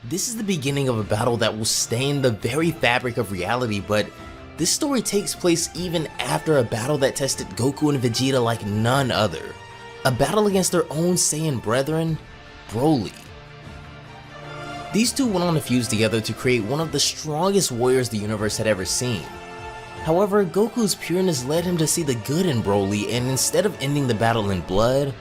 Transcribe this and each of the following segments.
This is the beginning of a battle that will stain the very fabric of reality, but this story takes place even after a battle that tested Goku and Vegeta like none other. A battle against their own Saiyan brethren, Broly. These two went on to fuse together to create one of the strongest warriors the universe had ever seen. However, Goku's pureness led him to see the good in Broly, and instead of ending the battle in blood,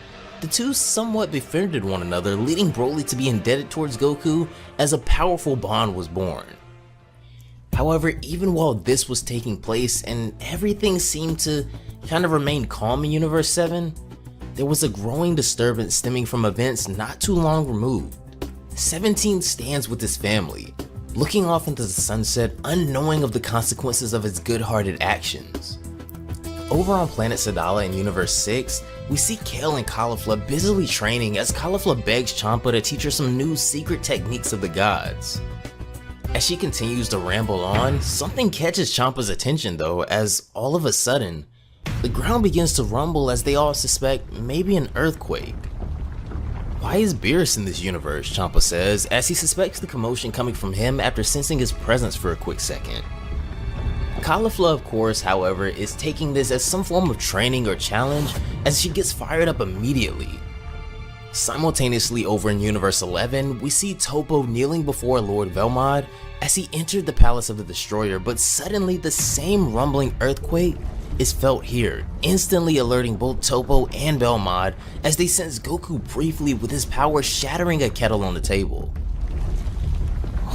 the two somewhat befriended one another, leading Broly to be indebted towards Goku as a powerful bond was born. However, even while this was taking place and everything seemed to kind of remain calm in Universe 7, there was a growing disturbance stemming from events not too long removed. 17 stands with his family, looking off into the sunset, unknowing of the consequences of his good-hearted actions. Over on planet Sadala in Universe 6, we see Kale and Caulifla busily training as Caulifla begs Champa to teach her some new secret techniques of the gods. As she continues to ramble on, something catches Champa's attention though, as all of a sudden, the ground begins to rumble as they all suspect maybe an earthquake. Why is Beerus in this universe? Champa says, as he suspects the commotion coming from him after sensing his presence for a quick second. Caulifla, of course, however, is taking this as some form of training or challenge as she gets fired up immediately. Simultaneously over in Universe 11, we see Toppo kneeling before Lord Velmod as he entered the Palace of the Destroyer, but suddenly the same rumbling earthquake is felt here, instantly alerting both Toppo and Velmod as they sense Goku briefly with his power shattering a kettle on the table.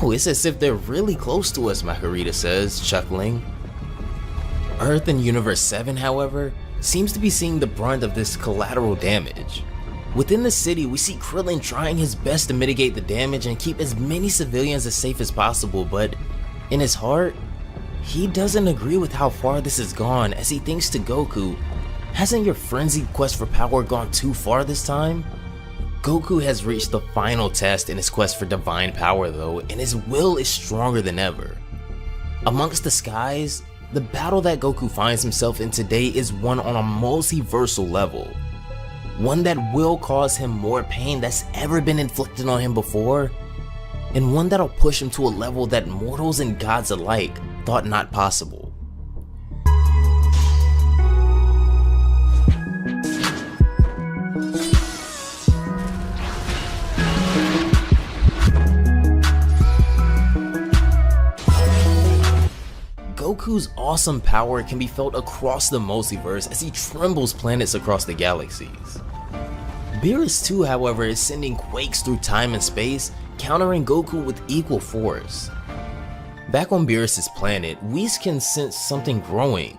Oh, it's as if they're really close to us, Makurita says, chuckling. Earth in Universe 7, however, seems to be seeing the brunt of this collateral damage. Within the city, we see Krillin trying his best to mitigate the damage and keep as many civilians as safe as possible, but in his heart, he doesn't agree with how far this has gone as he thinks to Goku, hasn't your frenzied quest for power gone too far this time? Goku has reached the final test in his quest for divine power though, and his will is stronger than ever. Amongst the skies, the battle that Goku finds himself in today is one on a multiversal level. One that will cause him more pain that's ever been inflicted on him before, and one that'll push him to a level that mortals and gods alike thought not possible. Goku's awesome power can be felt across the multiverse as he trembles planets across the galaxies. Beerus too, however, is sending quakes through time and space, countering Goku with equal force. Back on Beerus' planet, Whis can sense something growing,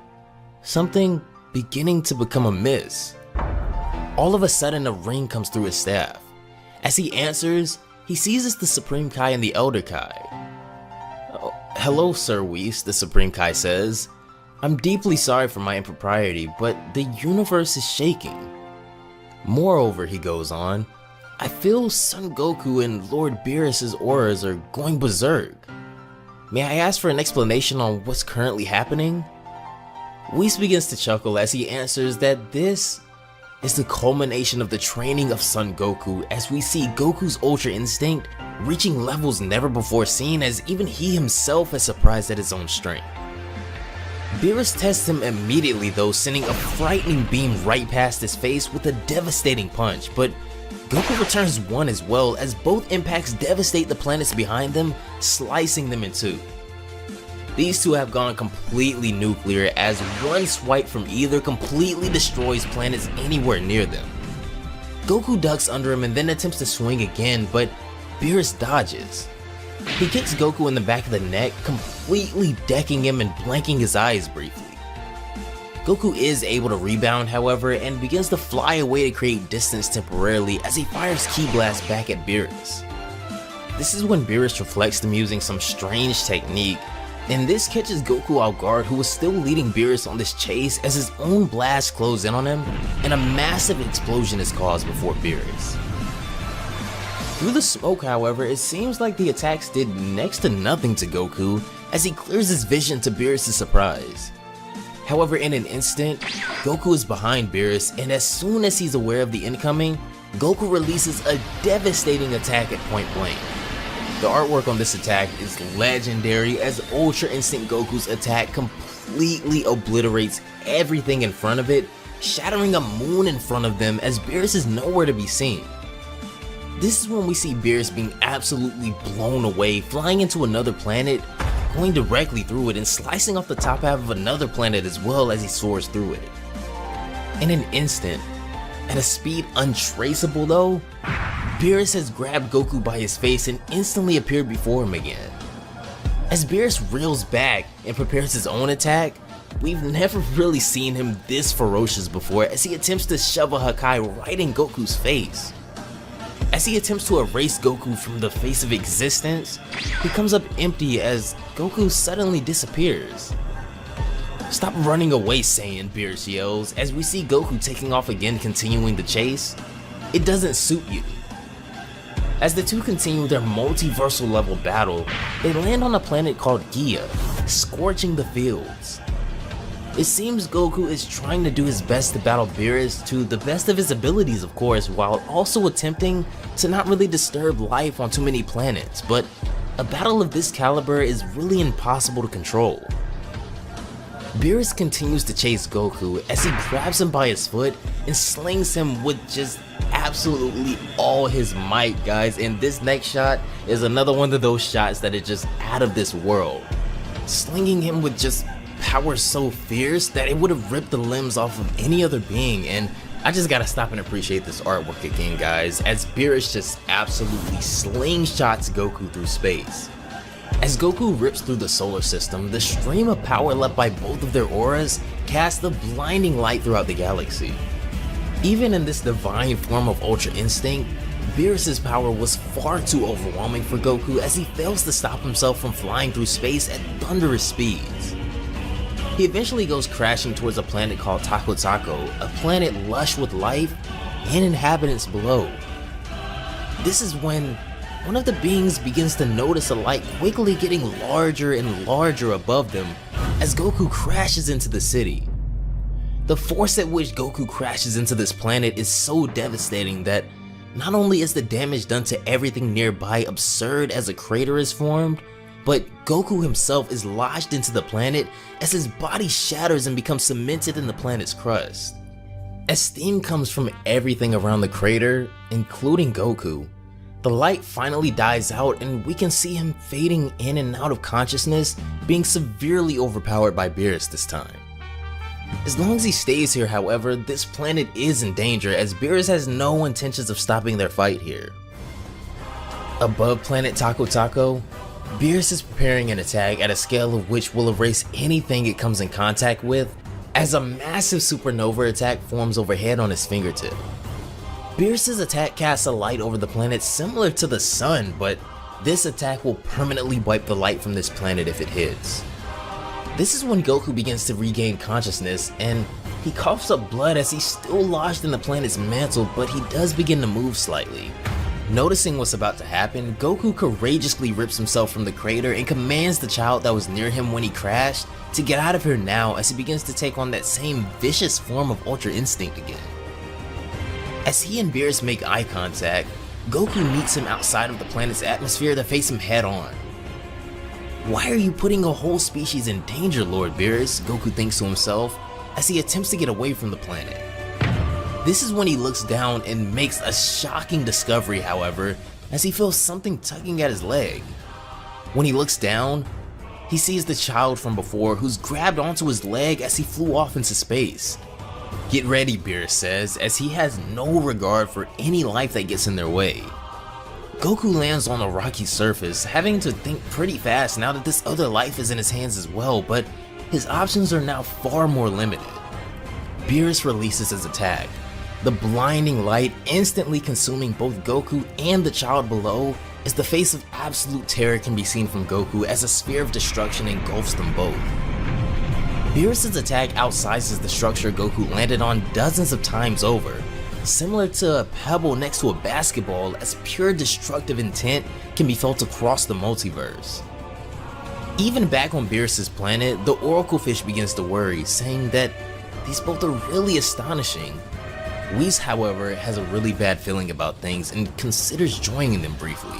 something beginning to become amiss. All of a sudden a ring comes through his staff. As he answers, he sees it's the Supreme Kai and the Elder Kai. Oh, hello Sir Whis, the Supreme Kai says. I'm deeply sorry for my impropriety, but the universe is shaking. Moreover, he goes on, I feel Son Goku and Lord Beerus' auras are going berserk. May I ask for an explanation on what's currently happening? Whis begins to chuckle as he answers that this is the culmination of the training of Son Goku, as we see Goku's Ultra Instinct reaching levels never before seen, as even he himself is surprised at his own strength. Beerus tests him immediately though, sending a frightening beam right past his face with a devastating punch, but Goku returns one as well, as both impacts devastate the planets behind them, slicing them in two. These two have gone completely nuclear, as one swipe from either completely destroys planets anywhere near them. Goku ducks under him and then attempts to swing again, but Beerus dodges. He kicks Goku in the back of the neck, completely decking him and blanking his eyes briefly. Goku is able to rebound, however, and begins to fly away to create distance temporarily as he fires Ki Blast back at Beerus. This is when Beerus reflects them using some strange technique, and this catches Goku off guard, who was still leading Beerus on this chase, as his own blast closes in on him and a massive explosion is caused before Beerus. Through the smoke, however, it seems like the attacks did next to nothing to Goku, as he clears his vision to Beerus' surprise. However, in an instant, Goku is behind Beerus, and as soon as he's aware of the incoming, Goku releases a devastating attack at point blank. The artwork on this attack is legendary, as Ultra Instinct Goku's attack completely obliterates everything in front of it, shattering a moon in front of them as Beerus is nowhere to be seen. This is when we see Beerus being absolutely blown away, flying into another planet, going directly through it and slicing off the top half of another planet as well as he soars through it. In an instant, at a speed untraceable though, Beerus has grabbed Goku by his face and instantly appeared before him again. As Beerus reels back and prepares his own attack, we've never really seen him this ferocious before as he attempts to shove a Hakai right in Goku's face. As he attempts to erase Goku from the face of existence, he comes up empty as Goku suddenly disappears. "Stop running away, Saiyan," Beerus yells as we see Goku taking off again, continuing the chase. "It doesn't suit you." As the two continue their multiversal level battle, they land on a planet called Gia, scorching the fields. It seems Goku is trying to do his best to battle Beerus to the best of his abilities, of course, while also attempting to not really disturb life on too many planets, but a battle of this caliber is really impossible to control. Beerus continues to chase Goku as he grabs him by his foot and slings him with just absolutely all his might, guys, and this next shot is another one of those shots that is just out of this world. Slinging him with just power so fierce that it would have ripped the limbs off of any other being, and I just gotta stop and appreciate this artwork again, guys, as Beerus just absolutely slingshots Goku through space. As Goku rips through the solar system, the stream of power left by both of their auras casts a blinding light throughout the galaxy. Even in this divine form of Ultra Instinct, Beerus' power was far too overwhelming for Goku as he fails to stop himself from flying through space at thunderous speeds. He eventually goes crashing towards a planet called Taco Taco, a planet lush with life and inhabitants below. This is when one of the beings begins to notice a light quickly getting larger and larger above them as Goku crashes into the city. The force at which Goku crashes into this planet is so devastating that not only is the damage done to everything nearby absurd as a crater is formed, but Goku himself is lodged into the planet as his body shatters and becomes cemented in the planet's crust. As steam comes from everything around the crater, including Goku, the light finally dies out and we can see him fading in and out of consciousness, being severely overpowered by Beerus this time. As long as he stays here, however, this planet is in danger as Beerus has no intentions of stopping their fight here. Above planet Taco Taco, Beerus is preparing an attack at a scale of which will erase anything it comes in contact with, as a massive supernova attack forms overhead on his fingertip. Beerus' attack casts a light over the planet similar to the sun, but this attack will permanently wipe the light from this planet if it hits. This is when Goku begins to regain consciousness, and he coughs up blood as he's still lodged in the planet's mantle, but he does begin to move slightly. Noticing what's about to happen, Goku courageously rips himself from the crater and commands the child that was near him when he crashed to get out of here now as he begins to take on that same vicious form of Ultra Instinct again. As he and Beerus make eye contact, Goku meets him outside of the planet's atmosphere to face him head on. "Why are you putting a whole species in danger, Lord Beerus?" Goku thinks to himself as he attempts to get away from the planet. This is when he looks down and makes a shocking discovery, however, as he feels something tugging at his leg. When he looks down, he sees the child from before who's grabbed onto his leg as he flew off into space. "Get ready," Beerus says, as he has no regard for any life that gets in their way. Goku lands on a rocky surface, having to think pretty fast now that this other life is in his hands as well, but his options are now far more limited. Beerus releases his attack, the blinding light instantly consuming both Goku and the child below, as the face of absolute terror can be seen from Goku as a sphere of destruction engulfs them both. Beerus' attack outsizes the structure Goku landed on dozens of times over, similar to a pebble next to a basketball, as pure destructive intent can be felt across the multiverse. Even back on Beerus' planet, the Oracle Fish begins to worry, saying that these both are really astonishing. Whis, however, has a really bad feeling about things and considers joining them briefly.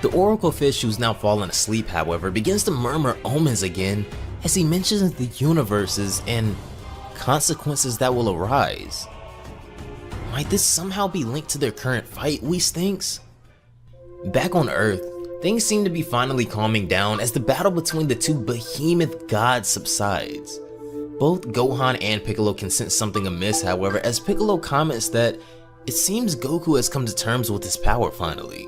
The Oracle Fish, who's now fallen asleep, however, begins to murmur omens again as he mentions the universes and consequences that will arise. Might this somehow be linked to their current fight, Whis thinks? Back on Earth, things seem to be finally calming down as the battle between the two behemoth gods subsides. Both Gohan and Piccolo can sense something amiss, however, as Piccolo comments that it seems Goku has come to terms with his power finally.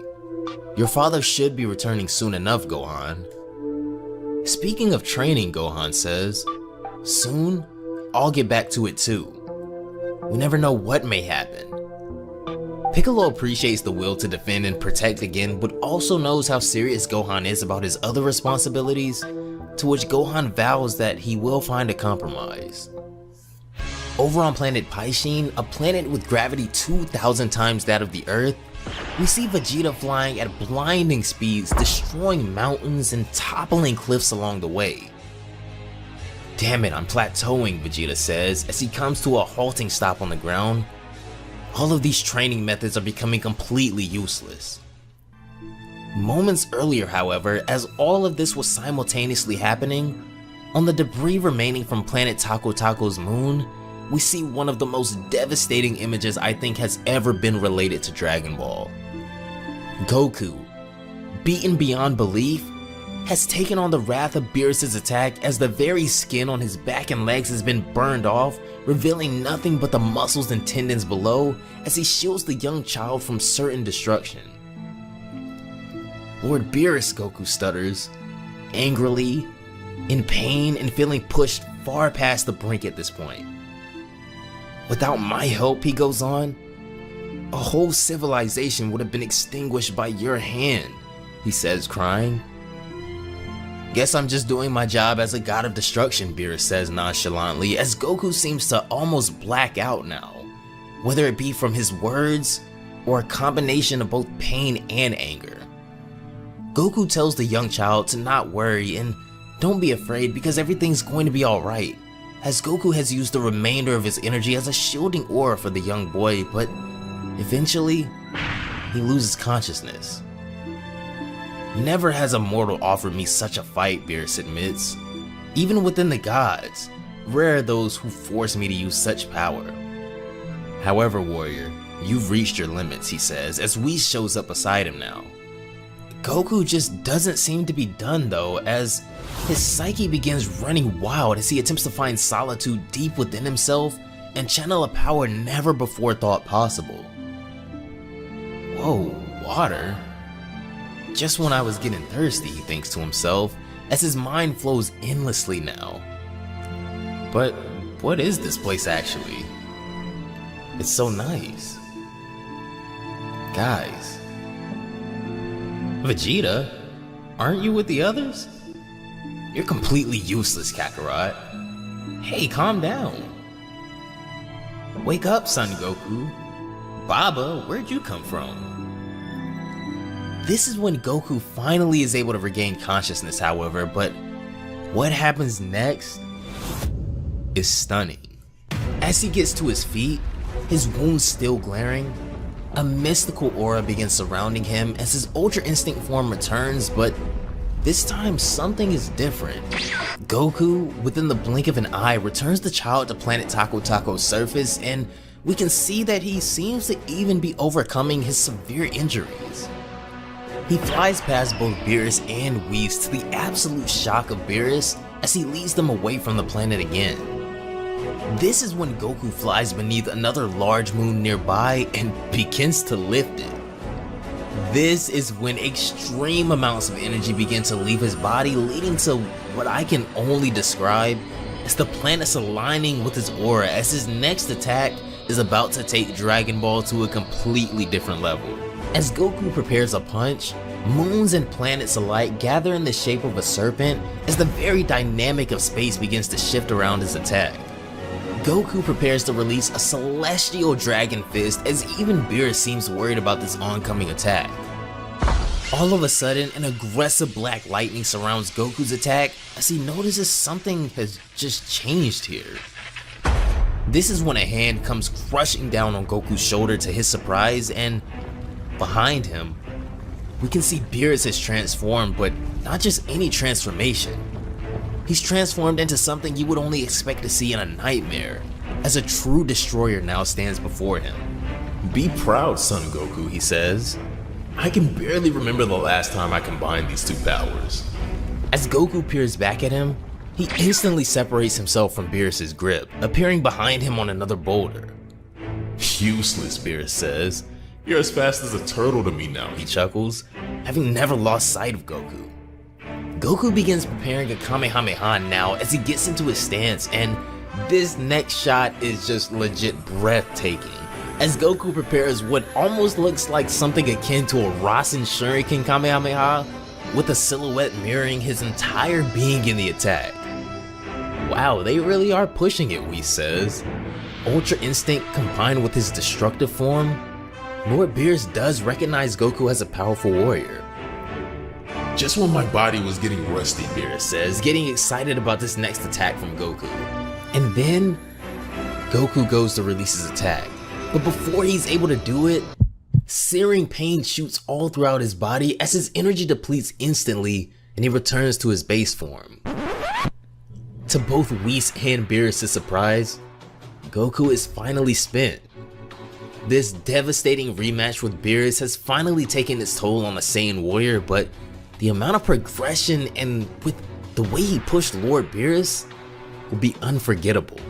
Your father should be returning soon enough, Gohan. Speaking of training, Gohan says, soon, I'll get back to it too. We never know what may happen. Piccolo appreciates the will to defend and protect again, but also knows how serious Gohan is about his other responsibilities, to which Gohan vows that he will find a compromise. Over on planet Paishin, a planet with gravity 2,000 times that of the Earth, we see Vegeta flying at blinding speeds, destroying mountains and toppling cliffs along the way. Damn it, I'm plateauing, Vegeta says as he comes to a halting stop on the ground. All of these training methods are becoming completely useless. Moments earlier, however, as all of this was simultaneously happening, on the debris remaining from planet Taco Taco's moon, we see one of the most devastating images I think has ever been related to Dragon Ball. Goku, beaten beyond belief, has taken on the wrath of Beerus' attack as the very skin on his back and legs has been burned off, revealing nothing but the muscles and tendons below as he shields the young child from certain destruction. Lord Beerus, Goku stutters, angrily, in pain and feeling pushed far past the brink at this point. Without my help, he goes on, a whole civilization would have been extinguished by your hand, he says, crying. Guess I'm just doing my job as a god of destruction, Beerus says nonchalantly, as Goku seems to almost black out now, whether it be from his words or a combination of both pain and anger. Goku tells the young child to not worry and don't be afraid because everything's going to be alright, as Goku has used the remainder of his energy as a shielding aura for the young boy, but eventually, he loses consciousness. Never has a mortal offered me such a fight, Beerus admits. Even within the gods, rare are those who force me to use such power. However, warrior, you've reached your limits, he says, as Whis shows up beside him now. Goku just doesn't seem to be done though, as his psyche begins running wild as he attempts to find solitude deep within himself and channel a power never before thought possible. Whoa, water? Just when I was getting thirsty, he thinks to himself, as his mind flows endlessly now. But what is this place actually? It's so nice. Guys. Vegeta? Aren't you with the others? You're completely useless, Kakarot. Hey, calm down. Wake up, Son Goku. Baba, where'd you come from? This is when Goku finally is able to regain consciousness, however, but what happens next is stunning. As he gets to his feet, his wounds still glaring, a mystical aura begins surrounding him as his Ultra Instinct form returns, but this time something is different. Goku, within the blink of an eye, returns the child to planet Taco Taco's surface, and we can see that he seems to even be overcoming his severe injuries. He flies past both Beerus and Whis to the absolute shock of Beerus as he leads them away from the planet again. This is when Goku flies beneath another large moon nearby and begins to lift it. This is when extreme amounts of energy begin to leave his body, leading to what I can only describe as the planets aligning with his aura as his next attack is about to take Dragon Ball to a completely different level. As Goku prepares a punch, moons and planets alike gather in the shape of a serpent as the very dynamic of space begins to shift around his attack. Goku prepares to release a celestial dragon fist as even Beerus seems worried about this oncoming attack. All of a sudden, an aggressive black lightning surrounds Goku's attack as he notices something has just changed here. This is when a hand comes crushing down on Goku's shoulder to his surprise, and behind him, we can see Beerus has transformed, but not just any transformation. He's transformed into something you would only expect to see in a nightmare, as a true destroyer now stands before him. "Be proud, Son Goku," he says. "I can barely remember the last time I combined these two powers." As Goku peers back at him, he instantly separates himself from Beerus' grip, appearing behind him on another boulder. "Useless," Beerus says. "You're as fast as a turtle to me now," He chuckles, having never lost sight of Goku. Goku begins preparing a Kamehameha now as he gets into his stance, and this next shot is just legit breathtaking. As Goku prepares what almost looks like something akin to a Rasen Shuriken Kamehameha, with a silhouette mirroring his entire being in the attack. Wow, they really are pushing it, Whis says. Ultra Instinct combined with his destructive form, Lord Beerus does recognize Goku as a powerful warrior. "Just when my body was getting rusty," Beerus says, getting excited about this next attack from Goku. And then, Goku goes to release his attack. But before he's able to do it, searing pain shoots all throughout his body as his energy depletes instantly and he returns to his base form. To both Whis and Beerus' surprise, Goku is finally spent. This devastating rematch with Beerus has finally taken its toll on the Saiyan warrior, but the amount of progression and with the way he pushed Lord Beerus will be unforgettable.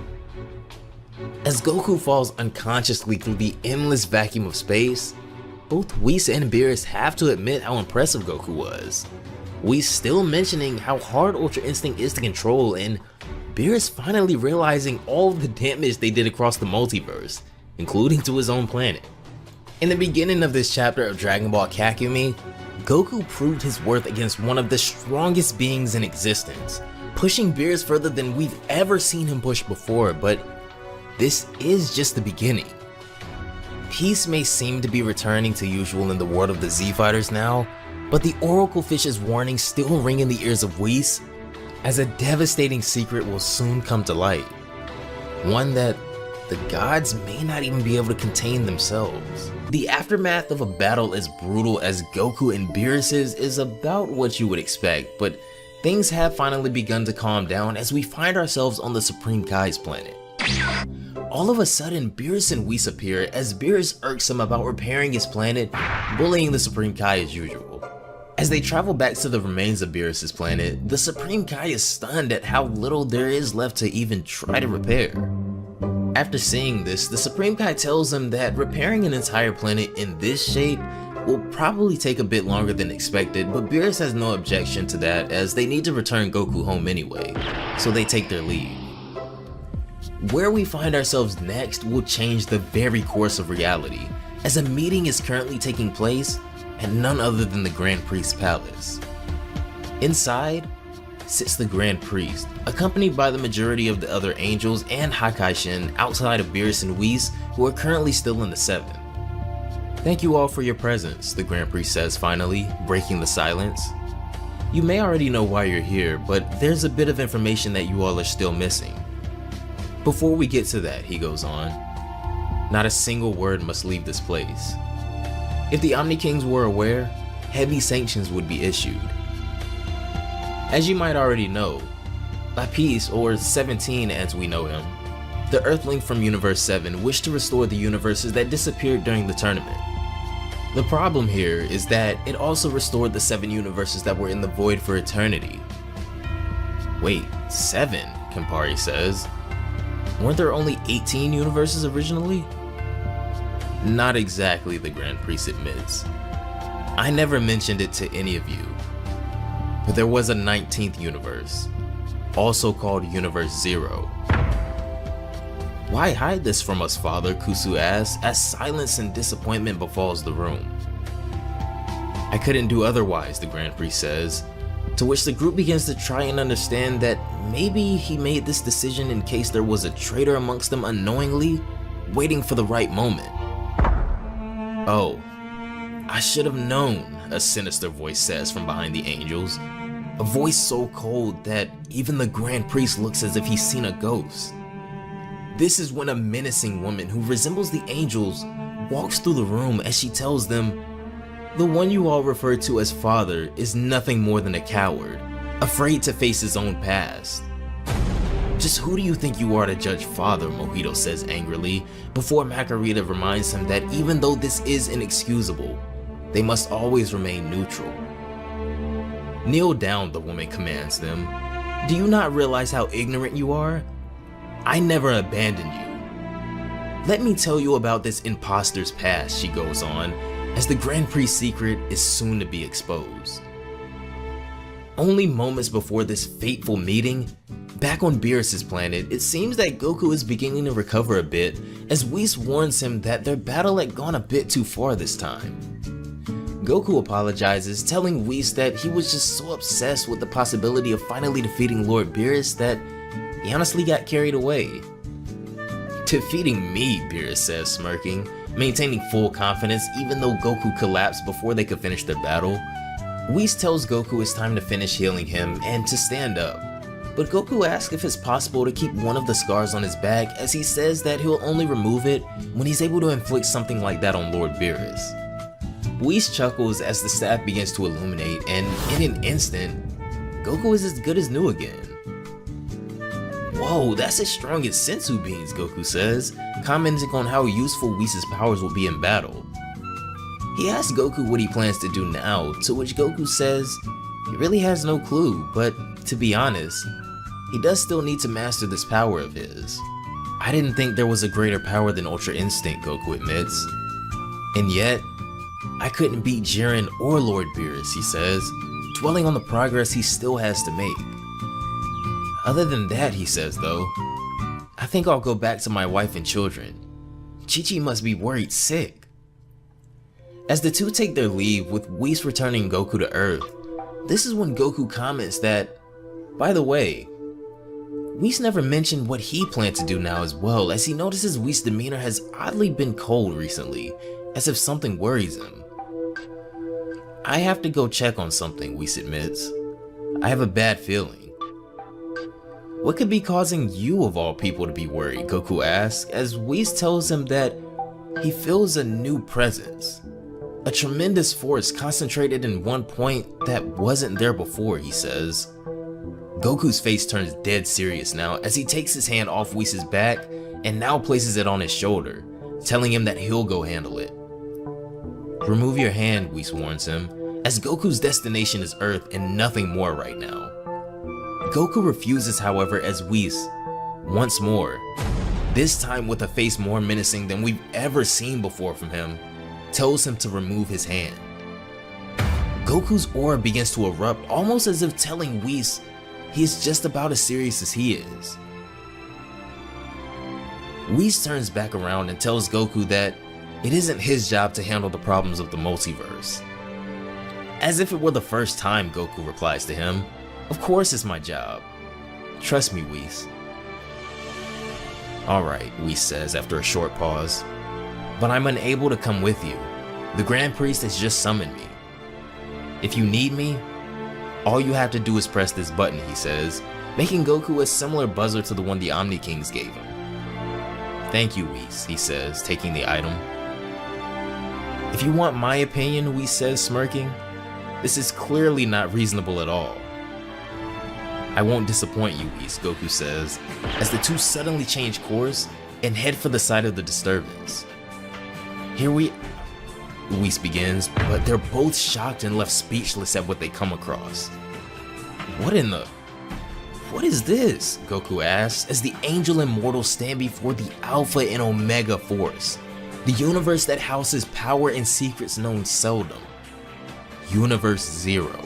As Goku falls unconsciously through the endless vacuum of space, both Whis and Beerus have to admit how impressive Goku was. Whis still mentioning how hard Ultra Instinct is to control, and Beerus finally realizing all of the damage they did across the multiverse, including to his own planet. In the beginning of this chapter of Dragon Ball Kakumei, Goku proved his worth against one of the strongest beings in existence, pushing Beerus further than we've ever seen him push before, but this is just the beginning. Peace may seem to be returning to usual in the world of the Z-Fighters now, but the Oracle Fish's warning still ring in the ears of Whis, as a devastating secret will soon come to light. One that the gods may not even be able to contain themselves. The aftermath of a battle as brutal as Goku and Beerus is about what you would expect, but things have finally begun to calm down as we find ourselves on the Supreme Kai's planet. All of a sudden, Beerus and Whis appear as Beerus irks him about repairing his planet, bullying the Supreme Kai as usual. As they travel back to the remains of Beerus' planet, the Supreme Kai is stunned at how little there is left to even try to repair. After seeing this, the Supreme Kai tells him that repairing an entire planet in this shape will probably take a bit longer than expected, but Beerus has no objection to that as they need to return Goku home anyway, so they take their leave. Where we find ourselves next will change the very course of reality, as a meeting is currently taking place at none other than the Grand Priest's palace. Inside sits the Grand Priest, accompanied by the majority of the other angels and Hakaishin outside of Beerus and Whis, who are currently still in the 7th. "Thank you all for your presence," the Grand Priest says finally, breaking the silence. "You may already know why you're here, but there's a bit of information that you all are still missing. Before we get to that," he goes on, "not a single word must leave this place. If the Omni Kings were aware, heavy sanctions would be issued. As you might already know, Lapis, or 17 as we know him, the Earthling from Universe 7 wished to restore the universes that disappeared during the tournament. The problem here is that it also restored the 7 universes that were in the void for eternity." "Wait, 7, Campari says. "Weren't there only 18 universes originally?" "Not exactly," the Grand Priest admits. "I never mentioned it to any of you. But there was a 19th universe, also called Universe 0. "Why hide this from us, Father?" Kusu asks, as silence and disappointment befalls the room. "I couldn't do otherwise," the Grand Priest says, to which the group begins to try and understand that maybe he made this decision in case there was a traitor amongst them unknowingly, waiting for the right moment. "Oh, I should have known," a sinister voice says from behind the angels, a voice so cold that even the Grand Priest looks as if he's seen a ghost. This is when a menacing woman who resembles the angels walks through the room as she tells them, The one you all refer to as father is nothing more than a coward, afraid to face his own past. Just who do you think you are to judge father, Mojito says angrily, before Makarita reminds him that even though this is inexcusable, they must always remain neutral. Kneel down, the woman commands them. Do you not realize how ignorant you are? I never abandoned you. Let me tell you about this imposter's past, she goes on, as the Grand Prix secret is soon to be exposed. Only moments before this fateful meeting, back on Beerus' planet, it seems that Goku is beginning to recover a bit as Whis warns him that their battle had gone a bit too far this time. Goku apologizes, telling Whis that he was just so obsessed with the possibility of finally defeating Lord Beerus that he honestly got carried away. Defeating me, Beerus says, smirking, maintaining full confidence even though Goku collapsed before they could finish their battle. Whis tells Goku it's time to finish healing him and to stand up, but Goku asks if it's possible to keep one of the scars on his back, as he says that he'll only remove it when he's able to inflict something like that on Lord Beerus. Whis chuckles as the staff begins to illuminate, and in an instant, Goku is as good as new again. Whoa, that's as strong as sensu beans, Goku says, commenting on how useful Whis' powers will be in battle. He asks Goku what he plans to do now, to which Goku says he really has no clue, but to be honest, he does still need to master this power of his. I didn't think there was a greater power than Ultra Instinct, Goku admits. And yet, I couldn't beat Jiren or Lord Beerus, he says, dwelling on the progress he still has to make. Other than that, he says though, I think I'll go back to my wife and children. Chi-Chi must be worried sick. As the two take their leave, with Whis returning Goku to Earth, this is when Goku comments that, by the way, Whis never mentioned what he planned to do now as well, as he notices Whis' demeanor has oddly been cold recently, as if something worries him. I have to go check on something, Whis admits. I have a bad feeling. What could be causing you of all people to be worried, Goku asks, as Whis tells him that he feels a new presence. A tremendous force concentrated in one point that wasn't there before, he says. Goku's face turns dead serious now as he takes his hand off Whis' back and now places it on his shoulder, telling him that he'll go handle it. Remove your hand, Whis warns him, as Goku's destination is Earth and nothing more right now. Goku refuses, however, as Whis, once more, this time with a face more menacing than we've ever seen before from him, tells him to remove his hand. Goku's aura begins to erupt, almost as if telling Whis he is just about as serious as he is. Whis turns back around and tells Goku that it isn't his job to handle the problems of the multiverse. As if it were the first time, Goku replies to him, of course it's my job. Trust me, Whis. Alright, Whis says after a short pause, but I'm unable to come with you. The Grand Priest has just summoned me. If you need me, all you have to do is press this button, he says, making Goku a similar buzzer to the one the Omni Kings gave him. Thank you, Whis, he says, taking the item. If you want my opinion, Whis says, smirking, this is clearly not reasonable at all. I won't disappoint you, Whis, Goku says, as the two suddenly change course and head for the site of the disturbance. Whis begins, but they're both shocked and left speechless at what they come across. What is this? Goku asks, as the Angel Immortals stand before the Alpha and Omega Force, the universe that houses power and secrets known seldom. Universe Zero.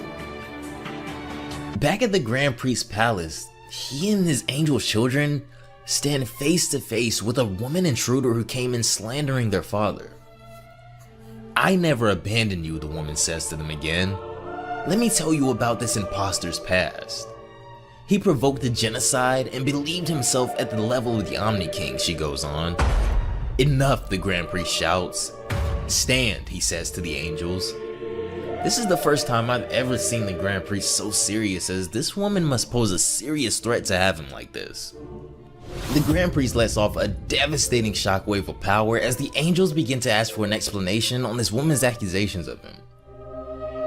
Back at the Grand Priest's palace, he and his angel children stand face to face with a woman intruder who came in slandering their father. I never abandoned you, the woman says to them again. Let me tell you about this imposter's past. He provoked a genocide and believed himself at the level of the Omni King, she goes on. Enough, the Grand Priest shouts. Stand, he says to the angels. This is the first time I've ever seen the Grand Priest so serious, as this woman must pose a serious threat to have him like this. The Grand Priest lets off a devastating shockwave of power as the angels begin to ask for an explanation on this woman's accusations of him.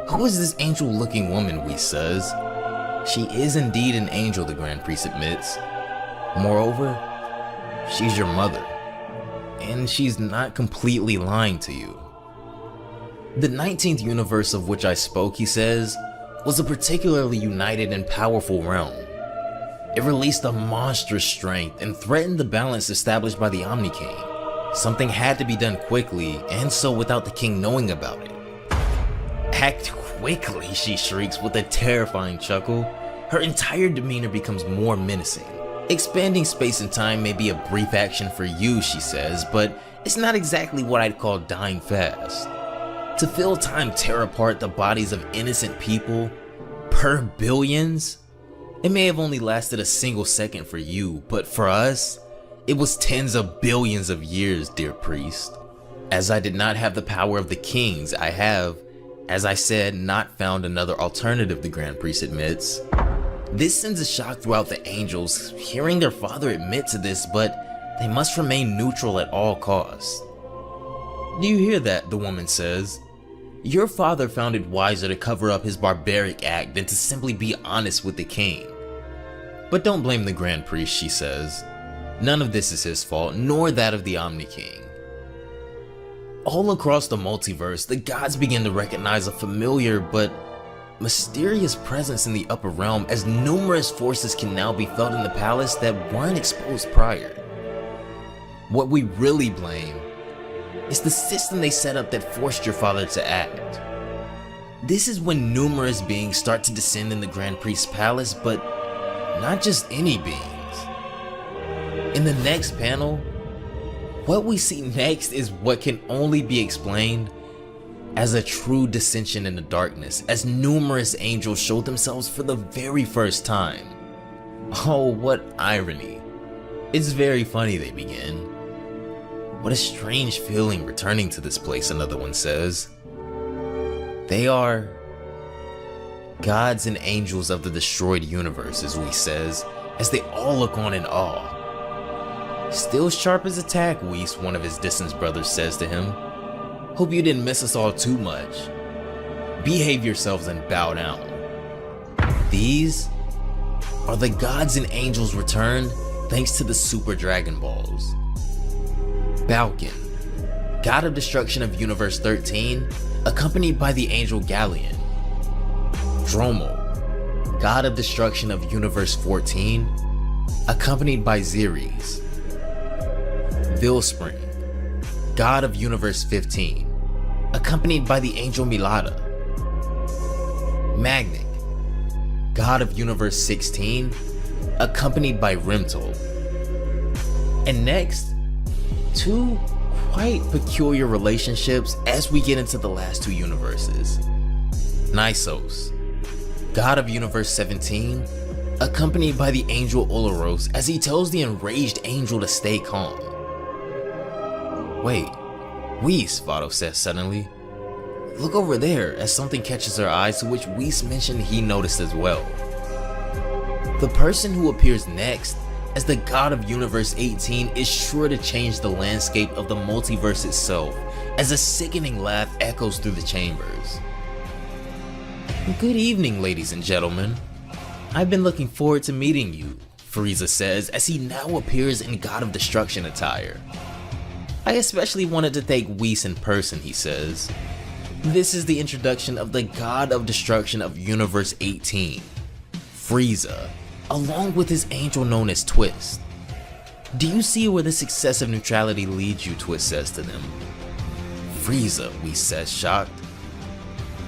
Who is this angel-looking woman, Whis says. She is indeed an angel, the Grand Priest admits. Moreover, she's your mother. And she's not completely lying to you. The 19th universe of which I spoke, he says, was a particularly united and powerful realm. It released a monstrous strength and threatened the balance established by the Omni King. Something had to be done quickly, and so without the king knowing about it. Act quickly, she shrieks with a terrifying chuckle. Her entire demeanor becomes more menacing. Expanding space and time may be a brief action for you, she says, but it's not exactly what I'd call dying fast. To feel time tear apart the bodies of innocent people, per billions? It may have only lasted a single second for you, but for us, it was tens of billions of years, dear priest. As I did not have the power of the kings, I have, as I said, not found another alternative, the Grand Priest admits. This sends a shock throughout the angels, hearing their father admit to this, but they must remain neutral at all costs. Do you hear that? The woman says. Your father found it wiser to cover up his barbaric act than to simply be honest with the king. But don't blame the Grand Priest, she says. None of this is his fault, nor that of the Omni King. All across the multiverse, the gods begin to recognize a familiar but mysterious presence in the upper realm, as numerous forces can now be felt in the palace that weren't exposed prior. What we really blame is the system they set up that forced your father to act. This is when numerous beings start to descend in the Grand Priest's palace, but not just any beings. In the next panel, what we see next is what can only be explained as a true dissension in the darkness, as numerous angels show themselves for the very first time. Oh, what irony. It's very funny, they begin. What a strange feeling returning to this place, another one says. They are gods and angels of the destroyed universes, Whis says, as they all look on in awe. Still sharp as a tack, Whis, one of his distant brothers says to him. Hope you didn't miss us all too much. Behave yourselves and bow down. These are the gods and angels returned thanks to the Super Dragon Balls. Balkan, god of destruction of Universe 13, accompanied by the angel Galleon. Dromo, god of destruction of Universe 14, accompanied by Xeres. Vilspring, god of Universe 15, accompanied by the angel Milada. Magnic, god of Universe 16, accompanied by Rimtol. And next, two quite peculiar relationships as we get into the last two universes. Nysos, god of Universe 17, accompanied by the angel Olaros as he tells the enraged angel to stay calm. Wait, Whis, Vado says suddenly. Look over there as something catches her eyes, to which Whis mentioned he noticed as well. The person who appears next as the god of Universe 18 is sure to change the landscape of the multiverse itself, as a sickening laugh echoes through the chambers. Good evening, ladies and gentlemen. I've been looking forward to meeting you, Frieza says as he now appears in God of Destruction attire. I especially wanted to thank Whis in person, he says. This is the introduction of the God of Destruction of Universe 18, Frieza, along with his angel known as Twist. Do you see where this excessive neutrality leads you, Twist says to them. Frieza, Whis says, shocked.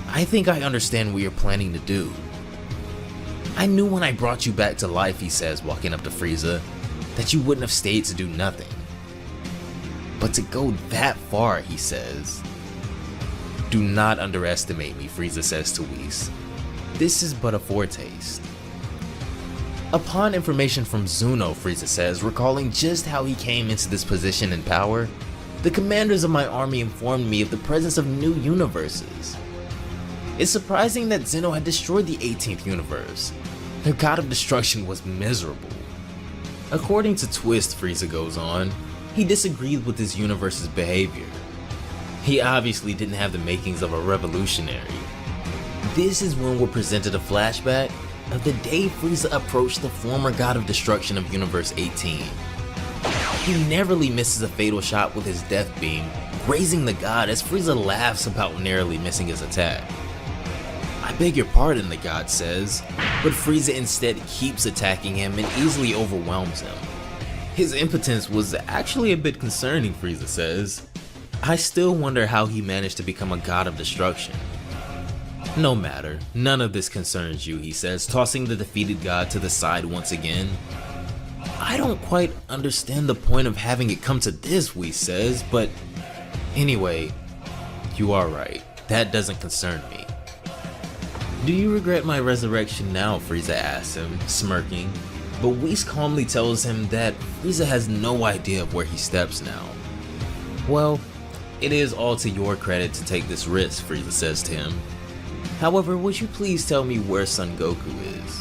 I think I understand what you're planning to do. I knew when I brought you back to life, he says, walking up to Frieza, that you wouldn't have stayed to do nothing. But to go that far, he says. Do not underestimate me, Frieza says to Whis. This is but a foretaste. Upon information from Zuno, Frieza says, recalling just how he came into this position and power, the commanders of my army informed me of the presence of new universes. It's surprising that Zeno had destroyed the 18th universe. Their god of destruction was miserable. According to Twist, Frieza goes on, he disagreed with his universe's behavior. He obviously didn't have the makings of a revolutionary. This is when we're presented a flashback of the day Frieza approached the former god of destruction of Universe 18. He narrowly misses a fatal shot with his death beam, grazing the god as Frieza laughs about narrowly missing his attack. "I beg your pardon," the god says, but Frieza instead keeps attacking him and easily overwhelms him. His impotence was actually a bit concerning, Frieza says. "I still wonder how he managed to become a god of destruction." "No matter, none of this concerns you," he says, tossing the defeated god to the side once again. "I don't quite understand the point of having it come to this," Whis says, "but anyway, you are right, that doesn't concern me." "Do you regret my resurrection now?" Frieza asks him, smirking, but Whis calmly tells him that Frieza has no idea of where he steps now. "Well, it is all to your credit to take this risk," Frieza says to him. "However, would you please tell me where Son Goku is?"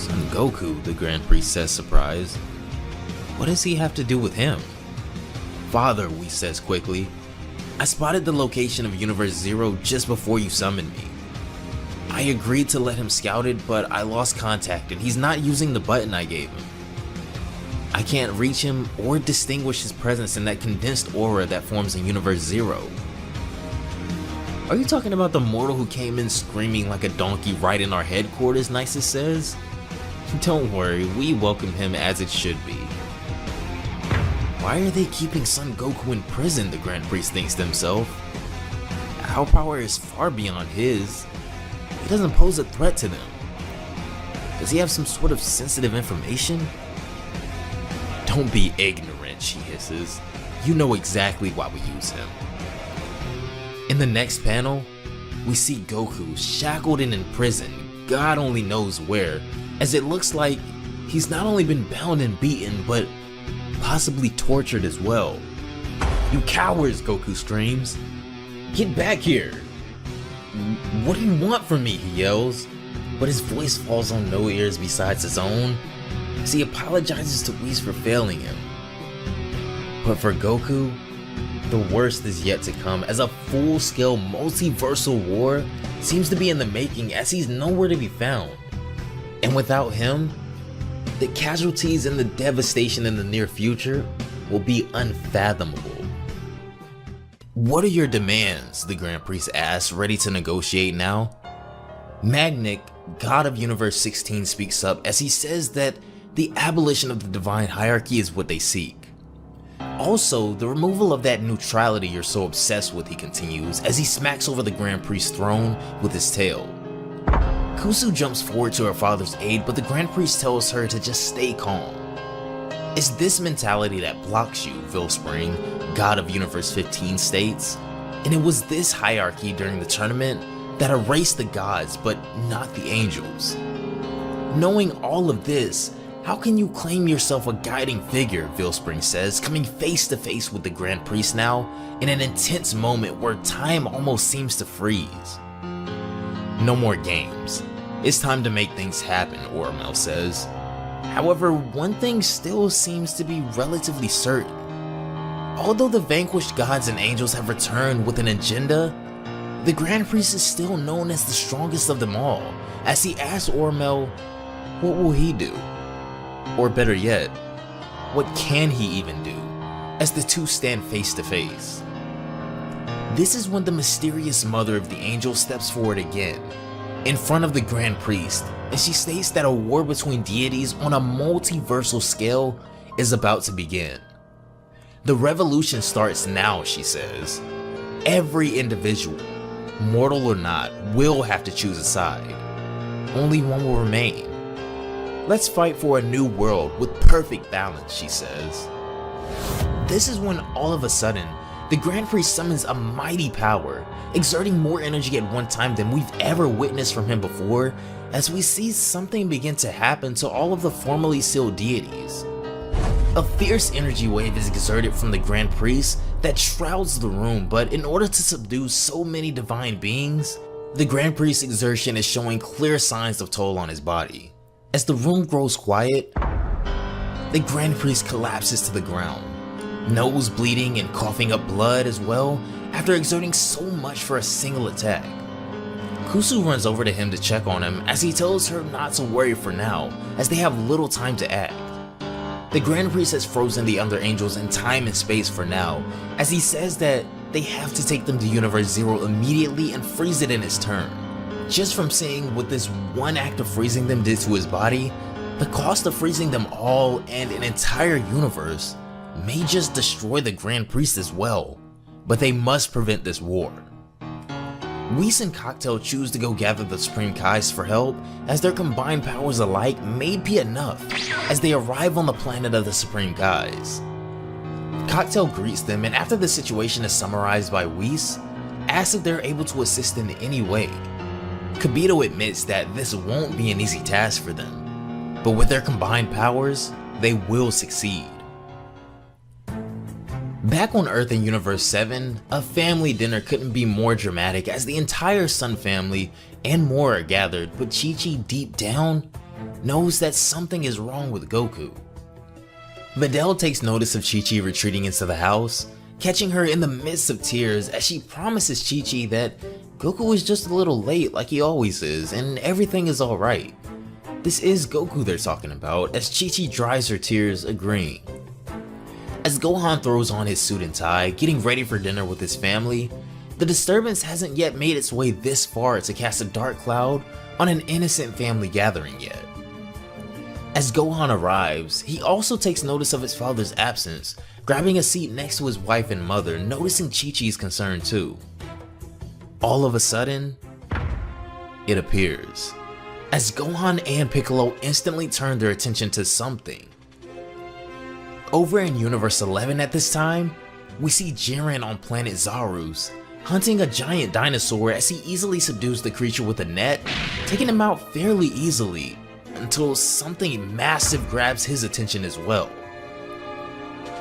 "Son Goku?" the Grand Priest says, surprised. "What does he have to do with him?" "Father," Whis says quickly, "I spotted the location of Universe Zero just before you summoned me. I agreed to let him scout it, but I lost contact and he's not using the button I gave him. I can't reach him or distinguish his presence in that condensed aura that forms in Universe Zero." "Are you talking about the mortal who came in screaming like a donkey right in our headquarters?" Nisus says. "Don't worry, we welcome him as it should be." Why are they keeping Son Goku in prison, the Grand Priest thinks to himself. Our power is far beyond his. He doesn't pose a threat to them. Does he have some sort of sensitive information? "Don't be ignorant," she hisses. "You know exactly why we use him." In the next panel, we see Goku shackled and in prison, God only knows where, as it looks like he's not only been bound and beaten, but possibly tortured as well. "You cowards," Goku screams. "Get back here!" "What do you want from me?" he yells, but his voice falls on no ears besides his own, as he apologizes to Whis for failing him. But for Goku, the worst is yet to come, as a full-scale multiversal war seems to be in the making, as he's nowhere to be found. And without him, the casualties and the devastation in the near future will be unfathomable. "What are your demands?" the Grand Priest asks, ready to negotiate now. Magnik, god of Universe 16, speaks up as he says that the abolition of the divine hierarchy is what they seek. Also, the removal of that neutrality you're so obsessed with, he continues, as he smacks over the Grand Priest's throne with his tail. Kusu jumps forward to her father's aid, but the Grand Priest tells her to just stay calm. "It's this mentality that blocks you," Vilspring, god of Universe 15, states, "and it was this hierarchy during the tournament that erased the gods, but not the angels. Knowing all of this, how can you claim yourself a guiding figure?" Vilspring says, coming face to face with the Grand Priest now in an intense moment where time almost seems to freeze. "No more games. It's time to make things happen," Oromel says. However, one thing still seems to be relatively certain. Although the vanquished gods and angels have returned with an agenda, the Grand Priest is still known as the strongest of them all, as he asks Oromel, what will he do? Or better yet, what can he even do, as the two stand face to face. This is when the mysterious mother of the angels steps forward again, in front of the Grand Priest, and she states that a war between deities on a multiversal scale is about to begin. "The revolution starts now," she says. "Every individual, mortal or not, will have to choose a side. Only one will remain. Let's fight for a new world with perfect balance," she says. This is when all of a sudden, the Grand Priest summons a mighty power, exerting more energy at one time than we've ever witnessed from him before, as we see something begin to happen to all of the formerly sealed deities. A fierce energy wave is exerted from the Grand Priest that shrouds the room, but in order to subdue so many divine beings, the Grand Priest's exertion is showing clear signs of toll on his body. As the room grows quiet, the Grand Priest collapses to the ground, nose bleeding and coughing up blood as well after exerting so much for a single attack. Kusu runs over to him to check on him as he tells her not to worry for now, as they have little time to act. The Grand Priest has frozen the other angels in time and space for now, as he says that they have to take them to Universe Zero immediately and freeze it in his turn. Just from seeing what this one act of freezing them did to his body, the cost of freezing them all and an entire universe may just destroy the Grand Priest as well, but they must prevent this war. Whis and Cocktail choose to go gather the Supreme Kais for help, as their combined powers alike may be enough as they arrive on the planet of the Supreme Kais. Cocktail greets them, and after the situation is summarized by Whis, asks if they're able to assist in any way. Kibito admits that this won't be an easy task for them, but with their combined powers, they will succeed. Back on Earth in Universe 7, a family dinner couldn't be more dramatic as the entire Sun family and more are gathered, but Chi-Chi deep down knows that something is wrong with Goku. Videl takes notice of Chi-Chi retreating into the house, catching her in the midst of tears as she promises Chi-Chi that Goku is just a little late like he always is and everything is alright. This is Goku they're talking about, as Chi-Chi dries her tears, agreeing. As Gohan throws on his suit and tie, getting ready for dinner with his family, the disturbance hasn't yet made its way this far to cast a dark cloud on an innocent family gathering yet. As Gohan arrives, he also takes notice of his father's absence, grabbing a seat next to his wife and mother, noticing Chi-Chi's concern too. All of a sudden, it appears, as Gohan and Piccolo instantly turn their attention to something. Over in Universe 11 at this time, we see Jiren on planet Zarus, hunting a giant dinosaur as he easily subdues the creature with a net, taking him out fairly easily, until something massive grabs his attention as well.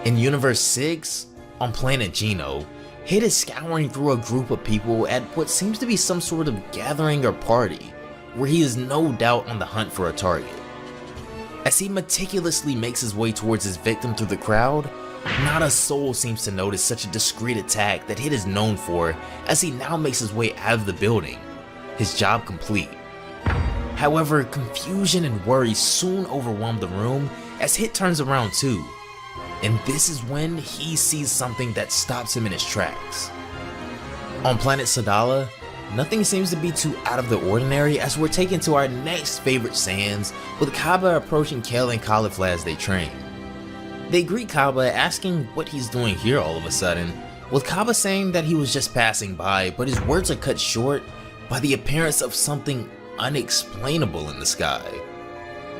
In Universe 6, on planet Geno, Hit is scouring through a group of people at what seems to be some sort of gathering or party, where he is no doubt on the hunt for a target. As he meticulously makes his way towards his victim through the crowd, not a soul seems to notice such a discreet attack that Hit is known for, as he now makes his way out of the building, his job complete. However, confusion and worry soon overwhelm the room as Hit turns around too, and this is when he sees something that stops him in his tracks. On planet Sadala, nothing seems to be too out of the ordinary as we're taken to our next favorite Saiyans, with Kaba approaching Kale and Caulifla as they train. They greet Kaba asking what he's doing here all of a sudden, with Kaba saying that he was just passing by, but his words are cut short by the appearance of something unexplainable in the sky.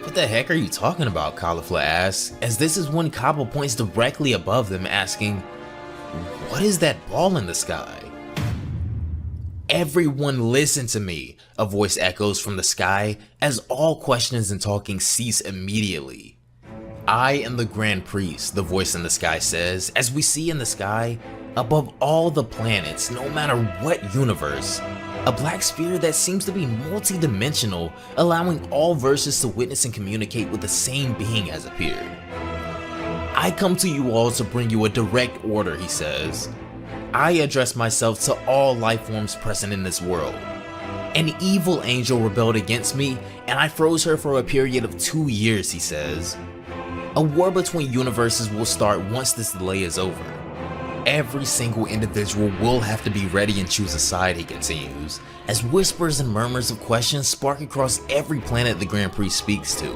What the heck are you talking about? Caulifla asks, as this is when Kaba points directly above them asking, what is that ball in the sky? Everyone listen to me, a voice echoes from the sky as all questions and talking cease immediately. I am the Grand Priest, the voice in the sky says, as we see in the sky, above all the planets, no matter what universe, a black sphere that seems to be multi-dimensional, allowing all verses to witness and communicate with the same being has appeared. I come to you all to bring you a direct order, he says. I address myself to all life forms present in this world. An evil angel rebelled against me, and I froze her for a period of 2 years, he says. A war between universes will start once this delay is over. Every single individual will have to be ready and choose a side, he continues, as whispers and murmurs of questions spark across every planet the Grand Priest speaks to.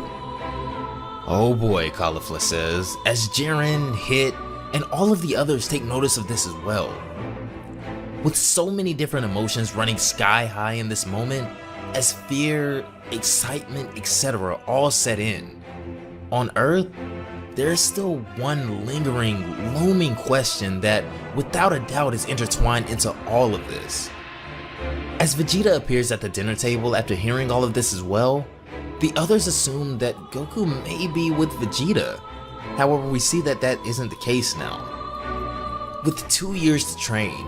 Oh boy, Caulifla says, as Jiren, Hit, and all of the others take notice of this as well. With so many different emotions running sky high in this moment, as fear, excitement, etc. all set in, on Earth, there is still one lingering, looming question that, without a doubt, is intertwined into all of this. As Vegeta appears at the dinner table after hearing all of this as well, the others assume that Goku may be with Vegeta. However, we see that that isn't the case now. With 2 years to train,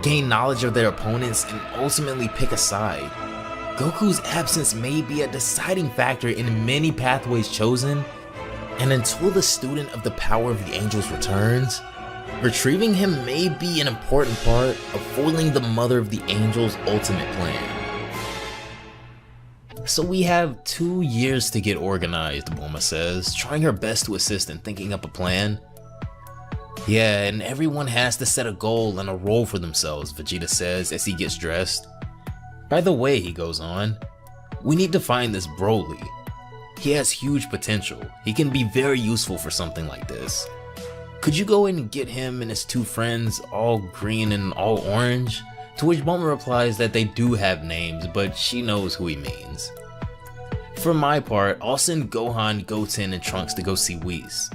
gain knowledge of their opponents, and ultimately pick a side, Goku's absence may be a deciding factor in many pathways chosen, and until the student of the power of the angels returns, retrieving him may be an important part of foiling the mother of the angels' ultimate plan. So we have 2 years to get organized, Bulma says, trying her best to assist in thinking up a plan. Yeah, and everyone has to set a goal and a role for themselves, Vegeta says as he gets dressed. By the way, he goes on, we need to find this Broly. He has huge potential. He can be very useful for something like this. Could you go and get him and his 2 friends, all green and all orange? To which Bulma replies that they do have names, but she knows who he means. For my part, I'll send Gohan, Goten, and Trunks to go see Whis.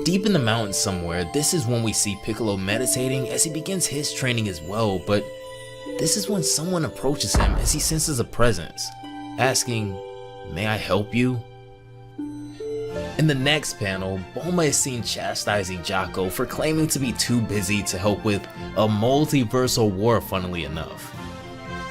Deep in the mountains somewhere, this is when we see Piccolo meditating as he begins his training as well, but this is when someone approaches him as he senses a presence, asking, "May I help you?" In the next panel, Bulma is seen chastising Jaco for claiming to be too busy to help with a multiversal war, funnily enough.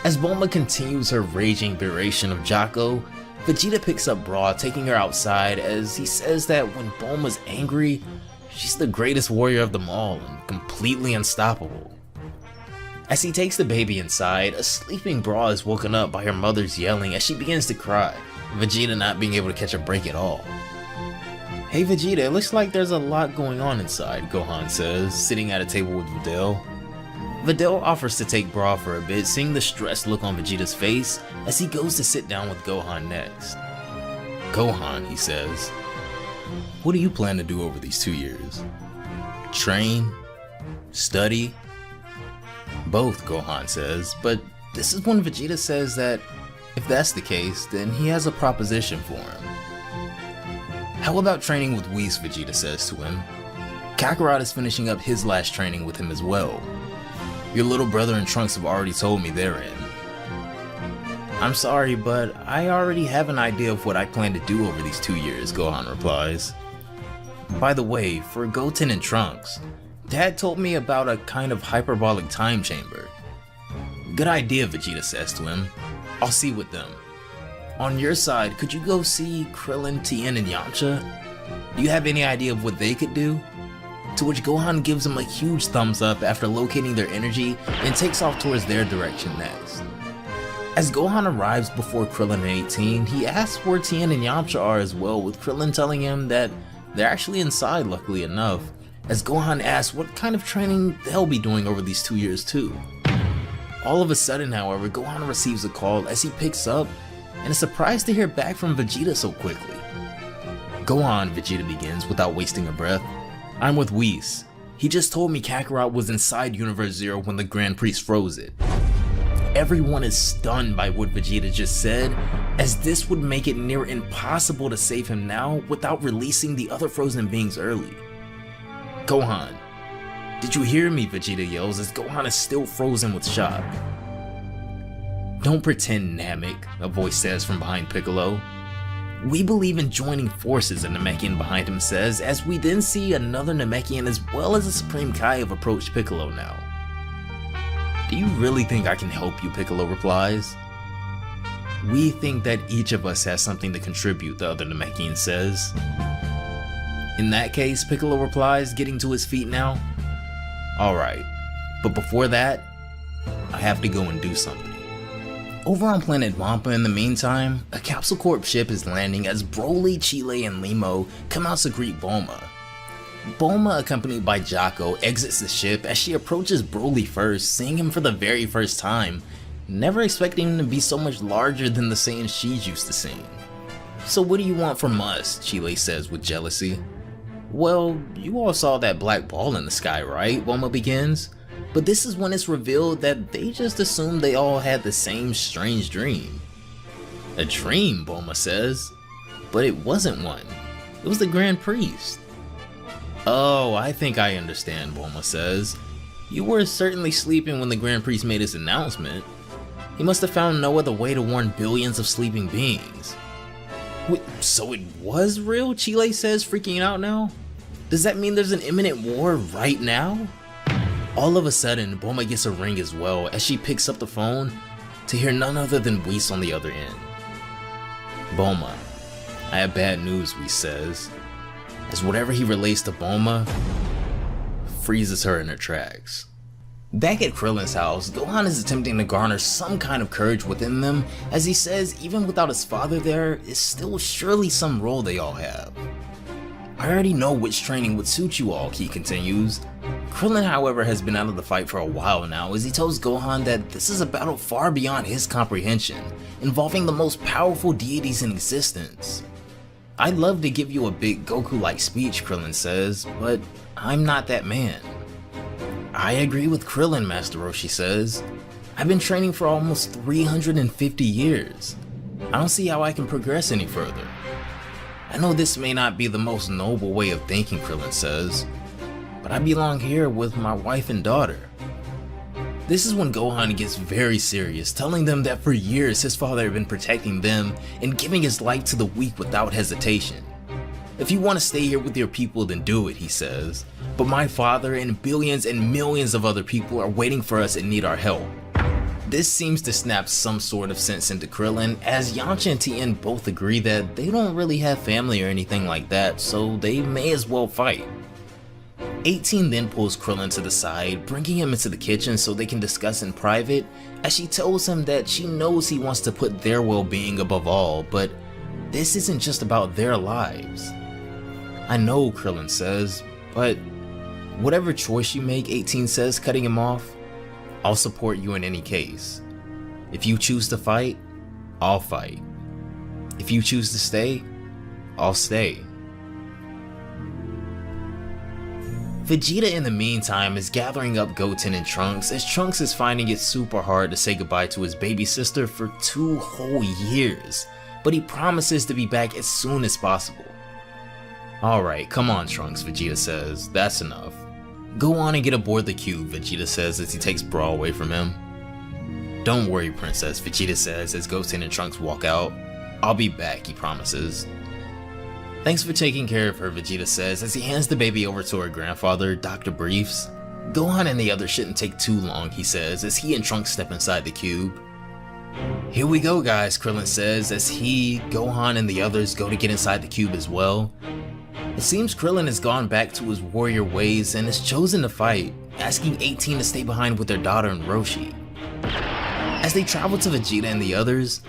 As Bulma continues her raging beration of Jaco, Vegeta picks up Bra, taking her outside as he says that when Bulma's angry, she's the greatest warrior of them all and completely unstoppable. As he takes the baby inside, a sleeping Bra is woken up by her mother's yelling as she begins to cry, Vegeta not being able to catch a break at all. "Hey Vegeta, it looks like there's a lot going on inside," Gohan says, sitting at a table with Videl. Videl offers to take Bra for a bit, seeing the stressed look on Vegeta's face as he goes to sit down with Gohan next. "Gohan," he says, "what do you plan to do over these 2 years? Train? Study?" "Both," Gohan says, but this is when Vegeta says that if that's the case, then he has a proposition for him. "How about training with Whis?" Vegeta says to him. "Kakarot is finishing up his last training with him as well. Your little brother and Trunks have already told me they're in." "I'm sorry, but I already have an idea of what I plan to do over these 2 years," Gohan replies. "By the way, for Goten and Trunks, Dad told me about a kind of hyperbolic time chamber." "Good idea," Vegeta says to him. "I'll see with them. On your side, could you go see Krillin, Tien, and Yamcha? Do you have any idea of what they could do?" To which Gohan gives him a huge thumbs up after locating their energy and takes off towards their direction next. As Gohan arrives before Krillin and 18, he asks where Tien and Yamcha are as well, with Krillin telling him that they're actually inside, luckily enough, as Gohan asks what kind of training they'll be doing over these 2 years too. All of a sudden, however, Gohan receives a call as he picks up and is surprised to hear back from Vegeta so quickly. "Gohan," Vegeta begins without wasting a breath, "I'm with Whis. He just told me Kakarot was inside Universe Zero when the Grand Priest froze it." Everyone is stunned by what Vegeta just said, as this would make it near impossible to save him now without releasing the other frozen beings early. "Gohan, did you hear me?" Vegeta yells as Gohan is still frozen with shock. "Don't pretend, Namek," a voice says from behind Piccolo. "We believe in joining forces," a Namekian behind him says, as we then see another Namekian as well as a Supreme Kai have approached Piccolo now. "Do you really think I can help you?" Piccolo replies. "We think that each of us has something to contribute," the other Namekian says. "In that case," Piccolo replies, getting to his feet now, "alright, but before that, I have to go and do something." Over on planet Wampa in the meantime, a Capsule Corp ship is landing as Broly, Chile, and Limo come out to greet Bulma. Bulma, accompanied by Jaco, exits the ship as she approaches Broly first, seeing him for the very first time, never expecting him to be so much larger than the Saiyan she's used to seeing. "So what do you want from us?" Chile says with jealousy. "Well, you all saw that black ball in the sky, right?" Bulma begins. But this is when it's revealed that they just assumed they all had the same strange dream. "A dream," Bulma says, "but it wasn't one. It was the Grand Priest." "Oh, I think I understand," Bulma says. "You were certainly sleeping when the Grand Priest made his announcement. He must have found no other way to warn billions of sleeping beings." "Wait, so it was real?" Chile says, freaking out now. "Does that mean there's an imminent war right now?" All of a sudden, Bulma gets a ring as well as she picks up the phone to hear none other than Whis on the other end. "Bulma, I have bad news," Whis says, as whatever he relates to Bulma freezes her in her tracks. Back at Krillin's house, Gohan is attempting to garner some kind of courage within them, as he says even without his father there is still surely some role they all have. I already know which training would suit you all, he continues. Krillin, however, has been out of the fight for a while now, as he tells Gohan that this is a battle far beyond his comprehension, involving the most powerful deities in existence. I'd love to give you a big Goku-like speech, Krillin says, but I'm not that man. I agree with Krillin, Master Roshi says. I've been training for almost 350 years. I don't see how I can progress any further. I know this may not be the most noble way of thinking, Krillin says, but I belong here with my wife and daughter. This is when Gohan gets very serious, telling them that for years his father had been protecting them and giving his life to the weak without hesitation. If you want to stay here with your people, then do it, he says. But my father and billions and millions of other people are waiting for us and need our help. This seems to snap some sort of sense into Krillin, as Yamcha and Tien both agree that they don't really have family or anything like that, so they may as well fight. 18 then pulls Krillin to the side, bringing him into the kitchen so they can discuss in private, as she tells him that she knows he wants to put their well-being above all, but this isn't just about their lives. I know, Krillin says, but whatever choice you make, 18 says, cutting him off, I'll support you in any case. If you choose to fight, I'll fight. If you choose to stay, I'll stay. Vegeta in the meantime is gathering up Goten and Trunks, as Trunks is finding it super hard to say goodbye to his baby sister for 2 whole years, but he promises to be back as soon as possible. Alright, come on Trunks, Vegeta says, that's enough. Go on and get aboard the cube, Vegeta says as he takes Brawl away from him. Don't worry princess, Vegeta says as Goten and Trunks walk out. I'll be back, he promises. Thanks for taking care of her, Vegeta says as he hands the baby over to her grandfather, Dr. Briefs. Gohan and the others shouldn't take too long, he says as he and Trunks step inside the cube. Here we go guys, Krillin says as he, Gohan, and the others go to get inside the cube as well. It seems Krillin has gone back to his warrior ways and has chosen to fight, asking 18 to stay behind with their daughter and Roshi. As they travel to Vegeta and the others,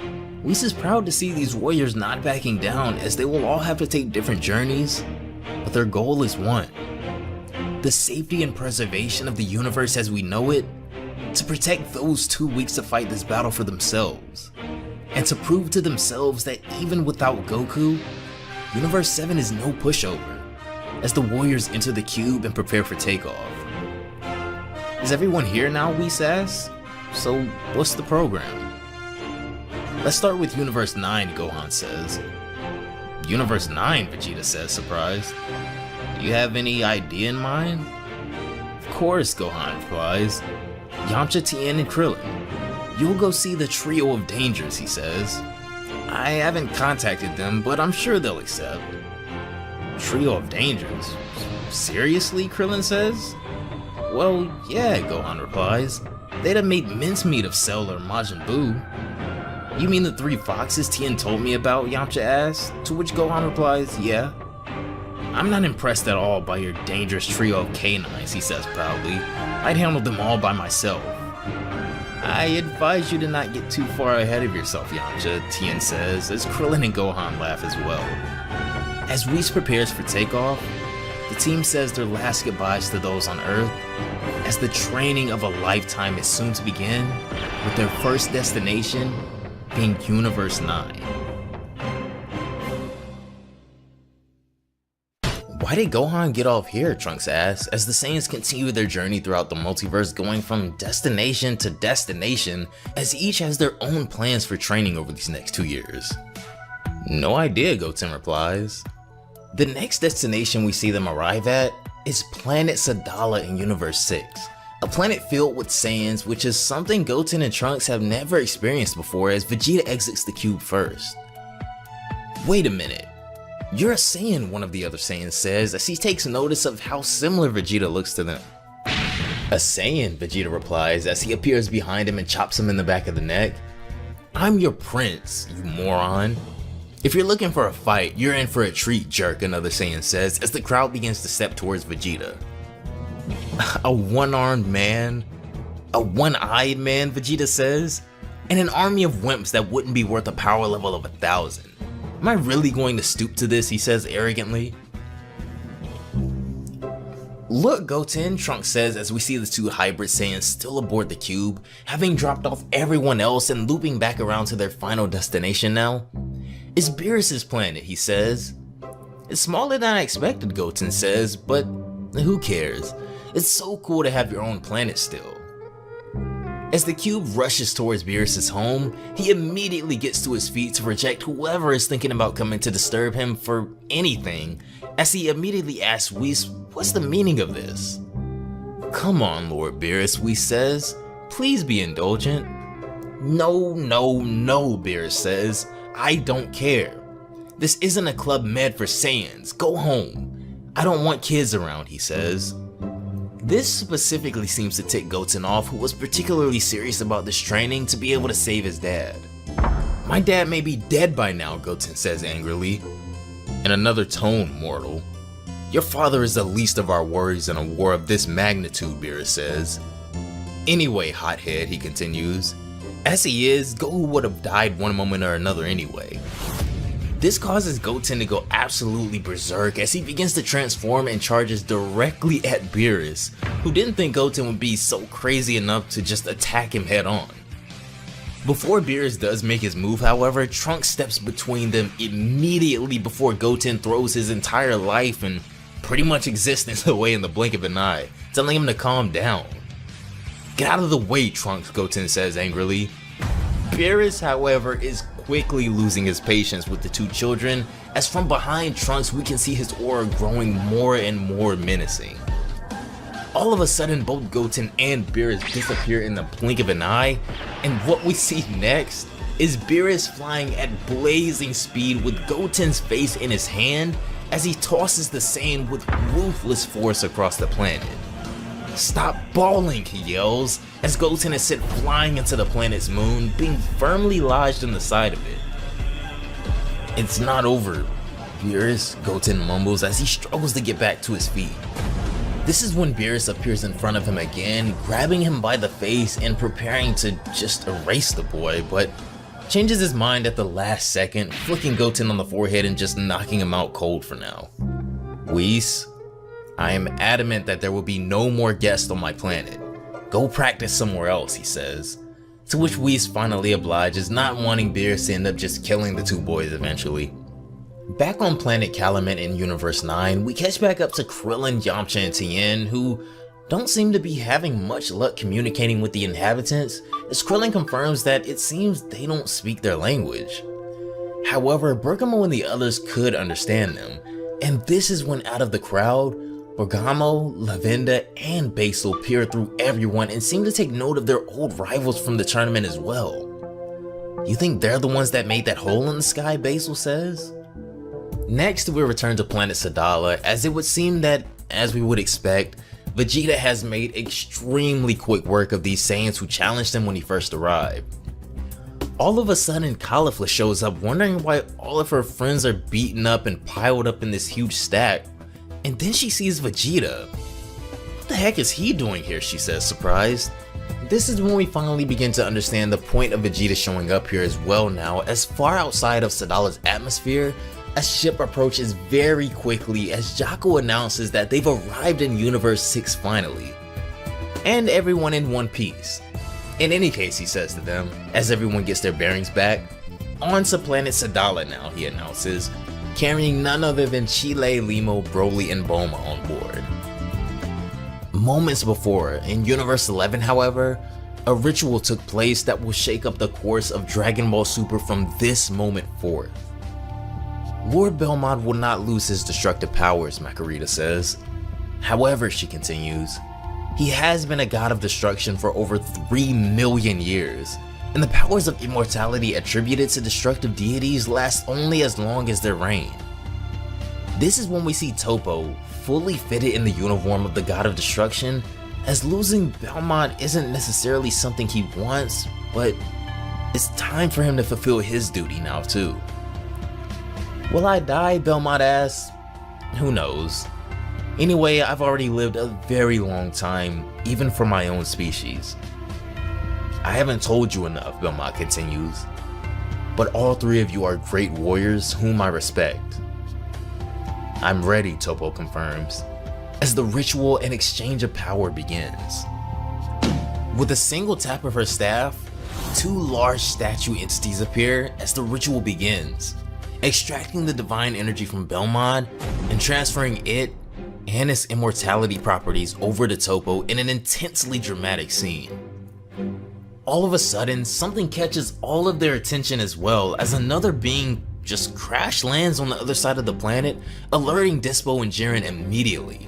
Whis is proud to see these warriors not backing down, as they will all have to take different journeys, but their goal is one: the safety and preservation of the universe as we know it, to protect those too weak to fight this battle for themselves, and to prove to themselves that even without Goku, Universe 7 is no pushover, as the warriors enter the cube and prepare for takeoff. Is everyone here now, Whis asks? So what's the program? Let's start with Universe 9, Gohan says. Universe 9, Vegeta says, surprised. Do you have any idea in mind? Of course, Gohan replies. Yamcha, Tien, and Krillin. You'll go see the Trio of Dangers, he says. I haven't contacted them, but I'm sure they'll accept. Trio of Dangers? Seriously, Krillin says? Well, yeah, Gohan replies. They'd have made mincemeat of Cell or Majin Buu. You mean the 3 foxes Tien told me about, Yamcha asks, to which Gohan replies, yeah. I'm not impressed at all by your dangerous trio of canines, he says proudly. I'd handle them all by myself. I advise you to not get too far ahead of yourself, Yamcha, Tien says, as Krillin and Gohan laugh as well. As Whis prepares for takeoff, the team says their last goodbyes to those on Earth, as the training of a lifetime is soon to begin, with their first destination being Universe 9. Why did Gohan get off here, Trunks asks, as the Saiyans continue their journey throughout the multiverse, going from destination to destination, as each has their own plans for training over these next 2 years. No idea, Goten replies. The next destination we see them arrive at is Planet Sadala in Universe 6, a planet filled with Saiyans, which is something Goten and Trunks have never experienced before, as Vegeta exits the cube first. Wait a minute. You're a Saiyan, one of the other Saiyans says, as he takes notice of how similar Vegeta looks to them. A Saiyan, Vegeta replies as he appears behind him and chops him in the back of the neck. I'm your prince, you moron. If you're looking for a fight, you're in for a treat, jerk, another Saiyan says as the crowd begins to step towards Vegeta. A one-armed man? A one-eyed man, Vegeta says, and an army of wimps that wouldn't be worth a power level of 1,000. Am I really going to stoop to this, he says arrogantly. Look, Goten, Trunks says as we see the two hybrid Saiyans still aboard the cube, having dropped off everyone else and looping back around to their final destination now. It's Beerus' planet, he says. It's smaller than I expected, Goten says, but who cares? It's so cool to have your own planet still. As the cube rushes towards Beerus' home, he immediately gets to his feet to reject whoever is thinking about coming to disturb him for anything, as he immediately asks Whis, what's the meaning of this? Come on, Lord Beerus, Whis says, please be indulgent. No, Beerus says, I don't care. This isn't a club med for Saiyans, go home. I don't want kids around, he says. This specifically seems to tick Goten off, who was particularly serious about this training to be able to save his dad. My dad may be dead by now, Goten says angrily. In another tone, mortal. Your father is the least of our worries in a war of this magnitude, Beerus says. Anyway, hothead, he continues. As he is, Goku would have died one moment or another anyway. This causes Goten to go absolutely berserk as he begins to transform and charges directly at Beerus, who didn't think Goten would be so crazy enough to just attack him head on. Before Beerus does make his move, however, Trunks steps between them immediately before Goten throws his entire life and pretty much existence away in the blink of an eye, telling him to calm down. Get out of the way, Trunks, Goten says angrily. Beerus, however, is quickly losing his patience with the two children, as from behind Trunks we can see his aura growing more and more menacing. All of a sudden, both Goten and Beerus disappear in the blink of an eye, and what we see next is Beerus flying at blazing speed with Goten's face in his hand as he tosses the Saiyan with ruthless force across the planet. Stop bawling, he yells, as Goten is sent flying into the planet's moon, being firmly lodged in the side of it. It's not over, Beerus, Goten mumbles as he struggles to get back to his feet. This is when Beerus appears in front of him again, grabbing him by the face and preparing to just erase the boy, but changes his mind at the last second, flicking Goten on the forehead and just knocking him out cold for now. Whis, I am adamant that there will be no more guests on my planet. Go practice somewhere else, he says. To which Whis finally obliges, not wanting Beerus to end up just killing the two boys eventually. Back on planet Calumet in Universe 9, we catch back up to Krillin, Yamcha, and Tien, who don't seem to be having much luck communicating with the inhabitants, as Krillin confirms that it seems they don't speak their language. However, Bergamo and the others could understand them, and this is when out of the crowd, Bergamo, Lavenda, and Basil peer through everyone and seem to take note of their old rivals from the tournament as well. You think they're the ones that made that hole in the sky, Basil says? Next, we return to planet Sadala, as it would seem that, as we would expect, Vegeta has made extremely quick work of these Saiyans who challenged him when he first arrived. All of a sudden, Caulifla shows up wondering why all of her friends are beaten up and piled up in this huge stack, and then she sees Vegeta. What the heck is he doing here, she says, surprised. This is when we finally begin to understand the point of Vegeta showing up here as well now, as far outside of Sadala's atmosphere, a ship approaches very quickly as Jaco announces that they've arrived in Universe 6 finally. And everyone in one piece. In any case, he says to them, as everyone gets their bearings back, on to planet Sadala now, he announces, carrying none other than Chile, Limo, Broly, and Bulma on board. Moments before, in Universe 11 however, a ritual took place that will shake up the course of Dragon Ball Super from this moment forth. Lord Belmont will not lose his destructive powers, Makarita says. However, she continues, he has been a god of destruction for over 3 million years, and the powers of immortality attributed to destructive deities last only as long as their reign. This is when we see Toppo fully fitted in the uniform of the god of destruction, as losing Belmont isn't necessarily something he wants, but it's time for him to fulfill his duty now too. Will I die? Belmont asks. Who knows? Anyway, I've already lived a very long time, even for my own species. I haven't told you enough, Belmont continues, but all three of you are great warriors whom I respect. I'm ready, Toppo confirms, as the ritual and exchange of power begins. With a single tap of her staff, two large statue entities appear as the ritual begins, extracting the divine energy from Belmont and transferring it and its immortality properties over to Toppo in an intensely dramatic scene. All of a sudden, something catches all of their attention as well, as another being just crash lands on the other side of the planet, alerting Dispo and Jiren immediately.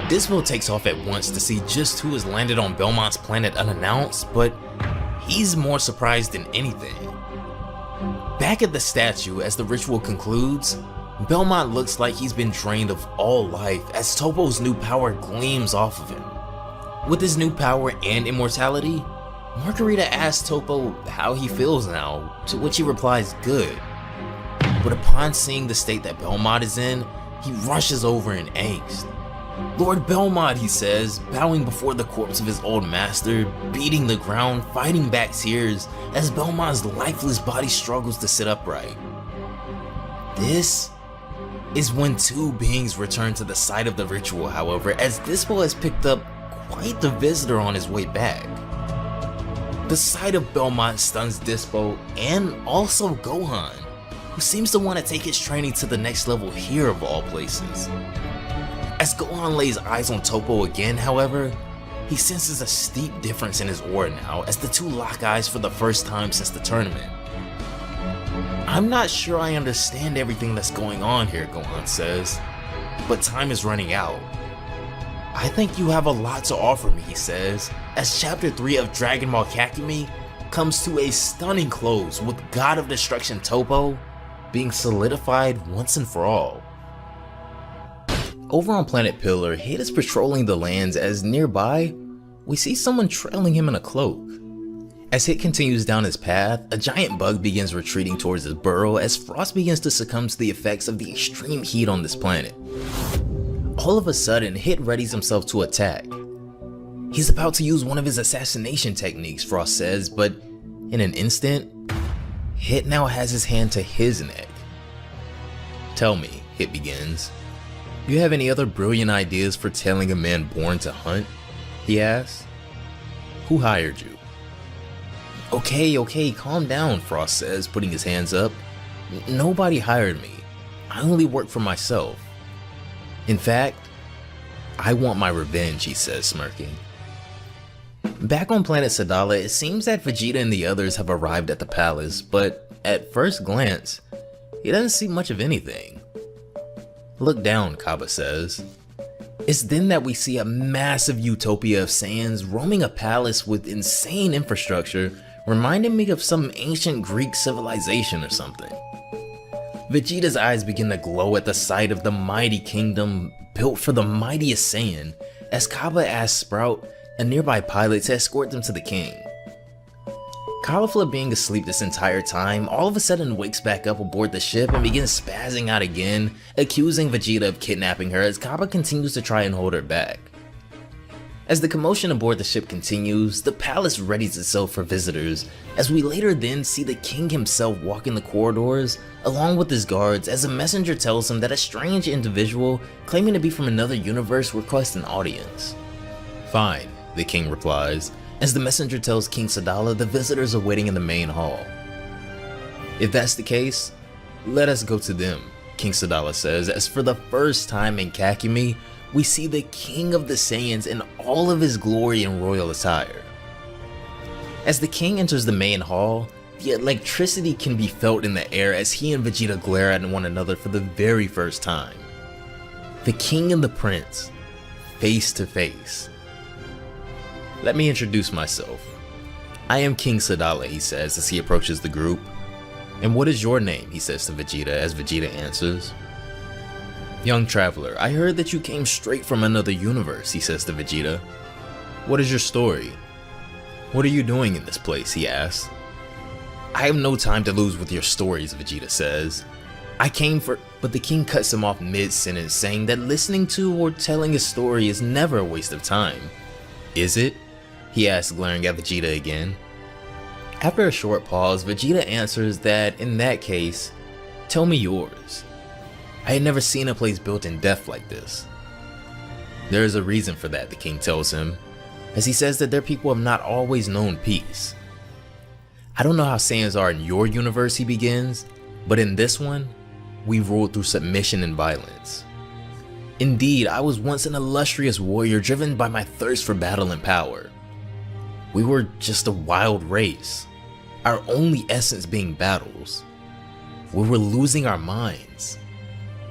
Dispo takes off at once to see just who has landed on Belmont's planet unannounced, but he's more surprised than anything. Back at the statue as the ritual concludes, Belmont looks like he's been drained of all life as Toppo's new power gleams off of him. With his new power and immortality, Margarita asks Toppo how he feels now, to which he replies good. But upon seeing the state that Belmont is in, he rushes over in angst. Lord Belmont, he says, bowing before the corpse of his old master, beating the ground, fighting back tears as Belmont's lifeless body struggles to sit upright. This is when two beings return to the site of the ritual, however, as Dispo has picked up quite the visitor on his way back. The sight of Belmont stuns Dispo and also Gohan, who seems to want to take his training to the next level here of all places. As Gohan lays eyes on Toppo again, however, he senses a steep difference in his aura now as the two lock eyes for the first time since the tournament. I'm not sure I understand everything that's going on here, Gohan says, but time is running out. I think you have a lot to offer me, he says, as Chapter 3 of Dragonball Kakumei comes to a stunning close with God of Destruction Toppo being solidified once and for all. Over on Planet Pillar, Hit is patrolling the lands as nearby, we see someone trailing him in a cloak. As Hit continues down his path, a giant bug begins retreating towards his burrow as Frost begins to succumb to the effects of the extreme heat on this planet. All of a sudden, Hit readies himself to attack. He's about to use one of his assassination techniques, Frost says, but in an instant, Hit now has his hand to his neck. Tell me, Hit begins. You have any other brilliant ideas for telling a man born to hunt? He asks. Who hired you? Okay, calm down, Frost says, putting his hands up. Nobody hired me. I only work for myself. In fact, I want my revenge, he says, smirking. Back on planet Sadala, it seems that Vegeta and the others have arrived at the palace, but at first glance, he doesn't see much of anything. Look down, Kaba says. It's then that we see a massive utopia of Saiyans roaming a palace with insane infrastructure, reminding me of some ancient Greek civilization or something. Vegeta's eyes begin to glow at the sight of the mighty kingdom built for the mightiest Saiyan, as Kaba asks Sprout, a nearby pilot, to escort them to the king. Caulifla, being asleep this entire time, all of a sudden wakes back up aboard the ship and begins spazzing out again, accusing Vegeta of kidnapping her as Kaba continues to try and hold her back. As the commotion aboard the ship continues, the palace readies itself for visitors, as we later then see the king himself walk in the corridors along with his guards as a messenger tells him that a strange individual claiming to be from another universe requests an audience. Fine, the king replies, as the messenger tells King Sadala the visitors are waiting in the main hall. If that's the case, let us go to them, King Sadala says, as for the first time in Kakumei, we see the king of the Saiyans in all of his glory and royal attire. As the king enters the main hall, the electricity can be felt in the air as he and Vegeta glare at one another for the very first time. The king and the prince, face to face. Let me introduce myself. I am King Sadala, he says as he approaches the group. And what is your name, he says to Vegeta as Vegeta answers. Young traveler, I heard that you came straight from another universe, he says to Vegeta. What is your story? What are you doing in this place, he asks. I have no time to lose with your stories, Vegeta says. But the king cuts him off mid-sentence, saying that listening to or telling a story is never a waste of time. Is it? He asks, glaring at Vegeta again. After a short pause, Vegeta answers that in that case, tell me yours. I had never seen a place built in death like this. There is a reason for that, the king tells him, as he says that their people have not always known peace. I don't know how Saiyans are in your universe, he begins, but in this one, we ruled through submission and violence. Indeed, I was once an illustrious warrior driven by my thirst for battle and power. We were just a wild race, our only essence being battles. We were losing our minds.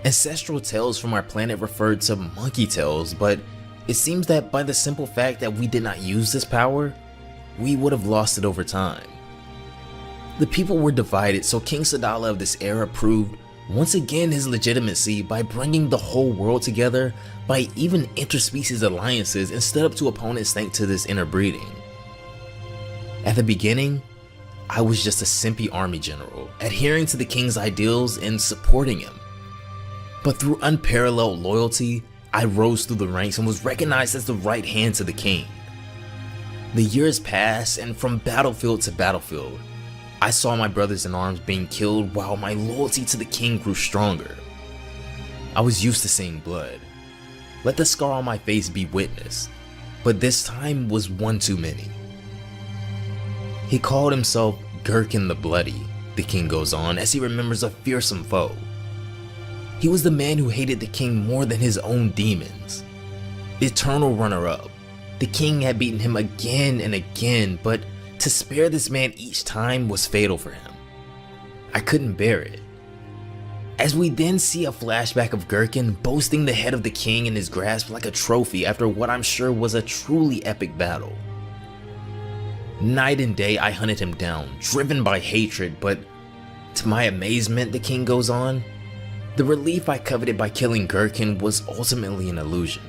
Ancestral tales from our planet referred to monkey tales, but it seems that by the simple fact that we did not use this power, we would have lost it over time. The people were divided, so King Sadala of this era proved once again his legitimacy by bringing the whole world together by even interspecies alliances and stood up to opponents thanks to this interbreeding. At the beginning, I was just a simpy army general, adhering to the king's ideals and supporting him. But through unparalleled loyalty, I rose through the ranks and was recognized as the right hand to the king. The years passed, and from battlefield to battlefield, I saw my brothers in arms being killed while my loyalty to the king grew stronger. I was used to seeing blood. Let the scar on my face be witness, but this time was one too many. He called himself Gherkin the Bloody, the king goes on as he remembers a fearsome foe. He was the man who hated the king more than his own demons. The eternal runner-up, the king had beaten him again and again, but to spare this man each time was fatal for him. I couldn't bear it. As we then see a flashback of Gherkin boasting the head of the king in his grasp like a trophy after what I'm sure was a truly epic battle. Night and day I hunted him down, driven by hatred, but to my amazement, the king goes on, the relief I coveted by killing Gherkin was ultimately an illusion.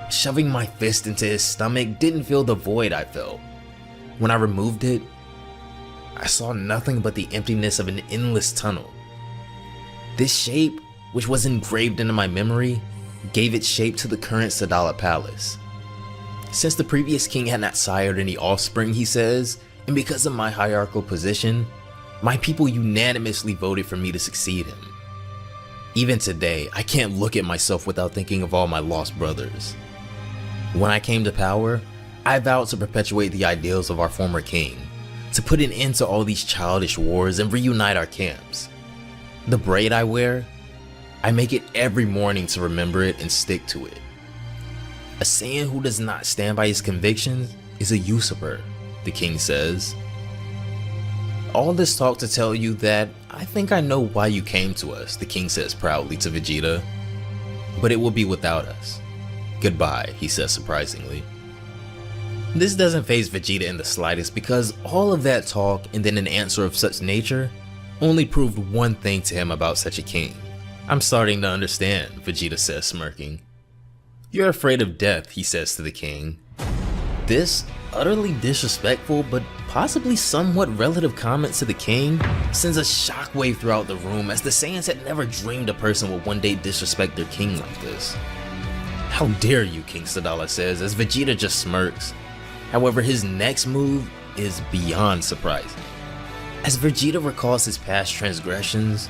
Shoving my fist into his stomach didn't fill the void I felt. When I removed it, I saw nothing but the emptiness of an endless tunnel. This shape, which was engraved into my memory, gave its shape to the current Sadala Palace. Since the previous king had not sired any offspring, he says, and because of my hierarchical position, my people unanimously voted for me to succeed him. Even today, I can't look at myself without thinking of all my lost brothers. When I came to power, I vowed to perpetuate the ideals of our former king, to put an end to all these childish wars and reunite our camps. The braid I wear, I make it every morning to remember it and stick to it. A Saiyan who does not stand by his convictions is a usurper, the king says. All this talk to tell you that I think I know why you came to us, the king says proudly to Vegeta. But it will be without us. Goodbye, he says surprisingly. This doesn't faze Vegeta in the slightest because all of that talk and then an answer of such nature only proved one thing to him about such a king. I'm starting to understand, Vegeta says smirking. You're afraid of death, he says to the king. This utterly disrespectful but possibly somewhat relative comment to the king sends a shockwave throughout the room as the Saiyans had never dreamed a person would one day disrespect their king like this. How dare you, King Sadala says as Vegeta just smirks. However, his next move is beyond surprising. As Vegeta recalls his past transgressions,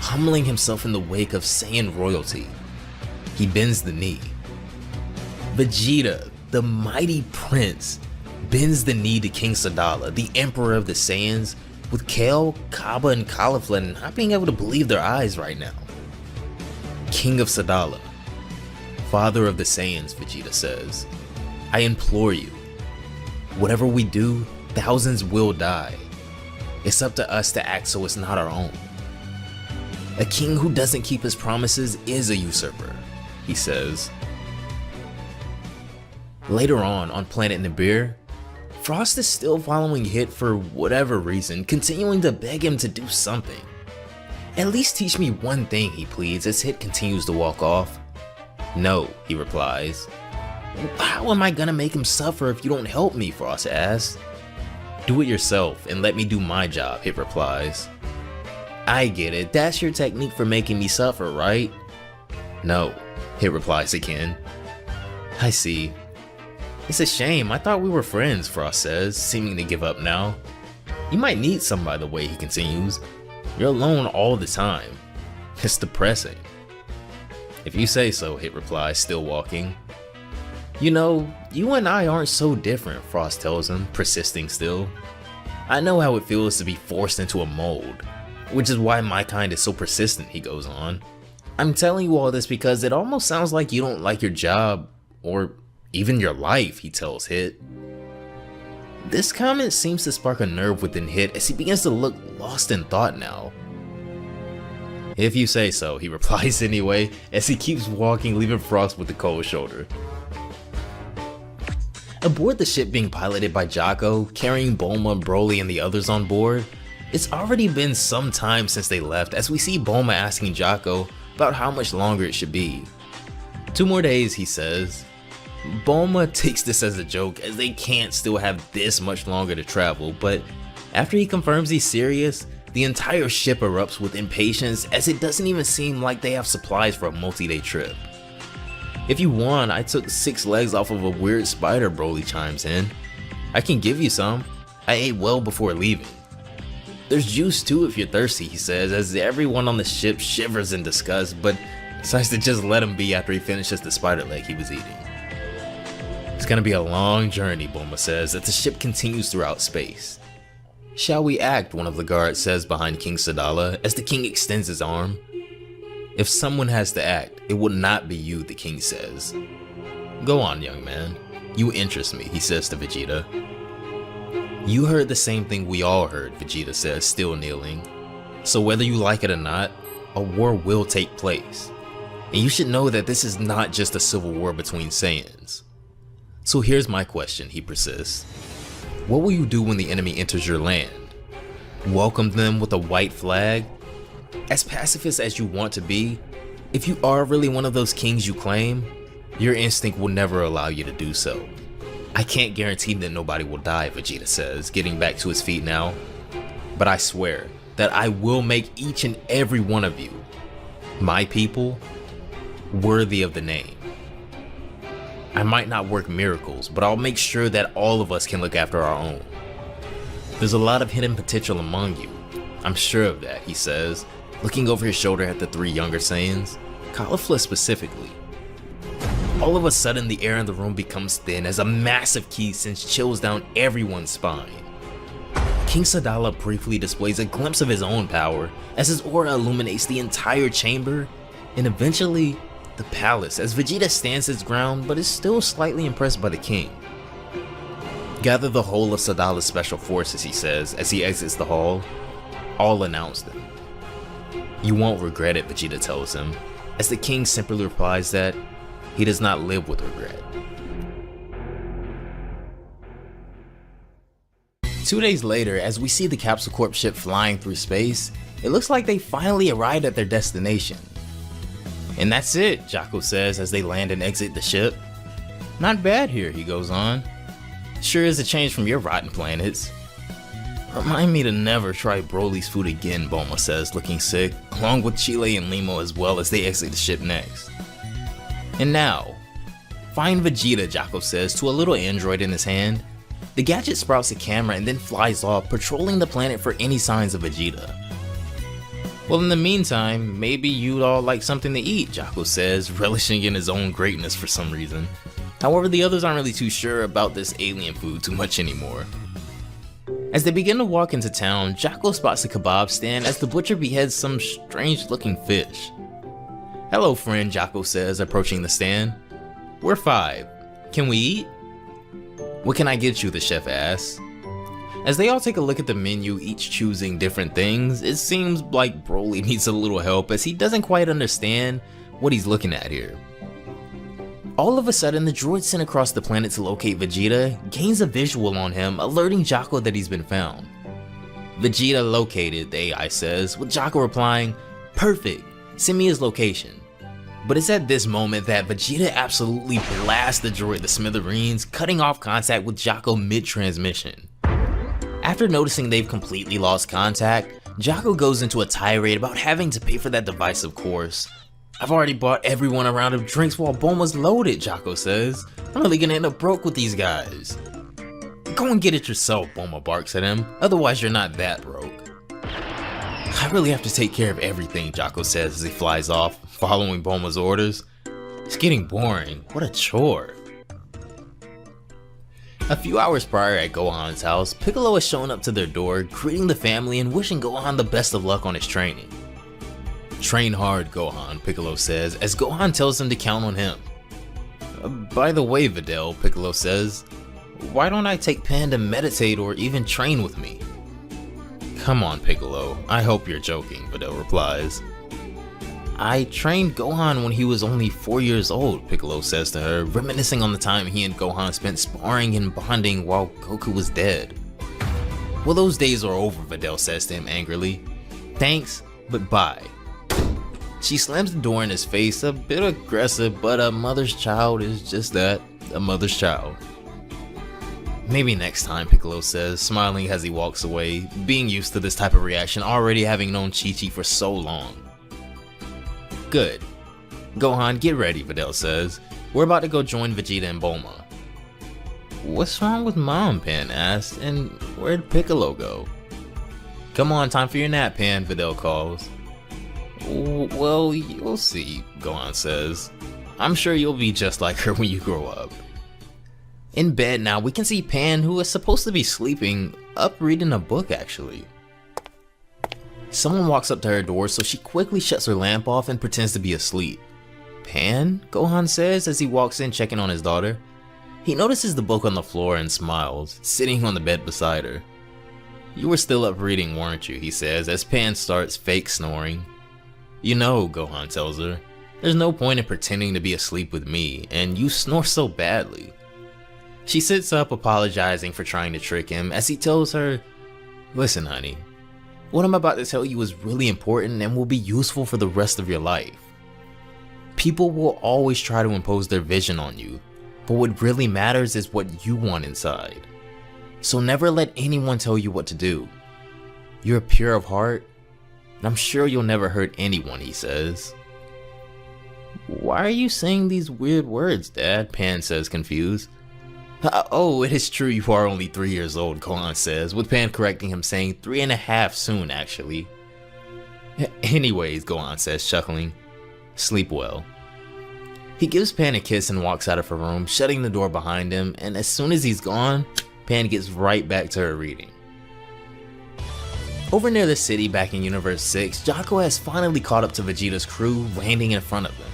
humbling himself in the wake of Saiyan royalty, he bends the knee. Vegeta, the mighty prince, bends the knee to King Sadala, the emperor of the Saiyans, with Kale, Kaba, and Caulifla not being able to believe their eyes right now. King of Sadala, father of the Saiyans, Vegeta says, I implore you, whatever we do, thousands will die. It's up to us to act so it's not our own. A king who doesn't keep his promises is a usurper, he says. Later on planet Nibiru, Frost is still following Hit for whatever reason, continuing to beg him to do something. At least teach me one thing, he pleads as Hit continues to walk off. No, he replies. How am I gonna make him suffer if you don't help me, Frost asks. Do it yourself and let me do my job, Hit replies. I get it, that's your technique for making me suffer, right? No, Hit replies again. I see. It's a shame, I thought we were friends, Frost says, seeming to give up now. You might need some, by the way, he continues. You're alone all the time. It's depressing. If you say so, Hit replies, still walking. You know, you and I aren't so different, Frost tells him, persisting still. I know how it feels to be forced into a mold, which is why my kind is so persistent, he goes on. I'm telling you all this because it almost sounds like you don't like your job, or even your life, he tells Hit. This comment seems to spark a nerve within Hit as he begins to look lost in thought now. If you say so, he replies anyway, as he keeps walking, leaving Frost with the cold shoulder. Aboard the ship being piloted by Jocko, carrying Bulma, Broly, and the others on board, it's already been some time since they left as we see Bulma asking Jocko about how much longer it should be. 2 more days, he says. Bulma takes this as a joke as they can't still have this much longer to travel, but after he confirms he's serious, the entire ship erupts with impatience as it doesn't even seem like they have supplies for a multi-day trip. If you want, I took 6 legs off of a weird spider, Broly chimes in. I can give you some. I ate well before leaving. There's juice too if you're thirsty, he says, as everyone on the ship shivers in disgust, but decides to just let him be after he finishes the spider leg he was eating. It's gonna be a long journey, Bulma says, as the ship continues throughout space. Shall we act, one of the guards says behind King Sadala, as the king extends his arm. If someone has to act, it will not be you, the king says. Go on, young man. You interest me, he says to Vegeta. You heard the same thing we all heard, Vegeta says, still kneeling. So whether you like it or not, a war will take place. And you should know that this is not just a civil war between Saiyans. So here's my question, he persists. What will you do when the enemy enters your land? Welcome them with a white flag? As pacifist as you want to be, if you are really one of those kings you claim, your instinct will never allow you to do so. I can't guarantee that nobody will die, Vegeta says, getting back to his feet now. But I swear that I will make each and every one of you, my people, worthy of the name. I might not work miracles, but I'll make sure that all of us can look after our own. There's a lot of hidden potential among you. I'm sure of that, he says, looking over his shoulder at the 3 younger Saiyans, Caulifla specifically. All of a sudden, the air in the room becomes thin as a massive ki sends chills down everyone's spine. King Sadala briefly displays a glimpse of his own power as his aura illuminates the entire chamber, and eventually, the palace, as Vegeta stands his ground but is still slightly impressed by the king. Gather the whole of Sadala's special forces, he says, as he exits the hall. I'll announce them. You won't regret it, Vegeta tells him, as the king simply replies that he does not live with regret. 2 days later, as we see the Capsule Corp ship flying through space, it looks like they finally arrived at their destination. And that's it, Jocko says as they land and exit the ship. Not bad here, he goes on. Sure is a change from your rotten planets. Remind me to never try Broly's food again, Bulma says, looking sick, along with Chile and Limo as well as they exit the ship next. And now, find Vegeta, Jocko says to a little android in his hand. The gadget sprouts a camera and then flies off, patrolling the planet for any signs of Vegeta. Well, in the meantime, maybe you'd all like something to eat, Jocko says, relishing in his own greatness for some reason. However, the others aren't really too sure about this alien food too much anymore. As they begin to walk into town, Jocko spots a kebab stand as the butcher beheads some strange looking fish. Hello friend, Jocko says, approaching the stand. We're 5. Can we eat? What can I get you, the chef asks. As they all take a look at the menu, each choosing different things, it seems like Broly needs a little help as he doesn't quite understand what he's looking at here. All of a sudden, the droid sent across the planet to locate Vegeta gains a visual on him, alerting Jocko that he's been found. Vegeta located, the AI says, with Jocko replying, perfect, send me his location. But it's at this moment that Vegeta absolutely blasts the droid to smithereens, cutting off contact with Jocko mid-transmission. After noticing they've completely lost contact, Jocko goes into a tirade about having to pay for that device, of course, I've already bought everyone a round of drinks while Bulma's loaded, Jocko says. I'm really gonna end up broke with these guys. Go and get it yourself, Bulma barks at him. Otherwise you're not that broke. I really have to take care of everything, Jocko says as he flies off, following Bulma's orders. It's getting boring. What a chore. A few hours prior at Gohan's house, Piccolo has shown up to their door, greeting the family and wishing Gohan the best of luck on his training. Train hard, Gohan, Piccolo says, as Gohan tells him to count on him. By the way, Videl, Piccolo says, why don't I take Pan to meditate or even train with me? Come on, Piccolo, I hope you're joking, Videl replies. I trained Gohan when he was only 4 years old, Piccolo says to her, reminiscing on the time he and Gohan spent sparring and bonding while Goku was dead. Well, those days are over, Videl says to him angrily. Thanks, but bye. She slams the door in his face, a bit aggressive, but a mother's child is just that, a mother's child. Maybe next time, Piccolo says, smiling as he walks away, being used to this type of reaction, already having known Chi-Chi for so long. Good. Gohan, get ready, Videl says. We're about to go join Vegeta and Bulma. What's wrong with Mom? Pan asks, and where'd Piccolo go? Come on, time for your nap, Pan, Videl calls. Well, you'll see, Gohan says. I'm sure you'll be just like her when you grow up. In bed now, we can see Pan, who is supposed to be sleeping, up reading a book actually. Someone walks up to her door, so she quickly shuts her lamp off and pretends to be asleep. Pan? Gohan says as he walks in checking on his daughter. He notices the book on the floor and smiles, sitting on the bed beside her. You were still up reading, weren't you? He says as Pan starts fake snoring. You know, Gohan tells her, there's no point in pretending to be asleep with me, and you snore so badly. She sits up apologizing for trying to trick him as he tells her, listen honey, what I'm about to tell you is really important and will be useful for the rest of your life. People will always try to impose their vision on you, but what really matters is what you want inside. So never let anyone tell you what to do. You're pure of heart, and I'm sure you'll never hurt anyone, he says. Why are you saying these weird words, Dad? Pan says, confused. Oh, it is true you are only 3 years old, Gohan says, with Pan correcting him saying 3.5 soon actually. Anyways, Gohan says, chuckling, sleep well. He gives Pan a kiss and walks out of her room, shutting the door behind him, and as soon as he's gone, Pan gets right back to her reading. Over near the city back in Universe 6, Jocko has finally caught up to Vegeta's crew, landing in front of them.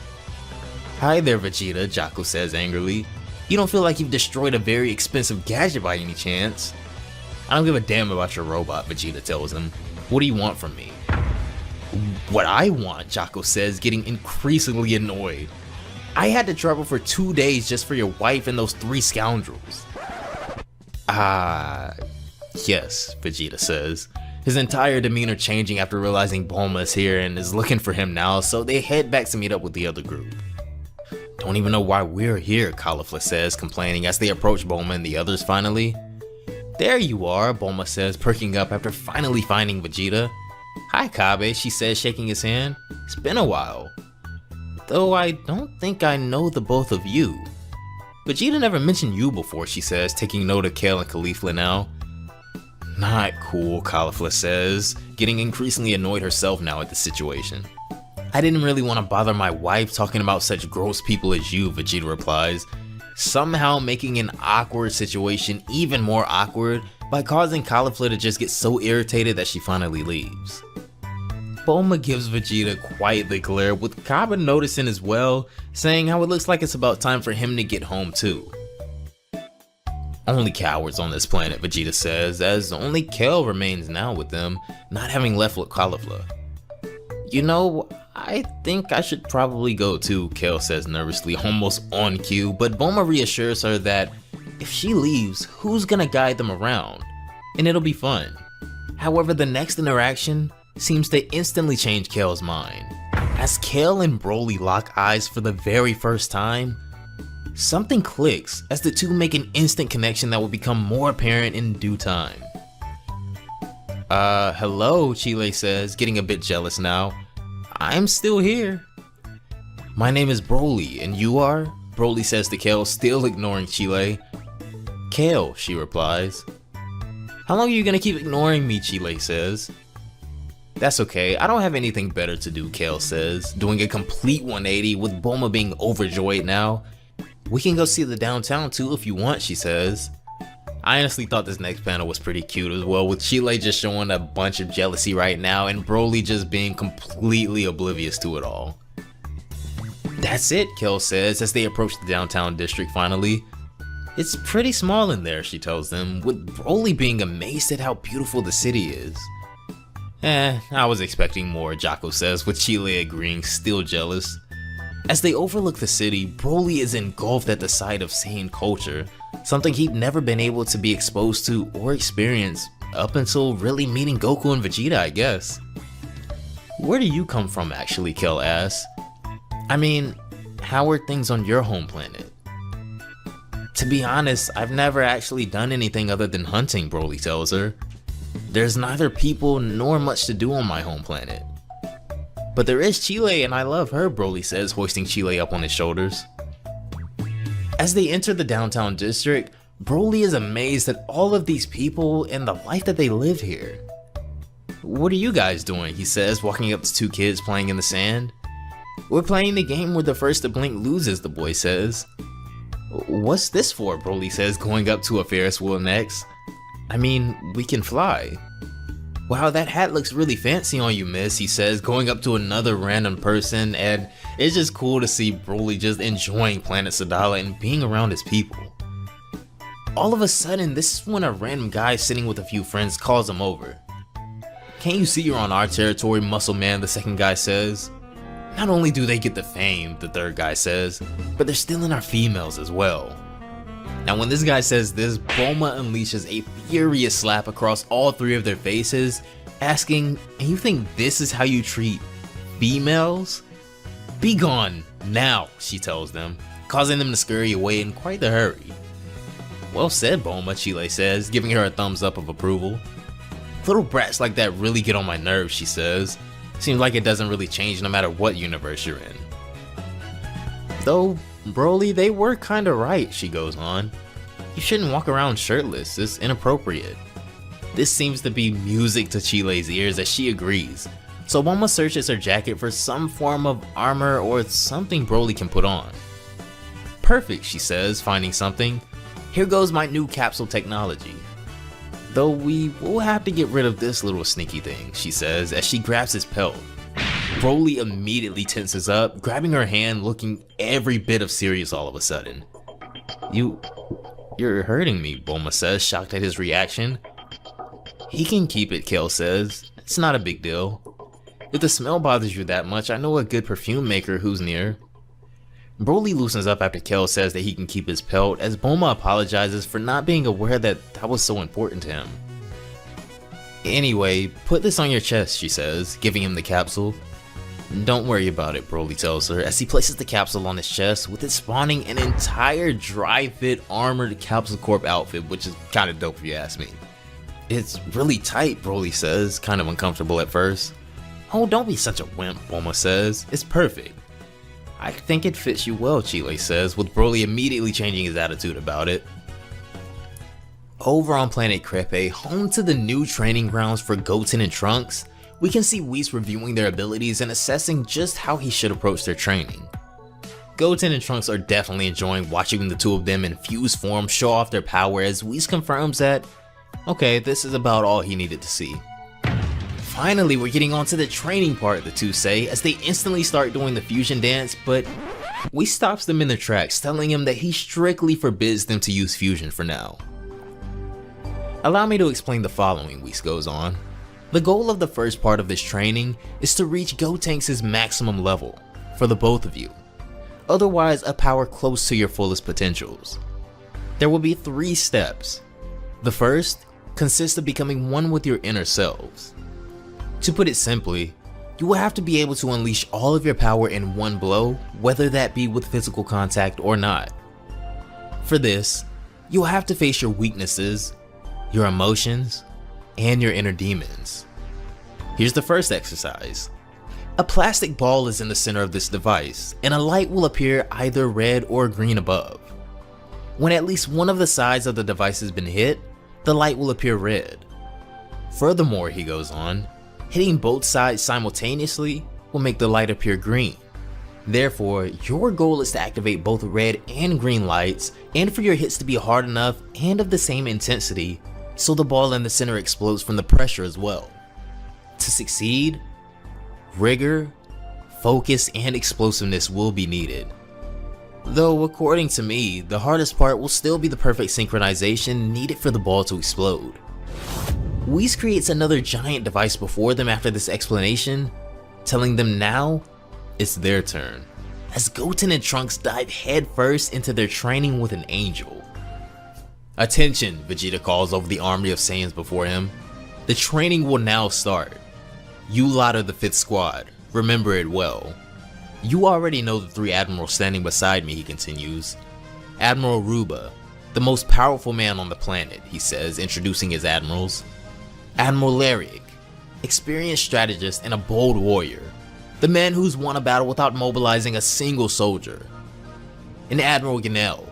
Hi there, Vegeta, Jocko says angrily. You don't feel like you've destroyed a very expensive gadget by any chance? I don't give a damn about your robot, Vegeta tells him. What do you want from me? What I want, Jocko says, getting increasingly annoyed. I had to travel for 2 days just for your wife and those 3 scoundrels. Yes, Vegeta says, his entire demeanor changing after realizing Bulma is here and is looking for him now, so they head back to meet up with the other group. Don't even know why we're here, Caulifla says, complaining as they approach Bulma and the others finally. There you are, Bulma says, perking up after finally finding Vegeta. Hi Kabe, she says, shaking his hand. It's been a while. Though I don't think I know the both of you. Vegeta never mentioned you before, she says, taking note of Kale and Caulifla now. Not cool, Caulifla says, getting increasingly annoyed herself now at the situation. I didn't really want to bother my wife talking about such gross people as you, Vegeta replies, somehow making an awkward situation even more awkward by causing Caulifla to just get so irritated that she finally leaves. Bulma gives Vegeta quite the glare, with Kaba noticing as well, saying how it looks like it's about time for him to get home too. Only cowards on this planet, Vegeta says, as only Kale remains now with them, not having left with Caulifla. You know, I think I should probably go too, Kale says nervously, almost on cue, but Bulma reassures her that if she leaves, who's gonna guide them around? And it'll be fun. However, the next interaction seems to instantly change Kale's mind. As Kale and Broly lock eyes for the very first time, something clicks as the two make an instant connection that will become more apparent in due time. Hello, Chile says, getting a bit jealous now. I'm still here. My name is Broly, and you are? Broly says to Kale, still ignoring Chile. Kale, she replies. How long are you gonna keep ignoring me, Chile says. That's okay, I don't have anything better to do, Kale says, doing a complete 180 with Bulma being overjoyed now. We can go see the downtown too if you want, she says. I honestly thought this next panel was pretty cute as well, with Chile just showing a bunch of jealousy right now and Broly just being completely oblivious to it all. That's it, Kale says as they approach the downtown district finally. It's pretty small in there, she tells them, with Broly being amazed at how beautiful the city is. I was expecting more, Jocko says, with Chile agreeing, still jealous. As they overlook the city, Broly is engulfed at the sight of Saiyan culture, something he'd never been able to be exposed to or experience up until really meeting Goku and Vegeta, I guess. Where do you come from actually, Kel asks. I mean, how are things on your home planet? To be honest, I've never actually done anything other than hunting, Broly tells her. There's neither people nor much to do on my home planet. But there is Chile and I love her, Broly says, hoisting Chile up on his shoulders. As they enter the downtown district, Broly is amazed at all of these people and the life that they live here. What are you guys doing? He says, walking up to two kids playing in the sand. We're playing the game where the first to blink loses, the boy says. What's this for? Broly says, going up to a Ferris wheel next. I mean, we can fly. Wow, that hat looks really fancy on you, miss, he says, going up to another random person, and it's just cool to see Broly just enjoying Planet Sadala and being around his people. All of a sudden, this is when a random guy sitting with a few friends calls him over. Can't you see you're on our territory, muscle man, the second guy says. Not only do they get the fame, the third guy says, but they're stealing our females as well. Now when this guy says this, Bulma unleashes a furious slap across all three of their faces, asking, and you think this is how you treat females? Be gone now, she tells them, causing them to scurry away in quite the hurry. Well said, Bulma, Chile says, giving her a thumbs up of approval. Little brats like that really get on my nerves, she says. Seems like it doesn't really change no matter what universe you're in. Though, Broly, they were kinda right, she goes on. You shouldn't walk around shirtless, it's inappropriate. This seems to be music to Chile's ears as she agrees, so Bulma searches her jacket for some form of armor or something Broly can put on. Perfect, she says, finding something. Here goes my new capsule technology. Though we will have to get rid of this little sneaky thing, she says as she grabs his pelt. Broly immediately tenses up, grabbing her hand, looking every bit of serious all of a sudden. You're hurting me, Bulma says, shocked at his reaction. He can keep it, Kale says. It's not a big deal. If the smell bothers you that much, I know a good perfume maker who's near. Broly loosens up after Kale says that he can keep his pelt, as Bulma apologizes for not being aware that was so important to him. Anyway, put this on your chest, she says, giving him the capsule. Don't worry about it, Broly tells her, as he places the capsule on his chest, with it spawning an entire dry-fit armored Capsule Corp outfit, which is kinda dope if you ask me. It's really tight, Broly says, kind of uncomfortable at first. Oh, don't be such a wimp, Bulma says. It's perfect. I think it fits you well, Chile says, with Broly immediately changing his attitude about it. Over on planet Crepe, home to the new training grounds for Goten and Trunks, we can see Whis reviewing their abilities and assessing just how he should approach their training. Goten and Trunks are definitely enjoying watching the two of them in fused form show off their power, as Whis confirms that, okay, this is about all he needed to see. Finally, we're getting on to the training part, the two say, as they instantly start doing the fusion dance, but Whis stops them in their tracks, telling him that he strictly forbids them to use fusion for now. Allow me to explain the following, Whis goes on. The goal of the first part of this training is to reach Gotenks' maximum level, for the both of you. Otherwise, a power close to your fullest potentials. There will be 3 steps. The first consists of becoming one with your inner selves. To put it simply, you will have to be able to unleash all of your power in one blow, whether that be with physical contact or not. For this, you will have to face your weaknesses, your emotions, and your inner demons. Here's the first exercise. A plastic ball is in the center of this device, and a light will appear either red or green above. When at least one of the sides of the device has been hit, the light will appear red. Furthermore, he goes on, hitting both sides simultaneously will make the light appear green. Therefore, your goal is to activate both red and green lights, and for your hits to be hard enough and of the same intensity, so the ball in the center explodes from the pressure as well. To succeed, rigor, focus, and explosiveness will be needed. Though according to me, the hardest part will still be the perfect synchronization needed for the ball to explode. Whis creates another giant device before them after this explanation, telling them now it's their turn, as Goten and Trunks dive headfirst into their training with an angel. Attention, Vegeta calls over the army of Saiyans before him. The training will now start. You lot are the 5th squad, remember it well. You already know the 3 admirals standing beside me, he continues. Admiral Ruba, the most powerful man on the planet, he says, introducing his admirals. Admiral Lyric, experienced strategist and a bold warrior, the man who's won a battle without mobilizing a single soldier. And Admiral Ganel,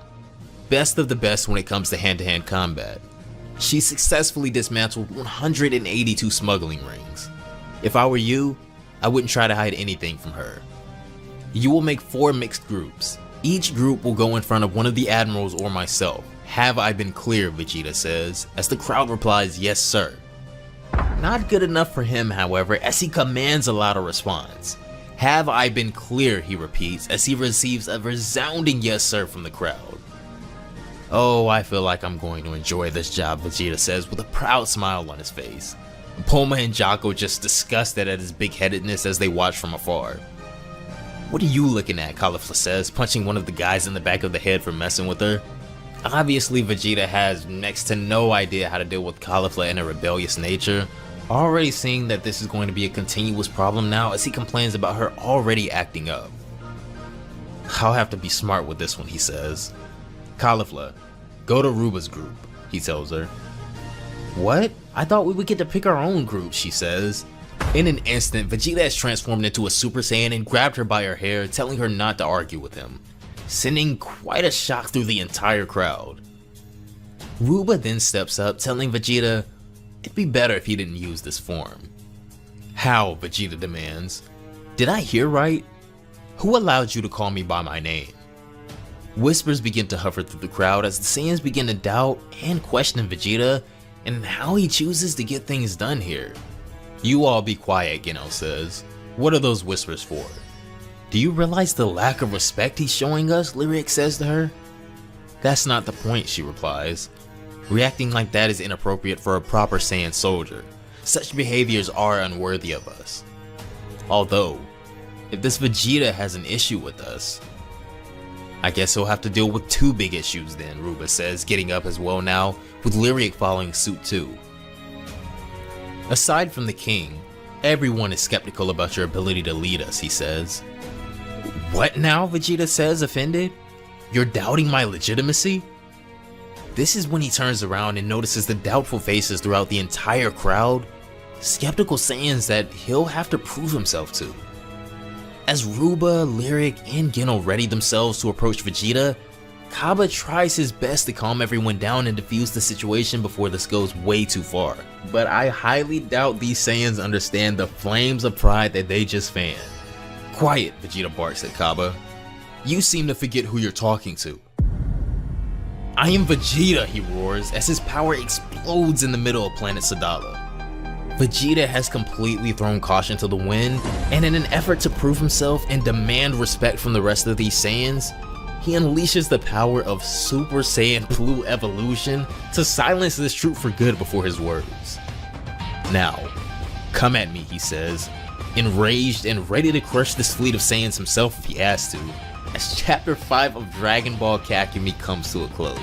best of the best when it comes to hand-to-hand combat. She successfully dismantled 182 smuggling rings. If I were you, I wouldn't try to hide anything from her. You will make 4 mixed groups. Each group will go in front of one of the admirals or myself. Have I been clear, Vegeta says, as the crowd replies, yes sir. Not good enough for him, however, as he commands a louder response. Have I been clear, he repeats, as he receives a resounding yes sir from the crowd. Oh, I feel like I'm going to enjoy this job, Vegeta says with a proud smile on his face. Bulma and Jaco just disgusted at his big-headedness as they watch from afar. What are you looking at, Caulifla says, punching one of the guys in the back of the head for messing with her. Obviously, Vegeta has next to no idea how to deal with Caulifla and her rebellious nature, already seeing that this is going to be a continuous problem now as he complains about her already acting up. I'll have to be smart with this one, he says. Caulifla, go to Ruba's group, he tells her. What? I thought we would get to pick our own group, she says. In an instant, Vegeta has transformed into a Super Saiyan and grabbed her by her hair, telling her not to argue with him, sending quite a shock through the entire crowd. Ruba then steps up, telling Vegeta it'd be better if he didn't use this form. How? Vegeta demands. Did I hear right? Who allowed you to call me by my name? Whispers begin to hover through the crowd as the Saiyans begin to doubt and question Vegeta and how he chooses to get things done here. You all be quiet, Geno says. What are those whispers for? Do you realize the lack of respect he's showing us? Lyric says to her. That's not the point, she replies. Reacting like that is inappropriate for a proper Saiyan soldier. Such behaviors are unworthy of us. Although, if this Vegeta has an issue with us, I guess he'll have to deal with 2 big issues then, Ruba says, getting up as well now, with Lyric following suit too. Aside from the king, everyone is skeptical about your ability to lead us, he says. What now? Vegeta says, offended. You're doubting my legitimacy? This is when he turns around and notices the doubtful faces throughout the entire crowd, skeptical Saiyans that he'll have to prove himself to. As Ruba, Lyric, and Geno ready themselves to approach Vegeta, Kaba tries his best to calm everyone down and defuse the situation before this goes way too far. But I highly doubt these Saiyans understand the flames of pride that they just fanned. Quiet, Vegeta barks at Kaba. You seem to forget who you're talking to. I am Vegeta, he roars as his power explodes in the middle of planet Sadala. Vegeta has completely thrown caution to the wind, and in an effort to prove himself and demand respect from the rest of these Saiyans, he unleashes the power of Super Saiyan Blue Evolution to silence this troop for good before his words. Now, come at me, he says, enraged and ready to crush this fleet of Saiyans himself if he has to, as Chapter 5 of Dragon Ball Kakumei comes to a close.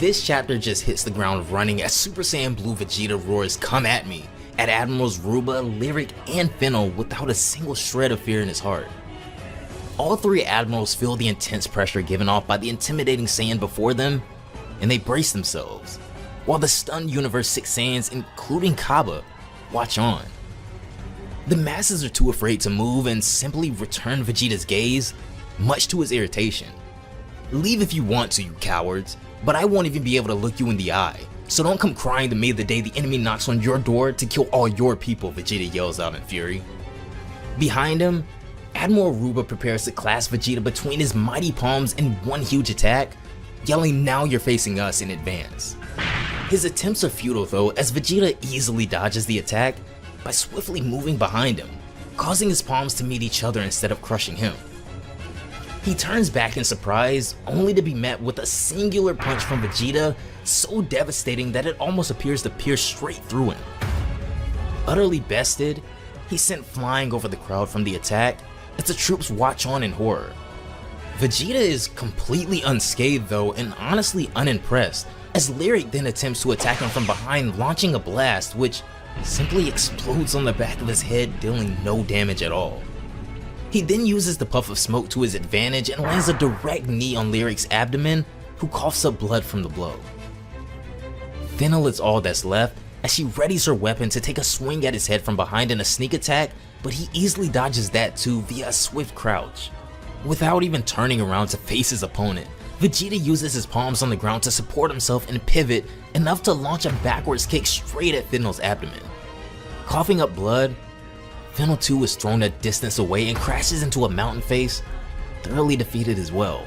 This chapter just hits the ground running as Super Saiyan Blue Vegeta roars "Come at me" at Admirals Ruba, Lyric, and Fennel without a single shred of fear in his heart. All 3 admirals feel the intense pressure given off by the intimidating Saiyan before them, and they brace themselves, while the stunned Universe 6 Saiyans, including Kaba, watch on. The masses are too afraid to move and simply return Vegeta's gaze, much to his irritation. Leave if you want to, you cowards, but I won't even be able to look you in the eye, so don't come crying to me the day the enemy knocks on your door to kill all your people, Vegeta yells out in fury. Behind him, Admiral Ruba prepares to clasp Vegeta between his mighty palms in one huge attack, yelling, "Now you're facing us," in advance. His attempts are futile though, as Vegeta easily dodges the attack by swiftly moving behind him, causing his palms to meet each other instead of crushing him. He turns back in surprise, only to be met with a singular punch from Vegeta so devastating that it almost appears to pierce straight through him. Utterly bested, he's sent flying over the crowd from the attack as the troops watch on in horror. Vegeta is completely unscathed though, and honestly unimpressed, as Lyric then attempts to attack him from behind, launching a blast which simply explodes on the back of his head, dealing no damage at all. He then uses the puff of smoke to his advantage and lands a direct knee on Lyric's abdomen, who coughs up blood from the blow. Fennel is all that's left as she readies her weapon to take a swing at his head from behind in a sneak attack, but he easily dodges that too via a swift crouch. Without even turning around to face his opponent, Vegeta uses his palms on the ground to support himself and pivot enough to launch a backwards kick straight at Fennel's abdomen. Coughing up blood, Fennel 2 is thrown a distance away and crashes into a mountain face, thoroughly defeated as well.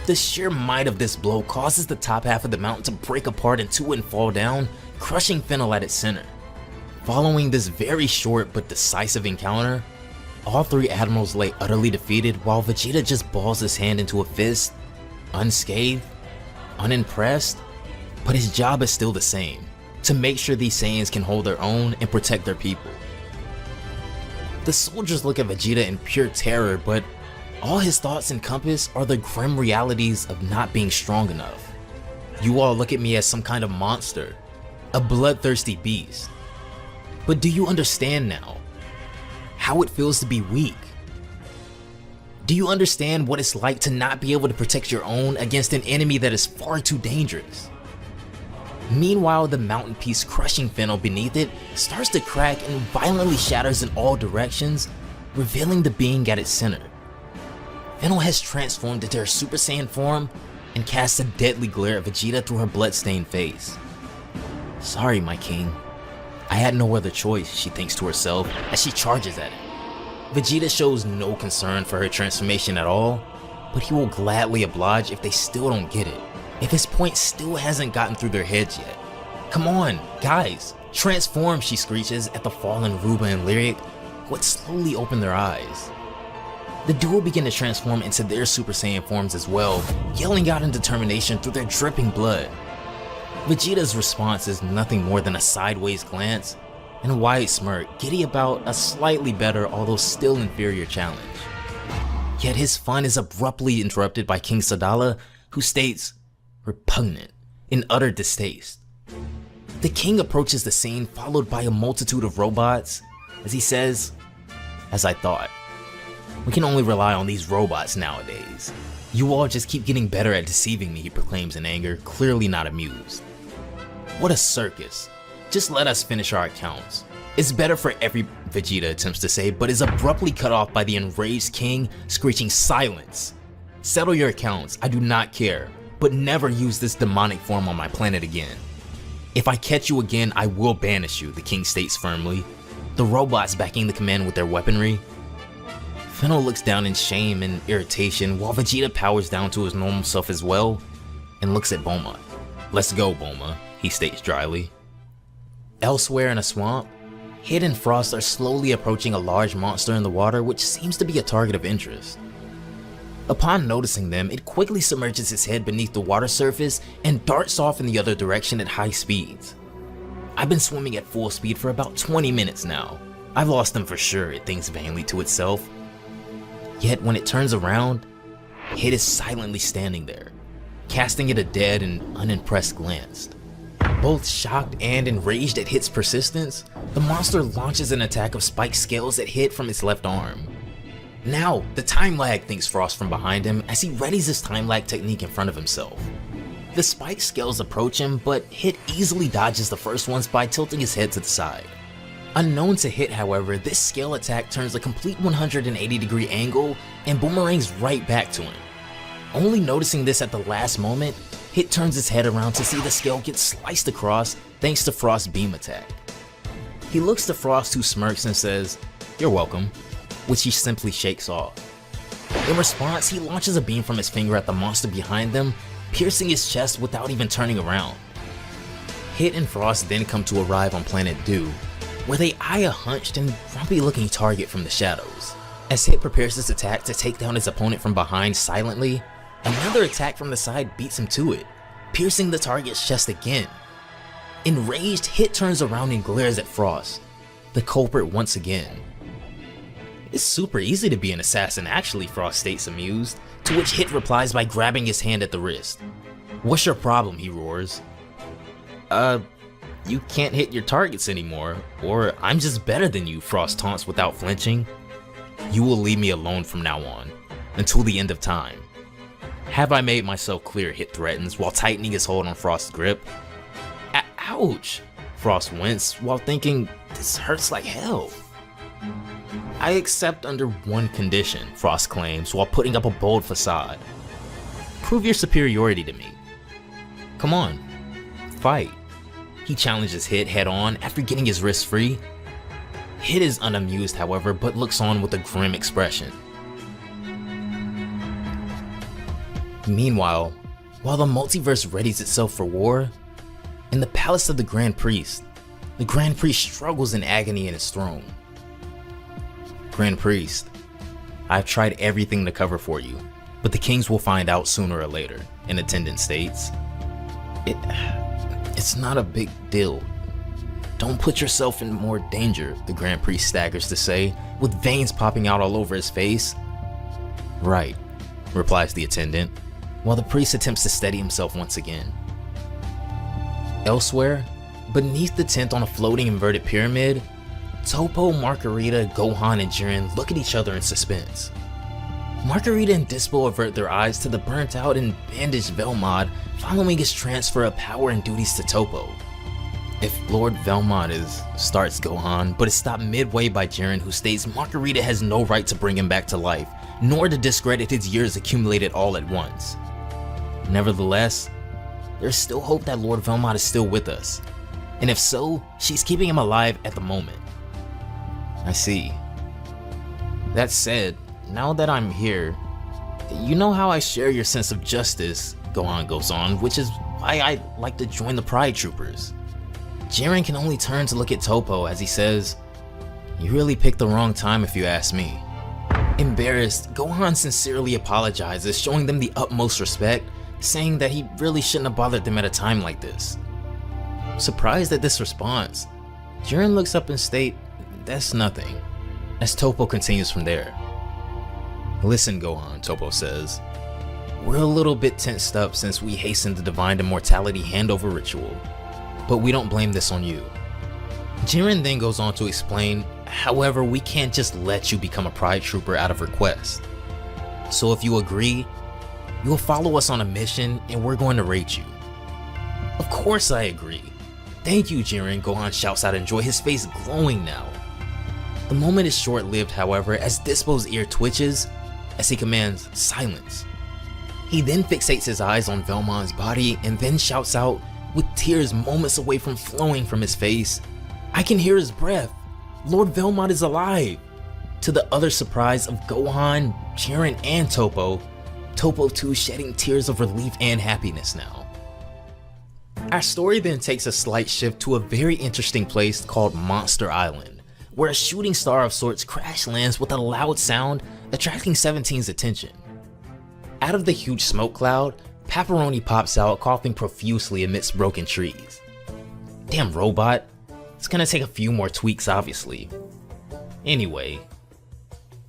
The sheer might of this blow causes the top half of the mountain to break apart in two and fall down, crushing Fennel at its center. Following this very short but decisive encounter, all three admirals lay utterly defeated while Vegeta just balls his hand into a fist, unscathed, unimpressed, but his job is still the same, to make sure these Saiyans can hold their own and protect their people. The soldiers look at Vegeta in pure terror, but all his thoughts encompass are the grim realities of not being strong enough. You all look at me as some kind of monster, a bloodthirsty beast. But do you understand now how it feels to be weak? Do you understand what it's like to not be able to protect your own against an enemy that is far too dangerous? Meanwhile, the mountain piece crushing Fennel beneath it starts to crack and violently shatters in all directions, revealing the being at its center. Fennel has transformed into her Super Saiyan form and casts a deadly glare at Vegeta through her bloodstained face. "Sorry, my king. I had no other choice," she thinks to herself as she charges at him. Vegeta shows no concern for her transformation at all, but he will gladly oblige if they still don't get it, if his point still hasn't gotten through their heads yet. "Come on, guys, transform," she screeches at the fallen Ruba and Lyric, who had slowly opened their eyes. The duo begin to transform into their Super Saiyan forms as well, yelling out in determination through their dripping blood. Vegeta's response is nothing more than a sideways glance and a wide smirk, giddy about a slightly better, although still inferior challenge. Yet his fun is abruptly interrupted by King Sadala, who states, "Repugnant," in utter distaste. The king approaches the scene, followed by a multitude of robots, as he says, "As I thought. We can only rely on these robots nowadays. You all just keep getting better at deceiving me," he proclaims in anger, clearly not amused. "What a circus. Just let us finish our accounts. It's better for every," Vegeta attempts to say, but is abruptly cut off by the enraged king, screeching, "Silence! Settle your accounts, I do not care, but never use this demonic form on my planet again. If I catch you again, I will banish you," the king states firmly, the robots backing the command with their weaponry. Fennel looks down in shame and irritation while Vegeta powers down to his normal self as well and looks at Bulma. "Let's go, Bulma," he states dryly. Elsewhere in a swamp, Hid and Frost are slowly approaching a large monster in the water which seems to be a target of interest. Upon noticing them, it quickly submerges its head beneath the water surface and darts off in the other direction at high speeds. "I've been swimming at full speed for about 20 minutes now. I've lost them for sure," it thinks vainly to itself. Yet when it turns around, Hid is silently standing there, casting it a dead and unimpressed glance. Both shocked and enraged at Hit's persistence, the monster launches an attack of spiked scales at Hit from its left arm. "Now, the time lag," thinks Frost from behind him as he readies his time lag technique in front of himself. The spike scales approach him, but Hit easily dodges the first ones by tilting his head to the side. Unknown to Hit, however, this scale attack turns a complete 180-degree angle and boomerangs right back to him. Only noticing this at the last moment, Hit turns his head around to see the scale get sliced across thanks to Frost's beam attack. He looks to Frost, who smirks and says, "You're welcome," which he simply shakes off. In response, he launches a beam from his finger at the monster behind them, piercing his chest without even turning around. Hit and Frost then come to arrive on Planet Dew, where they eye a hunched and grumpy-looking target from the shadows. As Hit prepares his attack to take down his opponent from behind silently, another attack from the side beats him to it, piercing the target's chest again. Enraged, Hit turns around and glares at Frost, the culprit once again. "It's super easy to be an assassin actually," Frost states amused, to which Hit replies by grabbing his hand at the wrist. "What's your problem?" he roars. You can't hit your targets anymore, or I'm just better than you," Frost taunts without flinching. "You will leave me alone from now on, until the end of time." "Have I made myself clear?" Hit threatens while tightening his hold on Frost's grip. Ouch! Frost winced while thinking, "This hurts like hell." "I accept under one condition," Frost claims while putting up a bold facade. "Prove your superiority to me. Come on, fight." He challenges Hit head on after getting his wrist free. Hit is unamused, however, but looks on with a grim expression. Meanwhile, while the multiverse readies itself for war, in the palace of the Grand Priest struggles in agony in his throne. "Grand Priest, I've tried everything to cover for you, but the kings will find out sooner or later," an attendant states. It's not a big deal. Don't put yourself in more danger," the Grand Priest staggers to say, with veins popping out all over his face. "Right," replies the attendant, while the priest attempts to steady himself once again. Elsewhere, beneath the tent on a floating inverted pyramid, Toppo, Margarita, Gohan, and Jiren look at each other in suspense. Margarita and Dispo avert their eyes to the burnt out and bandaged Velmod following his transfer of power and duties to Toppo. "If Lord Velmod starts Gohan, but is stopped midway by Jiren, who states Margarita has no right to bring him back to life, nor to discredit his years accumulated all at once. Nevertheless, there's still hope that Lord Velmod is still with us, and if so, she's keeping him alive at the moment." "I see. That said, now that I'm here, you know how I share your sense of justice," Gohan goes on, "which is why I like to join the Pride Troopers." Jiren can only turn to look at Toppo as he says, "You really picked the wrong time if you ask me." Embarrassed, Gohan sincerely apologizes, showing them the utmost respect, saying that he really shouldn't have bothered them at a time like this. Surprised at this response, Jiren looks up and states, "That's nothing," as Toppo continues from there. "Listen, Gohan," Toppo says, "we're a little bit tensed up since we hastened the Divine Immortality handover ritual, but we don't blame this on you." Jiren then goes on to explain, "However, we can't just let you become a Pride Trooper out of request. So if you agree, you'll follow us on a mission and we're going to rate you." "Of course I agree. Thank you, Jiren," Gohan shouts out in joy, his face glowing now. The moment is short-lived, however, as Dispo's ear twitches as he commands silence. He then fixates his eyes on Velmon's body and then shouts out, with tears moments away from flowing from his face, "I can hear his breath! Lord Velmod is alive!" To the utter surprise of Gohan, Jiren, and Toppo too shedding tears of relief and happiness now. Our story then takes a slight shift to a very interesting place called Monster Island, where a shooting star of sorts crash lands with a loud sound, attracting 17's attention. Out of the huge smoke cloud, Pepperoni pops out, coughing profusely amidst broken trees. "Damn robot, it's gonna take a few more tweaks obviously. Anyway,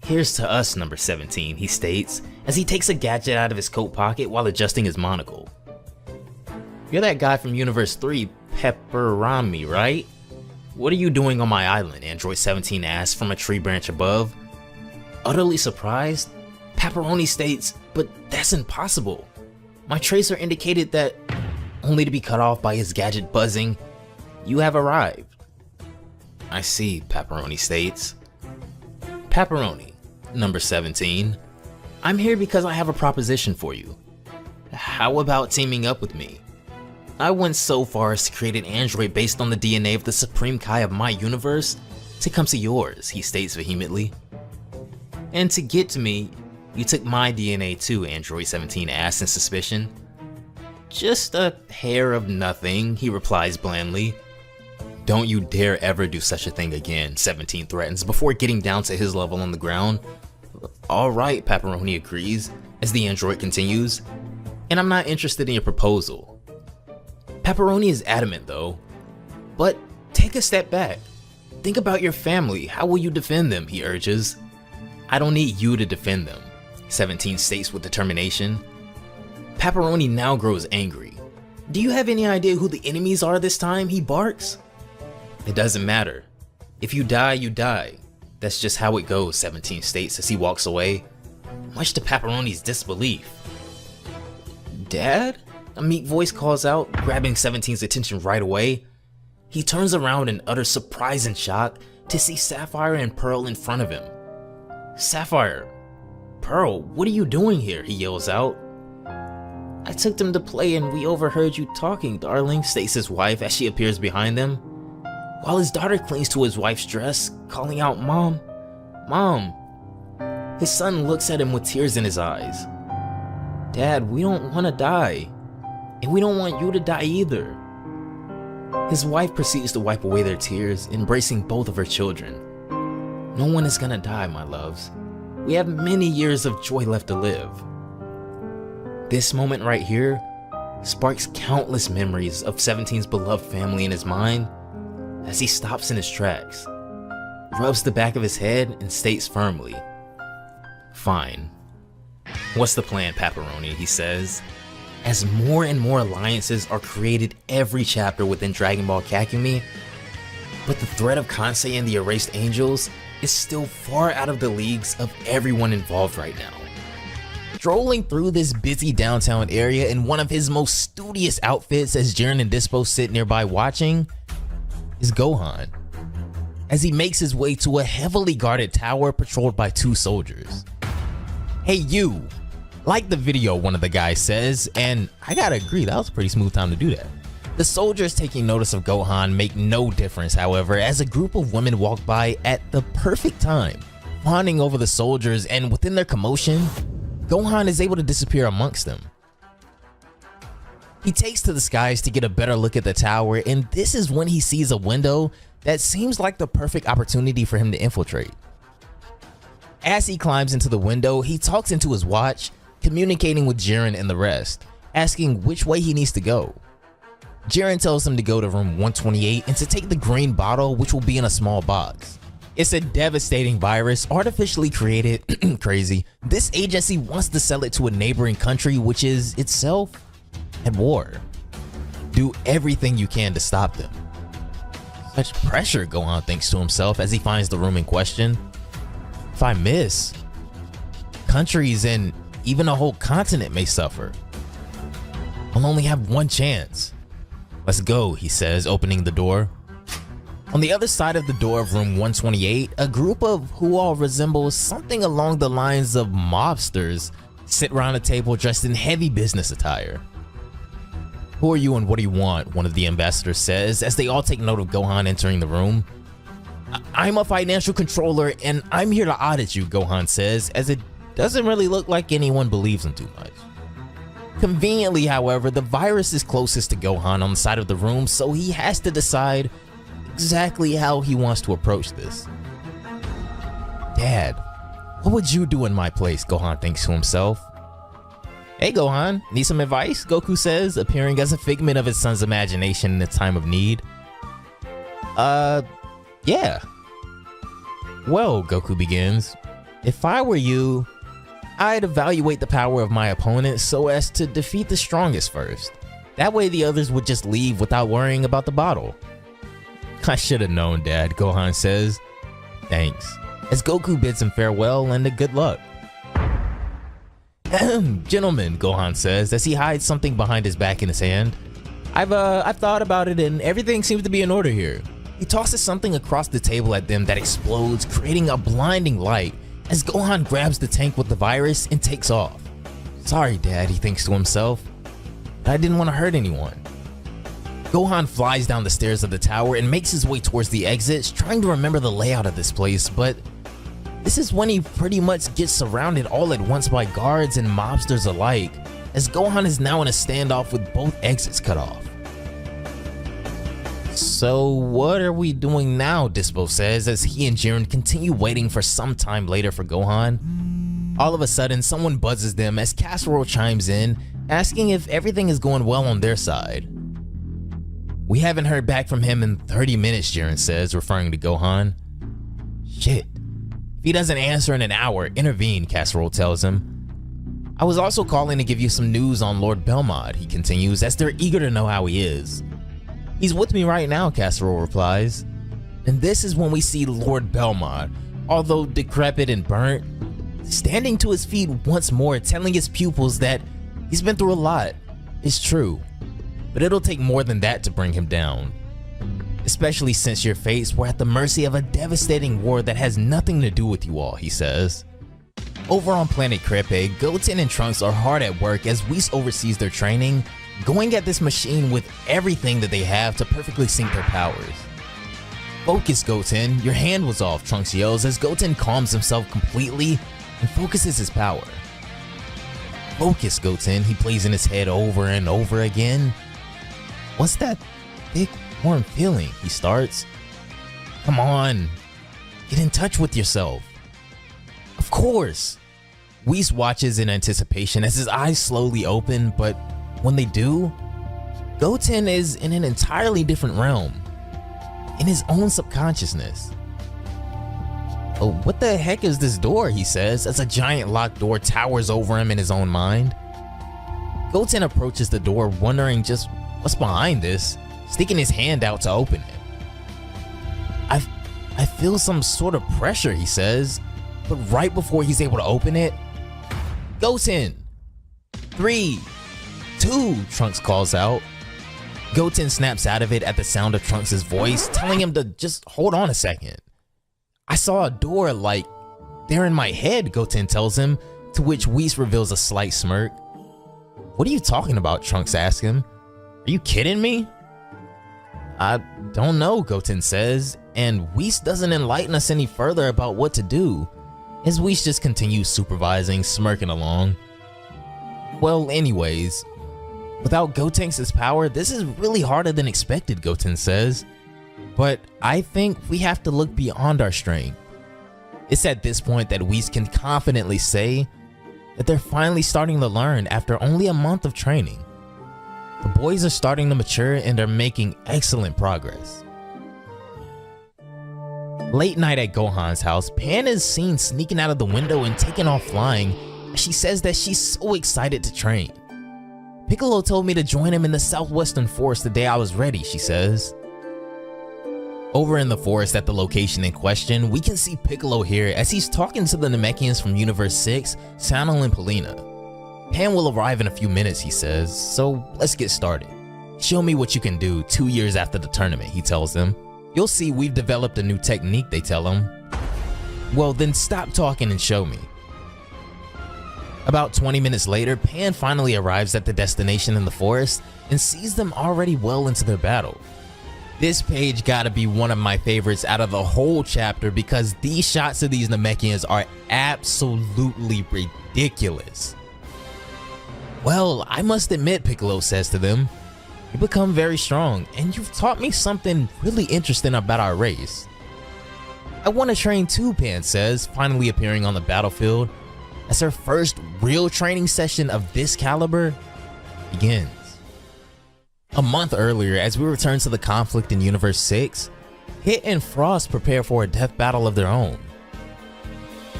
here's to us, number 17, he states as he takes a gadget out of his coat pocket while adjusting his monocle. "You're that guy from Universe 3, Pepperami, right? What are you doing on my island?" Android 17 asks from a tree branch above. Utterly surprised, Pepperoni states, "But that's impossible. My tracer indicated that, only to be cut off by his gadget buzzing, you have arrived. I see, Pepperoni states. Pepperoni, number 17. I'm here because I have a proposition for you. How about teaming up with me? I went so far as to create an android based on the DNA of the Supreme Kai of my universe to come to yours, he states vehemently. And to get to me, you took my DNA too, Android 17 asks in suspicion. Just a hair of nothing, he replies blandly. Don't you dare ever do such a thing again, 17 threatens before getting down to his level on the ground. Alright, Pepperoni agrees, as the android continues. And I'm not interested in your proposal. Pepperoni is adamant though. But take a step back. Think about your family, how will you defend them, he urges. I don't need you to defend them, 17 states with determination. Pepperoni now grows angry. Do you have any idea who the enemies are this time, he barks. It doesn't matter. If you die, you die. That's just how it goes, 17 states as he walks away, much to Pepperoni's disbelief. Dad? A meek voice calls out, grabbing 17's attention right away. He turns around in utter surprise and shock to see Sapphire and Pearl in front of him. Sapphire, Pearl, what are you doing here? He yells out. I took them to play and we overheard you talking, darling, states his wife as she appears behind them. While his daughter clings to his wife's dress, calling out, Mom, Mom. His son looks at him with tears in his eyes. Dad, we don't want to die. And we don't want you to die either. His wife proceeds to wipe away their tears, embracing both of her children. No one is gonna die, my loves. We have many years of joy left to live. This moment right here sparks countless memories of 17's beloved family in his mind as he stops in his tracks, rubs the back of his head and states firmly, Fine. What's the plan, Pepperoni, he says, as more and more alliances are created every chapter within Dragon Ball Kakumei, but the threat of Kansei and the Erased Angels is still far out of the leagues of everyone involved right now. Strolling through this busy downtown area in one of his most studious outfits as Jiren and Dispo sit nearby watching is Gohan, as he makes his way to a heavily guarded tower patrolled by 2 soldiers. Hey you, like the video, one of the guys says, and I gotta agree, that was a pretty smooth time to do that. The soldiers taking notice of Gohan make no difference, however, as a group of women walk by at the perfect time, fawning over the soldiers, and within their commotion, Gohan is able to disappear amongst them. He takes to the skies to get a better look at the tower, and this is when he sees a window that seems like the perfect opportunity for him to infiltrate. As he climbs into the window, he talks into his watch, communicating with Jiren and the rest, asking which way he needs to go. Jiren tells him to go to room 128 and to take the green bottle, which will be in a small box. It's a devastating virus artificially created. Crazy. This agency wants to sell it to a neighboring country which is itself at war. Do everything you can to stop them. Such pressure, Gohan thinks to himself as he finds the room in question. If I miss, countries and even a whole continent may suffer. I'll only have one chance. Let's go, he says, opening the door. On the other side of the door of room 128, a group of who all resemble something along the lines of mobsters sit around a table dressed in heavy business attire. Who are you and what do you want? One of the ambassadors says as they all take note of Gohan entering the room. I'm a financial controller and I'm here to audit you, Gohan says, as it doesn't really look like anyone believes him too much. Conveniently, however, the virus is closest to Gohan on the side of the room, so he has to decide exactly how he wants to approach this. Dad, what would you do in my place? Gohan thinks to himself. Hey Gohan, need some advice? Goku says, appearing as a figment of his son's imagination in a time of need. Yeah. Well, Goku begins, if I were you, I'd evaluate the power of my opponent so as to defeat the strongest first. That way the others would just leave without worrying about the bottle. I should have known, Dad, Gohan says. Thanks, as Goku bids him farewell and a good luck. Gentlemen, Gohan says as he hides something behind his back in his hand. I've thought about it and everything seems to be in order here. He tosses something across the table at them that explodes, creating a blinding light as Gohan grabs the tank with the virus and takes off. Sorry, Dad, he thinks to himself. I didn't want to hurt anyone. Gohan flies down the stairs of the tower and makes his way towards the exits, trying to remember the layout of this place, but this is when he pretty much gets surrounded all at once by guards and mobsters alike, as Gohan is now in a standoff with both exits cut off. So what are we doing now, Dispo says as he and Jiren continue waiting for some time later for Gohan. All of a sudden, someone buzzes them as Casserole chimes in, asking if everything is going well on their side. We haven't heard back from him in 30 minutes, Jiren says, referring to Gohan. Shit. If he doesn't answer in an hour, intervene, Casserole tells him. I was also calling to give you some news on Lord Belmont, he continues, as they're eager to know how he is. He's with me right now, Casserole replies. And this is when we see Lord Belmont, although decrepit and burnt, standing to his feet once more, telling his pupils that he's been through a lot. It's true, but it'll take more than that to bring him down. Especially since your fates were at the mercy of a devastating war that has nothing to do with you all, he says. Over on planet Crepe, Goten and Trunks are hard at work as Whis oversees their training, going at this machine with everything that they have to perfectly sync their powers. Focus, Goten, your hand was off, Trunks yells as Goten calms himself completely and focuses his power. Focus, Goten, he plays in his head over and over again. What's that thick, warm feeling, he starts. Come on, get in touch with yourself. Of course. Whis watches in anticipation as his eyes slowly open, but when they do, Goten is in an entirely different realm, in his own subconsciousness. Oh, what the heck is this door, he says, as a giant locked door towers over him in his own mind. Goten approaches the door, wondering just what's behind this, sticking his hand out to open it. I feel some sort of pressure, he says, but right before he's able to open it, Goten! 3, 2, Trunks calls out. Goten snaps out of it at the sound of Trunks' voice, telling him to just hold on a second. I saw a door like there in my head, Goten tells him, to which Whis reveals a slight smirk. What are you talking about, Trunks asks him. Are you kidding me? I don't know, Goten says, and Whis doesn't enlighten us any further about what to do, as Whis just continues supervising, smirking along. Well, anyways, without Gotenks' power, this is really harder than expected, Goten says. But I think we have to look beyond our strength. It's at this point that Whis can confidently say that they're finally starting to learn after only a month of training. The boys are starting to mature and are making excellent progress. Late night at Gohan's house, Pan is seen sneaking out of the window and taking off flying. She says that she's so excited to train. Piccolo told me to join him in the southwestern forest the day I was ready, she says. Over in the forest at the location in question, we can see Piccolo here as he's talking to the Namekians from Universe 6, Sanel and Polina. Pan will arrive in a few minutes, he says, so let's get started. Show me what you can do 2 years after the tournament, he tells them. You'll see we've developed a new technique, they tell him. Well, then stop talking and show me. About 20 minutes later, Pan finally arrives at the destination in the forest and sees them already well into their battle. This page gotta be one of my favorites out of the whole chapter because these shots of these Namekians are absolutely ridiculous. Well, I must admit, Piccolo says to them, you become very strong and you've taught me something really interesting about our race. I want to train too, Pan says, finally appearing on the battlefield as her first real training session of this caliber begins. A month earlier, as we return to the conflict in Universe 6, Hit and Frost prepare for a death battle of their own.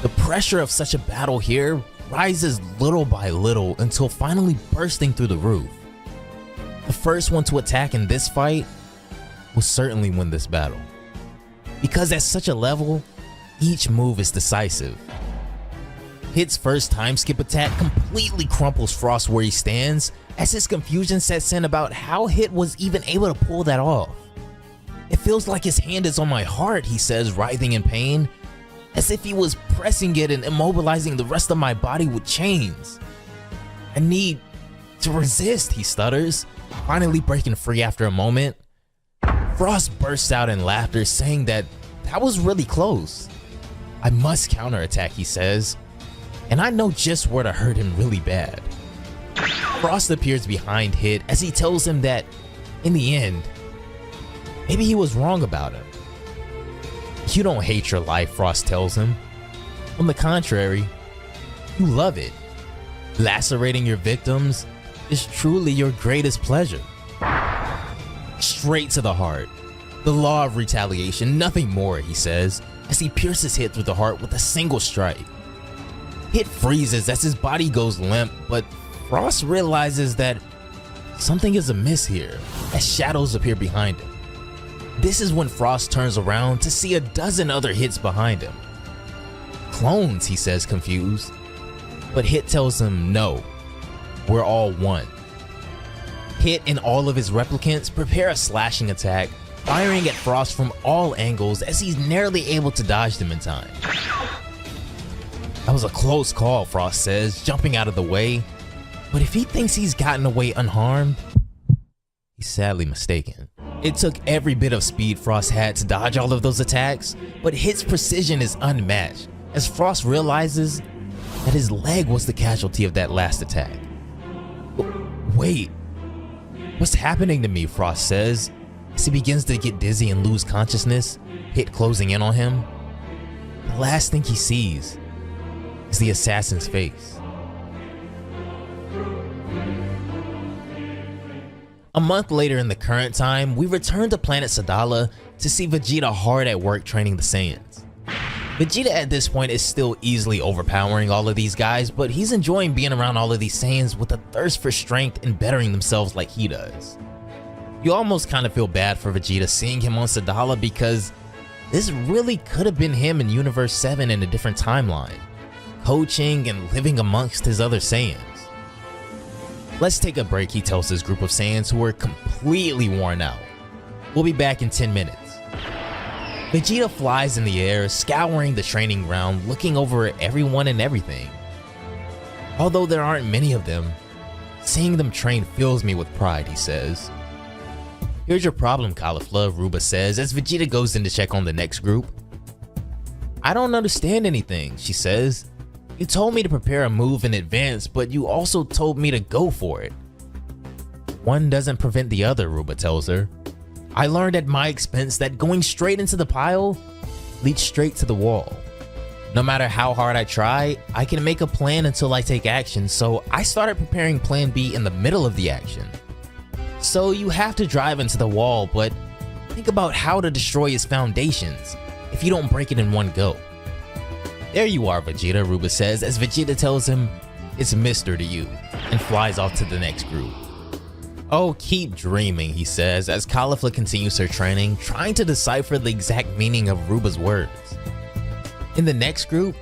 The pressure of such a battle here rises little by little until finally bursting through the roof. The first one to attack in this fight will certainly win this battle, because at such a level, each move is decisive. Hit's first time skip attack completely crumples Frost where he stands, as his confusion sets in about how Hit was even able to pull that off. "It feels like his hand is on my heart," he says, writhing in pain, as if he was pressing it and immobilizing the rest of my body with chains. "I need to resist," he stutters, finally breaking free after a moment. Frost bursts out in laughter, saying that was really close. "I must counterattack," he says, "and I know just where to hurt him really bad." Frost appears behind Hit as he tells him that, in the end, maybe he was wrong about him. "You don't hate your life," Frost tells him. "On the contrary, you love it. Lacerating your victims is truly your greatest pleasure." Straight to the heart. The law of retaliation, nothing more, he says, as he pierces Hit through the heart with a single strike. Hit freezes as his body goes limp, but Frost realizes that something is amiss here, as shadows appear behind him. This is when Frost turns around to see a dozen other Hits behind him. "Clones," he says, confused. But Hit tells him, "No, we're all one." Hit and all of his replicants prepare a slashing attack, firing at Frost from all angles as he's narrowly able to dodge them in time. "That was a close call," Frost says, jumping out of the way. But if he thinks he's gotten away unharmed, he's sadly mistaken. It took every bit of speed Frost had to dodge all of those attacks, but Hit's precision is unmatched, as Frost realizes that his leg was the casualty of that last attack. "Wait, what's happening to me?" Frost says, as he begins to get dizzy and lose consciousness, Hit closing in on him. The last thing he sees is the assassin's face. A month later in the current time, we return to planet Sadala to see Vegeta hard at work training the Saiyans. Vegeta at this point is still easily overpowering all of these guys, but he's enjoying being around all of these Saiyans with a thirst for strength and bettering themselves like he does. You almost kind of feel bad for Vegeta seeing him on Sadala, because this really could have been him in Universe 7 in a different timeline, coaching and living amongst his other Saiyans. "Let's take a break," he tells his group of Saiyans who are completely worn out. "We'll be back in 10 minutes. Vegeta flies in the air, scouring the training ground, looking over everyone and everything. Although there aren't many of them, seeing them train fills me with pride, he says. "Here's your problem, Caulifla," Ruba says as Vegeta goes in to check on the next group. "I don't understand anything," she says. "You told me to prepare a move in advance, but you also told me to go for it." "One doesn't prevent the other," Ruba tells her. "I learned at my expense that going straight into the pile leads straight to the wall. No matter how hard I try, I can make a plan until I take action, so I started preparing plan B in the middle of the action. So you have to drive into the wall, but think about how to destroy its foundations if you don't break it in one go." "There you are, Vegeta," Ruba says as Vegeta tells him it's Mr. to you, and flies off to the next group. "Oh, keep dreaming," he says as Caulifla continues her training, trying to decipher the exact meaning of Ruba's words. In the next group,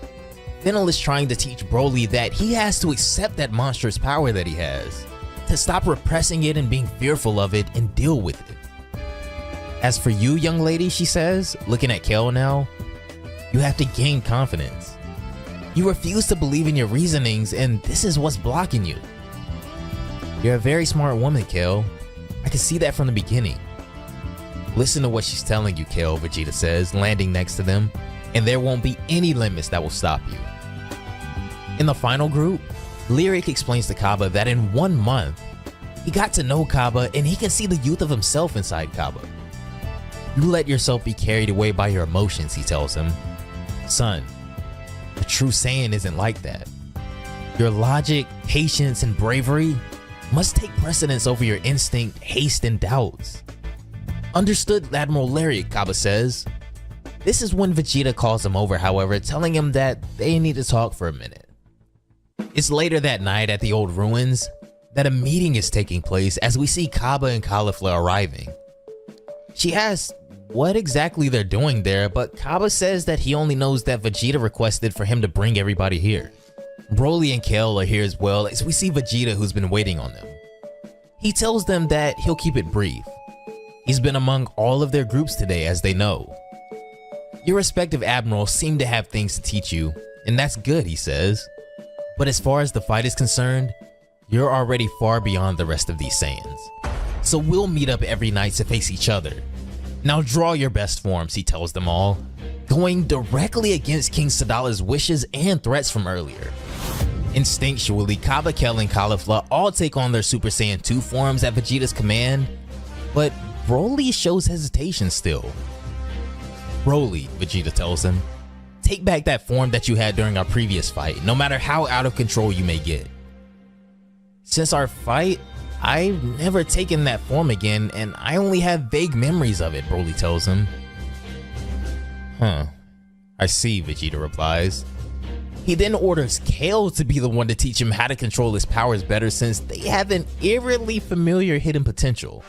Fennel is trying to teach Broly that he has to accept that monstrous power that he has, to stop repressing it and being fearful of it and deal with it. "As for you, young lady," she says, looking at Kale now, "you have to gain confidence. You refuse to believe in your reasonings, and this is what's blocking you. You're a very smart woman, Kale. I can see that from the beginning." "Listen to what she's telling you, Kale," Vegeta says, landing next to them, "and there won't be any limits that will stop you." In the final group, Lyric explains to Kaba that in 1 month, he got to know Kaba and he can see the youth of himself inside Kaba. "You let yourself be carried away by your emotions," he tells him. "Son, a true Saiyan isn't like that. Your logic, patience, and bravery must take precedence over your instinct, haste, and doubts." "Understood, Admiral Lariat," Kaba says. This is when Vegeta calls him over, however, telling him that they need to talk for a minute. It's later that night at the old ruins that a meeting is taking place as we see Kaba and Caulifla arriving. She asks what exactly they're doing there, but Kaba says that he only knows that Vegeta requested for him to bring everybody here. Broly and Kale are here as well as we see Vegeta, who's been waiting on them. He tells them that he'll keep it brief. He's been among all of their groups today, as they know. Your respective admirals seem to have things to teach you, and that's good, he says. But as far as the fight is concerned, you're already far beyond the rest of these Saiyans. So we'll meet up every night to face each other. Now draw your best forms, he tells them all, going directly against King Sadala's wishes and threats from earlier. Instinctually, Kaba, Kel, and Caulifla all take on their Super Saiyan 2 forms at Vegeta's command, but Broly shows hesitation still. Broly, Vegeta tells him, take back that form that you had during our previous fight, no matter how out of control you may get. Since our fight, I've never taken that form again, and I only have vague memories of it, Broly tells him. Huh, I see, Vegeta replies. He then orders Kale to be the one to teach him how to control his powers better, since they have an eerily familiar hidden potential.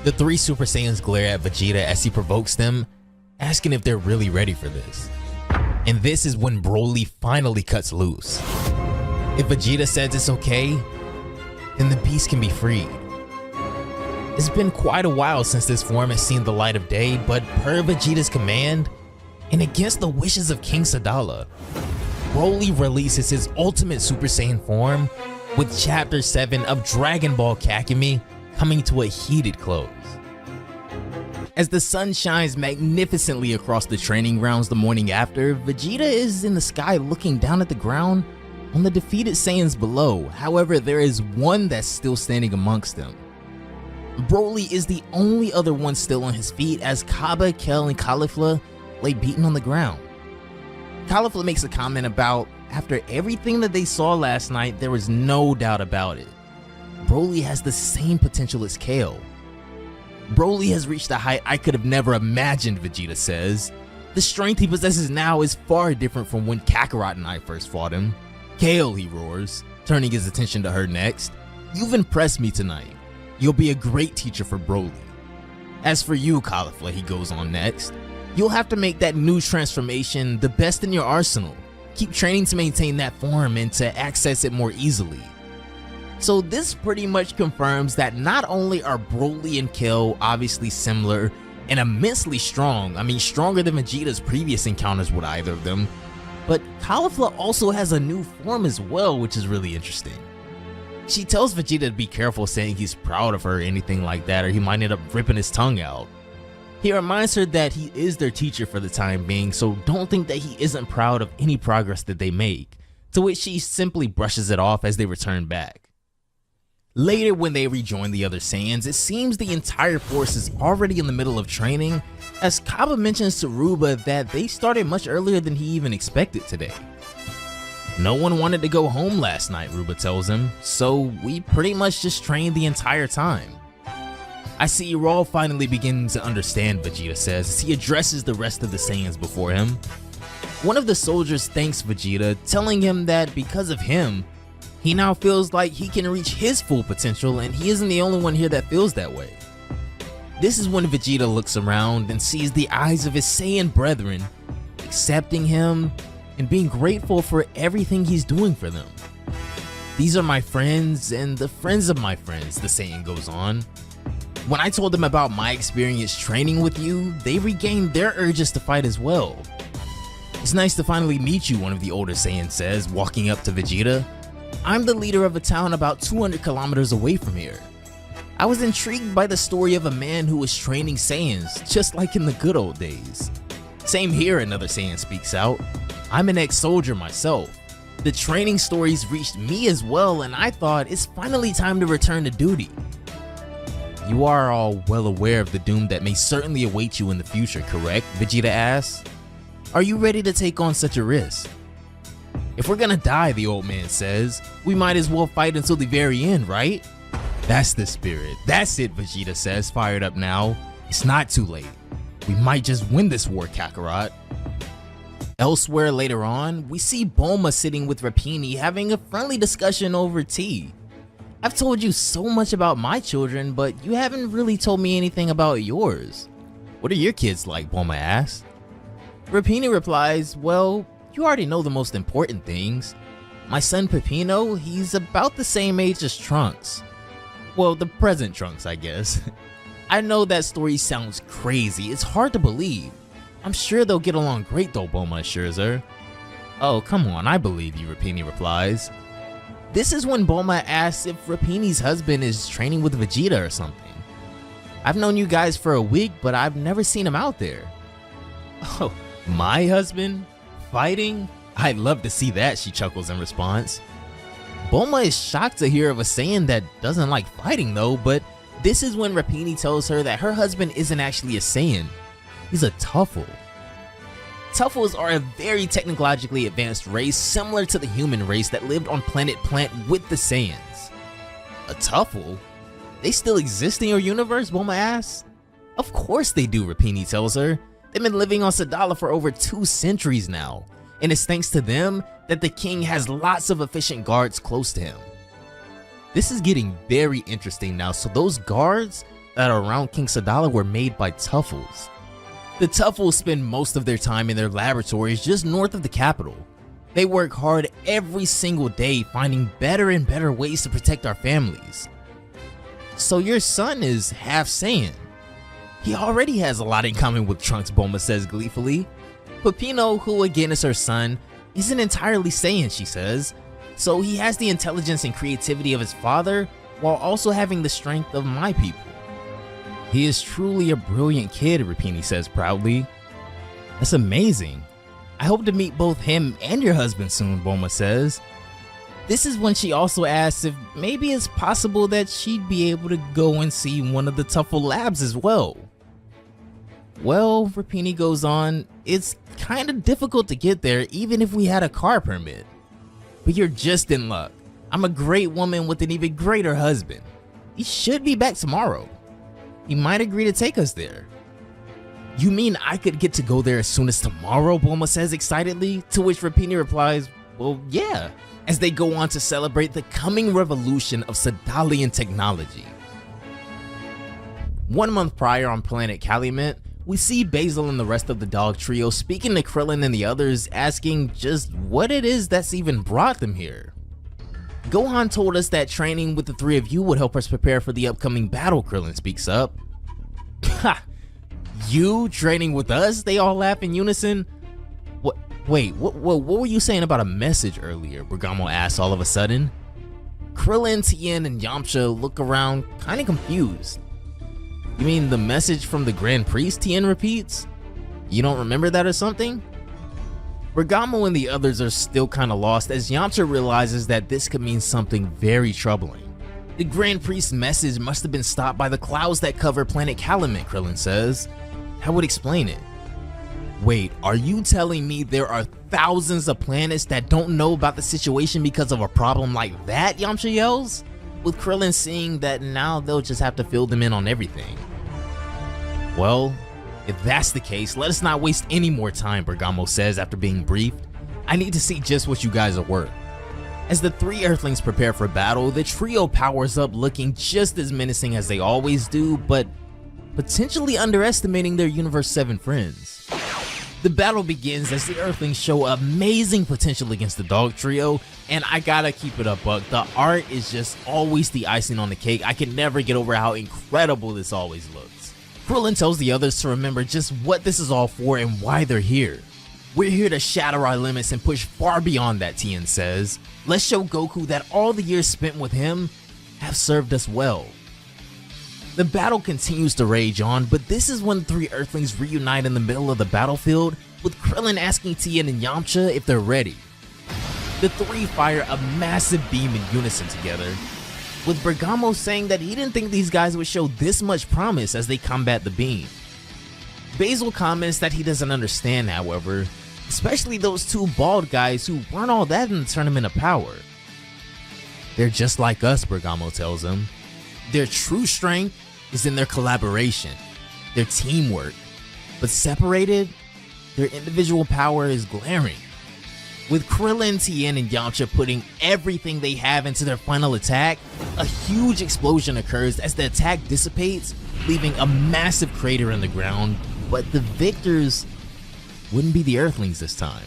The three Super Saiyans glare at Vegeta as he provokes them, asking if they're really ready for this. And this is when Broly finally cuts loose. If Vegeta says it's okay, then the beast can be freed. It's been quite a while since this form has seen the light of day, but per Vegeta's command, and against the wishes of King Sadala, Broly releases his ultimate Super Saiyan form, with Chapter 7 of Dragonball Kakumei coming to a heated close. As the sun shines magnificently across the training grounds the morning after, Vegeta is in the sky looking down at the ground on the defeated Saiyans below. However, there is one that's still standing amongst them. Broly is the only other one still on his feet, as Kaba, Kel, and Caulifla lay beaten on the ground. Caulifla makes a comment about, after everything that they saw last night, there was no doubt about it. Broly has the same potential as Kale. Broly has reached a height I could have never imagined, Vegeta says. The strength he possesses now is far different from when Kakarot and I first fought him. Kale, he roars, turning his attention to her next. You've impressed me tonight. You'll be a great teacher for Broly. As for you, Caulifla, he goes on next. You'll have to make that new transformation the best in your arsenal. Keep training to maintain that form and to access it more easily. So this pretty much confirms that not only are Broly and Kale obviously similar and immensely strong, I mean stronger than Vegeta's previous encounters with either of them, but Caulifla also has a new form as well, which is really interesting. She tells Vegeta to be careful saying he's proud of her or anything like that, or he might end up ripping his tongue out. He reminds her that he is their teacher for the time being, so don't think that he isn't proud of any progress that they make, to which she simply brushes it off as they return back. Later, when they rejoin the other Saiyans, it seems the entire force is already in the middle of training, as Kaba mentions to Ruba that they started much earlier than he even expected today. No one wanted to go home last night, Ruba tells him, so we pretty much just trained the entire time. I see you're all finally beginning to understand, Vegeta says as he addresses the rest of the Saiyans before him. One of the soldiers thanks Vegeta, telling him that because of him, he now feels like he can reach his full potential, and he isn't the only one here that feels that way. This is when Vegeta looks around and sees the eyes of his Saiyan brethren, accepting him and being grateful for everything he's doing for them. These are my friends and the friends of my friends, the Saiyan goes on. When I told them about my experience training with you, they regained their urges to fight as well. It's nice to finally meet you, one of the older Saiyans says, walking up to Vegeta. I'm the leader of a town about 200 kilometers away from here. I was intrigued by the story of a man who was training Saiyans, just like in the good old days. Same here, another Saiyan speaks out. I'm an ex-soldier myself. The training stories reached me as well, and I thought it's finally time to return to duty. You are all well aware of the doom that may certainly await you in the future, correct? Vegeta asks. Are you ready to take on such a risk? If we're gonna die, the old man says, we might as well fight until the very end, right? That's the spirit. That's it, Vegeta says, fired up now. It's not too late. We might just win this war, Kakarot. Elsewhere later on, we see Bulma sitting with Rapini having a friendly discussion over tea. I've told you so much about my children, but you haven't really told me anything about yours. What are your kids like? Bulma asks. Rapini replies, well, you already know the most important things. My son Peppino, he's about the same age as Trunks. Well, the present Trunks, I guess. I know that story sounds crazy, it's hard to believe. I'm sure they'll get along great though, Bulma assures her. Oh, come on, I believe you, Rapini replies. This is when Bulma asks if Rapini's husband is training with Vegeta or something. I've known you guys for a week, but I've never seen him out there. Oh, my husband? Fighting? I'd love to see that, she chuckles in response. Bulma is shocked to hear of a Saiyan that doesn't like fighting though, but this is when Rapini tells her that her husband isn't actually a Saiyan, he's a Tuffle. Tuffles are a very technologically advanced race similar to the human race that lived on planet Plant with the Saiyans. A Tuffle? They still exist in your universe, Bulma asks? Of course they do, Rapini tells her. They've been living on Sadala for over 2 centuries now, and it's thanks to them that the king has lots of efficient guards close to him. This is getting very interesting now, so those guards that are around King Sadala were made by Tuffles. The Tuffles spend most of their time in their laboratories just north of the capital. They work hard every single day finding better and better ways to protect our families. So your son is half Saiyan. He already has a lot in common with Trunks, Bulma says gleefully. Peppino, who again is her son, isn't entirely Saiyan, she says, so he has the intelligence and creativity of his father while also having the strength of my people. He is truly a brilliant kid, Rapini says proudly. That's amazing. I hope to meet both him and your husband soon, Bulma says. This is when she also asks if maybe it's possible that she'd be able to go and see one of the Tuffle labs as well. Well, Rapini goes on, it's kinda difficult to get there even if we had a car permit. But you're just in luck. I'm a great woman with an even greater husband. He should be back tomorrow. He might agree to take us there. You mean I could get to go there as soon as tomorrow, Bulma says excitedly, to which Rapini replies, well, yeah, as they go on to celebrate the coming revolution of Sadalian technology. 1 month prior on planet Calumet, we see Basil and the rest of the dog trio speaking to Krillin and the others, asking just what it is that's even brought them here. Gohan told us that training with the 3 of you would help us prepare for the upcoming battle, Krillin speaks up. Ha! You training with us? They all laugh in unison. Wait, what were you saying about a message earlier? Bergamo asks all of a sudden. Krillin, Tien, and Yamcha look around kinda confused. You mean the message from the Grand Priest, Tien repeats? You don't remember that or something? Bergamo and the others are still kinda lost as Yamcha realizes that this could mean something very troubling. The Grand Priest's message must have been stopped by the clouds that cover planet Calumet, Krillin says. That would explain it. Wait, are you telling me there are thousands of planets that don't know about the situation because of a problem like that, Yamcha yells? With Krillin seeing that now they'll just have to fill them in on everything. Well, if that's the case, let us not waste any more time, Bergamo says after being briefed. I need to see just what you guys are worth. As the 3 Earthlings prepare for battle, the trio powers up looking just as menacing as they always do, but potentially underestimating their Universe 7 friends. The battle begins as the Earthlings show amazing potential against the dog trio, and I gotta keep it up, Buck. The art is just always the icing on the cake. I can never get over how incredible this always looks. Krillin tells the others to remember just what this is all for and why they're here. We're here to shatter our limits and push far beyond that, Tien says. Let's show Goku that all the years spent with him have served us well. The battle continues to rage on, but this is when the 3 Earthlings reunite in the middle of the battlefield, with Krillin asking Tien and Yamcha if they're ready. The 3 fire a massive beam in unison together, with Bergamo saying that he didn't think these guys would show this much promise as they combat the beam. Basil comments that he doesn't understand, however, especially those 2 bald guys who weren't all that in the Tournament of Power. They're just like us, Bergamo tells him. Their true strength is in their collaboration, their teamwork, but separated, their individual power is glaring. With Krillin, Tien, and Yamcha putting everything they have into their final attack, a huge explosion occurs as the attack dissipates, leaving a massive crater in the ground, but the victors wouldn't be the Earthlings this time.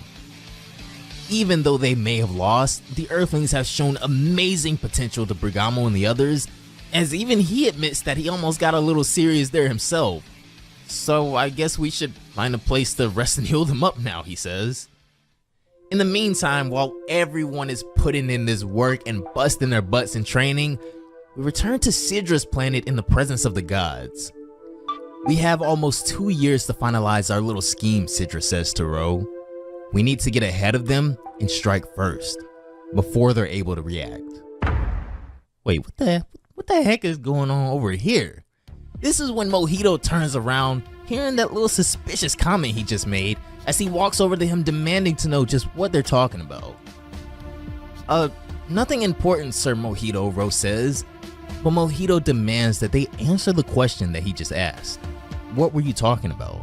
Even though they may have lost, the Earthlings have shown amazing potential to Bergamo and the others, as even he admits that he almost got a little serious there himself. So I guess we should find a place to rest and heal them up now, he says. In the meantime, while everyone is putting in this work and busting their butts in training, we return to Sidra's planet in the presence of the gods. We have almost 2 years to finalize our little scheme, Sidra says to Ro. We need to get ahead of them and strike first, before they're able to react. Wait, what the heck is going on over here? This is when Mojito turns around, hearing that little suspicious comment he just made, as he walks over to him demanding to know just what they're talking about. Nothing important, Sir Mojito, Ro says, but Mojito demands that they answer the question that he just asked. What were you talking about?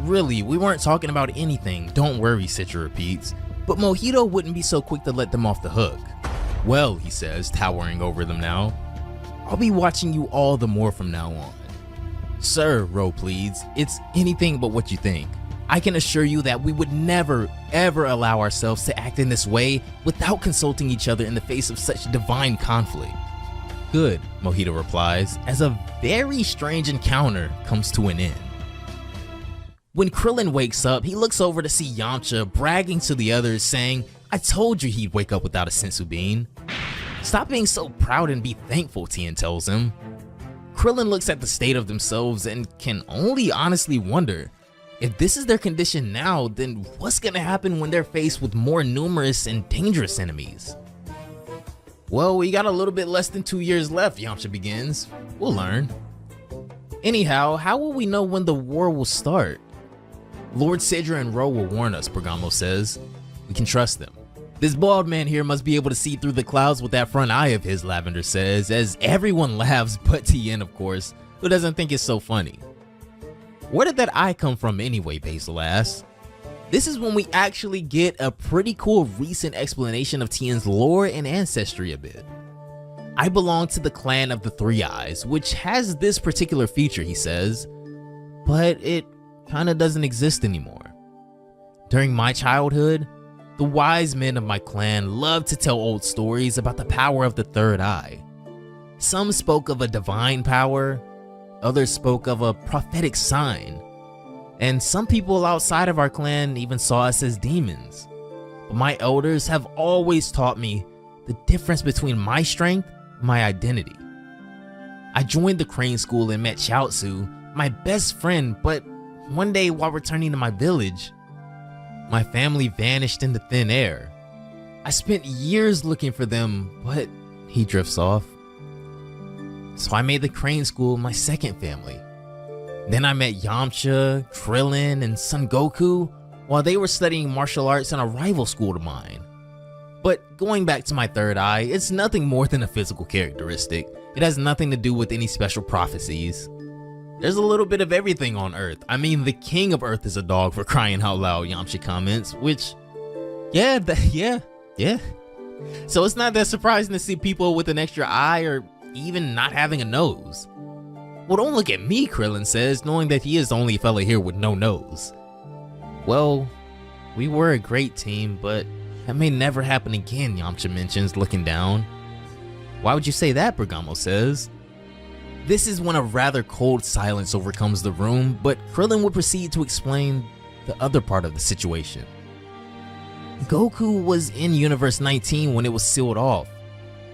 Really, we weren't talking about anything, don't worry, Sidra repeats, but Mojito wouldn't be so quick to let them off the hook. Well, he says, towering over them now, I'll be watching you all the more from now on. Sir, Ro pleads, it's anything but what you think. I can assure you that we would never, ever allow ourselves to act in this way without consulting each other in the face of such divine conflict. Good, Mojito replies, as a very strange encounter comes to an end. When Krillin wakes up, he looks over to see Yamcha bragging to the others, saying, I told you he'd wake up without a senzu bean. Stop being so proud and be thankful, Tien tells him. Krillin looks at the state of themselves and can only honestly wonder, if this is their condition now, then what's gonna happen when they're faced with more numerous and dangerous enemies? Well, we got a little bit less than 2 years left, Yamcha begins. We'll learn. Anyhow, how will we know when the war will start? Lord Sidra and Ro will warn us, Bergamo says. We can trust them. This bald man here must be able to see through the clouds with that front eye of his, Lavender says, as everyone laughs but Tien, of course, who doesn't think it's so funny. Where did that eye come from anyway, Basil asks. This is when we actually get a pretty cool recent explanation of Tien's lore and ancestry a bit. I belong to the clan of the Three Eyes, which has this particular feature, he says, but it kinda doesn't exist anymore. During my childhood, the wise men of my clan loved to tell old stories about the power of the third eye. Some spoke of a divine power, others spoke of a prophetic sign, and some people outside of our clan even saw us as demons. But my elders have always taught me the difference between my strength and my identity. I joined the Crane School and met Chiaotzu, my best friend, but one day while returning to my village, my family vanished into thin air. I spent years looking for them, but he drifts off. So I made the Crane School my second family. Then I met Yamcha, Krillin, and Son Goku while they were studying martial arts in a rival school to mine. But going back to my third eye, it's nothing more than a physical characteristic. It has nothing to do with any special prophecies. There's a little bit of everything on Earth. I mean, the king of Earth is a dog, for crying out loud, Yamcha comments, which, yeah. So it's not that surprising to see people with an extra eye or even not having a nose. Well, don't look at me, Krillin says, knowing that he is the only fella here with no nose. Well, we were a great team, but that may never happen again, Yamcha mentions, looking down. Why would you say that, Bergamo says. This is when a rather cold silence overcomes the room, but Krillin would proceed to explain the other part of the situation. Goku was in Universe 19 when it was sealed off,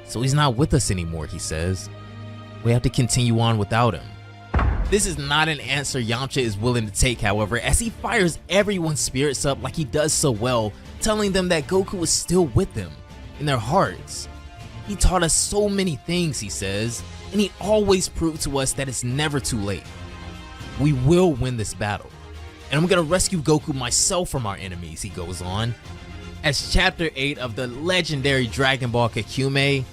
so he's not with us anymore, he says. We have to continue on without him. This is not an answer Yamcha is willing to take, however, as he fires everyone's spirits up like he does so well, telling them that Goku is still with them, in their hearts. He taught us so many things, he says, and he always proved to us that it's never too late. We will win this battle, and I'm gonna rescue Goku myself from our enemies, he goes on, as Chapter 8 of the legendary Dragon Ball Kakumei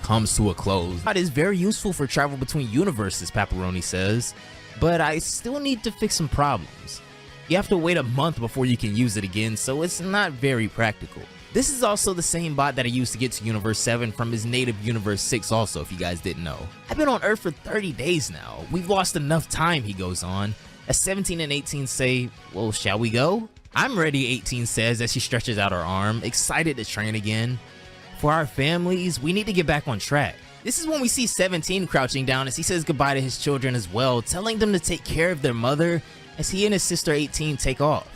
comes to a close. It is very useful for travel between universes, Paparoni says, but I still need to fix some problems. You have to wait a month before you can use it again, so it's not very practical. This is also the same bot that I used to get to Universe 7 from his native Universe 6 also, if you guys didn't know. I've been on Earth for 30 days now. We've lost enough time, he goes on, as 17 and 18 say, well, shall we go? I'm ready, 18 says as she stretches out her arm, excited to train again. For our families, we need to get back on track. This is when we see 17 crouching down as he says goodbye to his children as well, telling them to take care of their mother as he and his sister 18 take off.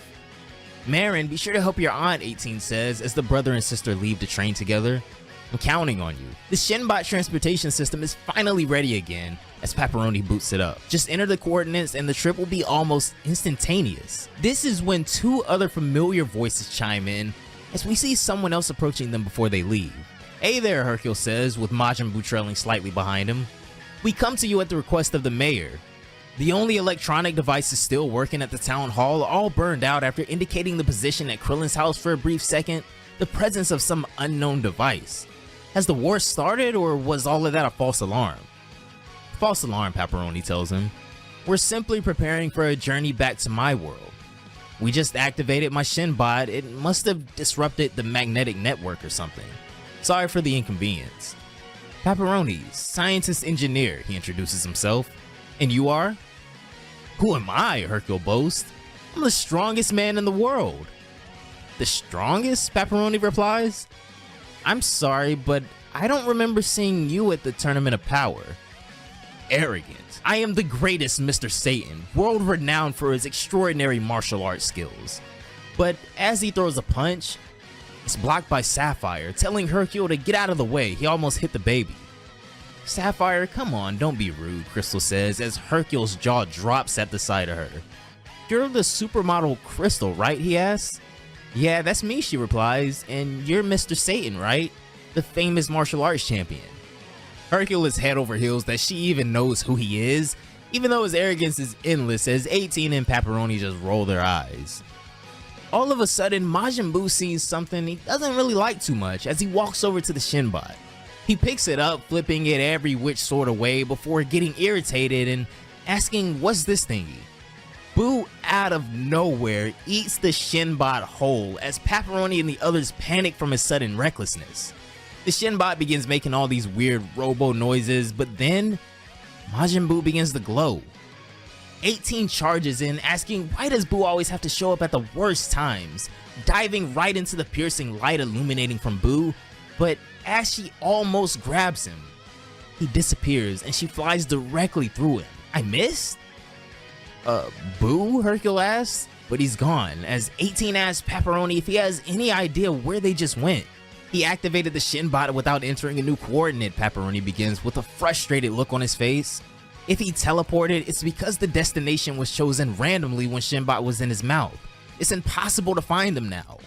Marin, be sure to help your aunt, 18 says as the brother and sister leave to train together. I'm counting on you. The Shinbot transportation system is finally ready again as Pepperoni boots it up. Just enter the coordinates and the trip will be almost instantaneous. This is when two other familiar voices chime in as we see someone else approaching them before they leave. Hey there, Hercule says, with Majin Buu trailing slightly behind him. We come to you at the request of the mayor. The only electronic devices still working at the town hall are all burned out after indicating the position at Krillin's house for a brief second, the presence of some unknown device. Has the war started, or was all of that a false alarm? False alarm, Pepperoni tells him. We're simply preparing for a journey back to my world. We just activated my Shinbot. It must have disrupted the magnetic network or something. Sorry for the inconvenience. Pepperoni, scientist engineer, he introduces himself. And you are? Who am I? Hercule boasts. I'm the strongest man in the world. The strongest? Pepperoni replies. I'm sorry, but I don't remember seeing you at the Tournament of Power. Arrogant. I am the greatest Mr. Satan, world renowned for his extraordinary martial arts skills. But as he throws a punch, it's blocked by Sapphire, telling Hercule to get out of the way. He almost hit the baby. Sapphire, come on, don't be rude, Crystal says as Hercule's jaw drops at the sight of her. You're the supermodel Crystal, right? He asks. Yeah, that's me, she replies, and you're Mr. Satan, right? The famous martial arts champion. Hercule is head over heels that she even knows who he is, even though his arrogance is endless as 18 and Pepperoni just roll their eyes. All of a sudden, Majin Buu sees something he doesn't really like too much as he walks over to the Shinbot. He picks it up, flipping it every which sort of way before getting irritated and asking, what's this thingy? Buu, out of nowhere, eats the Shinbot whole as Pepperoni and the others panic from his sudden recklessness. The Shinbot begins making all these weird robo noises, but then Majin Buu begins to glow. 18 charges in, asking why does Buu always have to show up at the worst times, diving right into the piercing light illuminating from Buu, but as she almost grabs him, he disappears and she flies directly through him. I missed? Buu? Hercule asks, but he's gone, as 18 asks Pepperoni if he has any idea where they just went. He activated the Shinbot without entering a new coordinate, Pepperoni begins with a frustrated look on his face. If he teleported, it's because the destination was chosen randomly when Shinbot was in his mouth. It's impossible to find them now.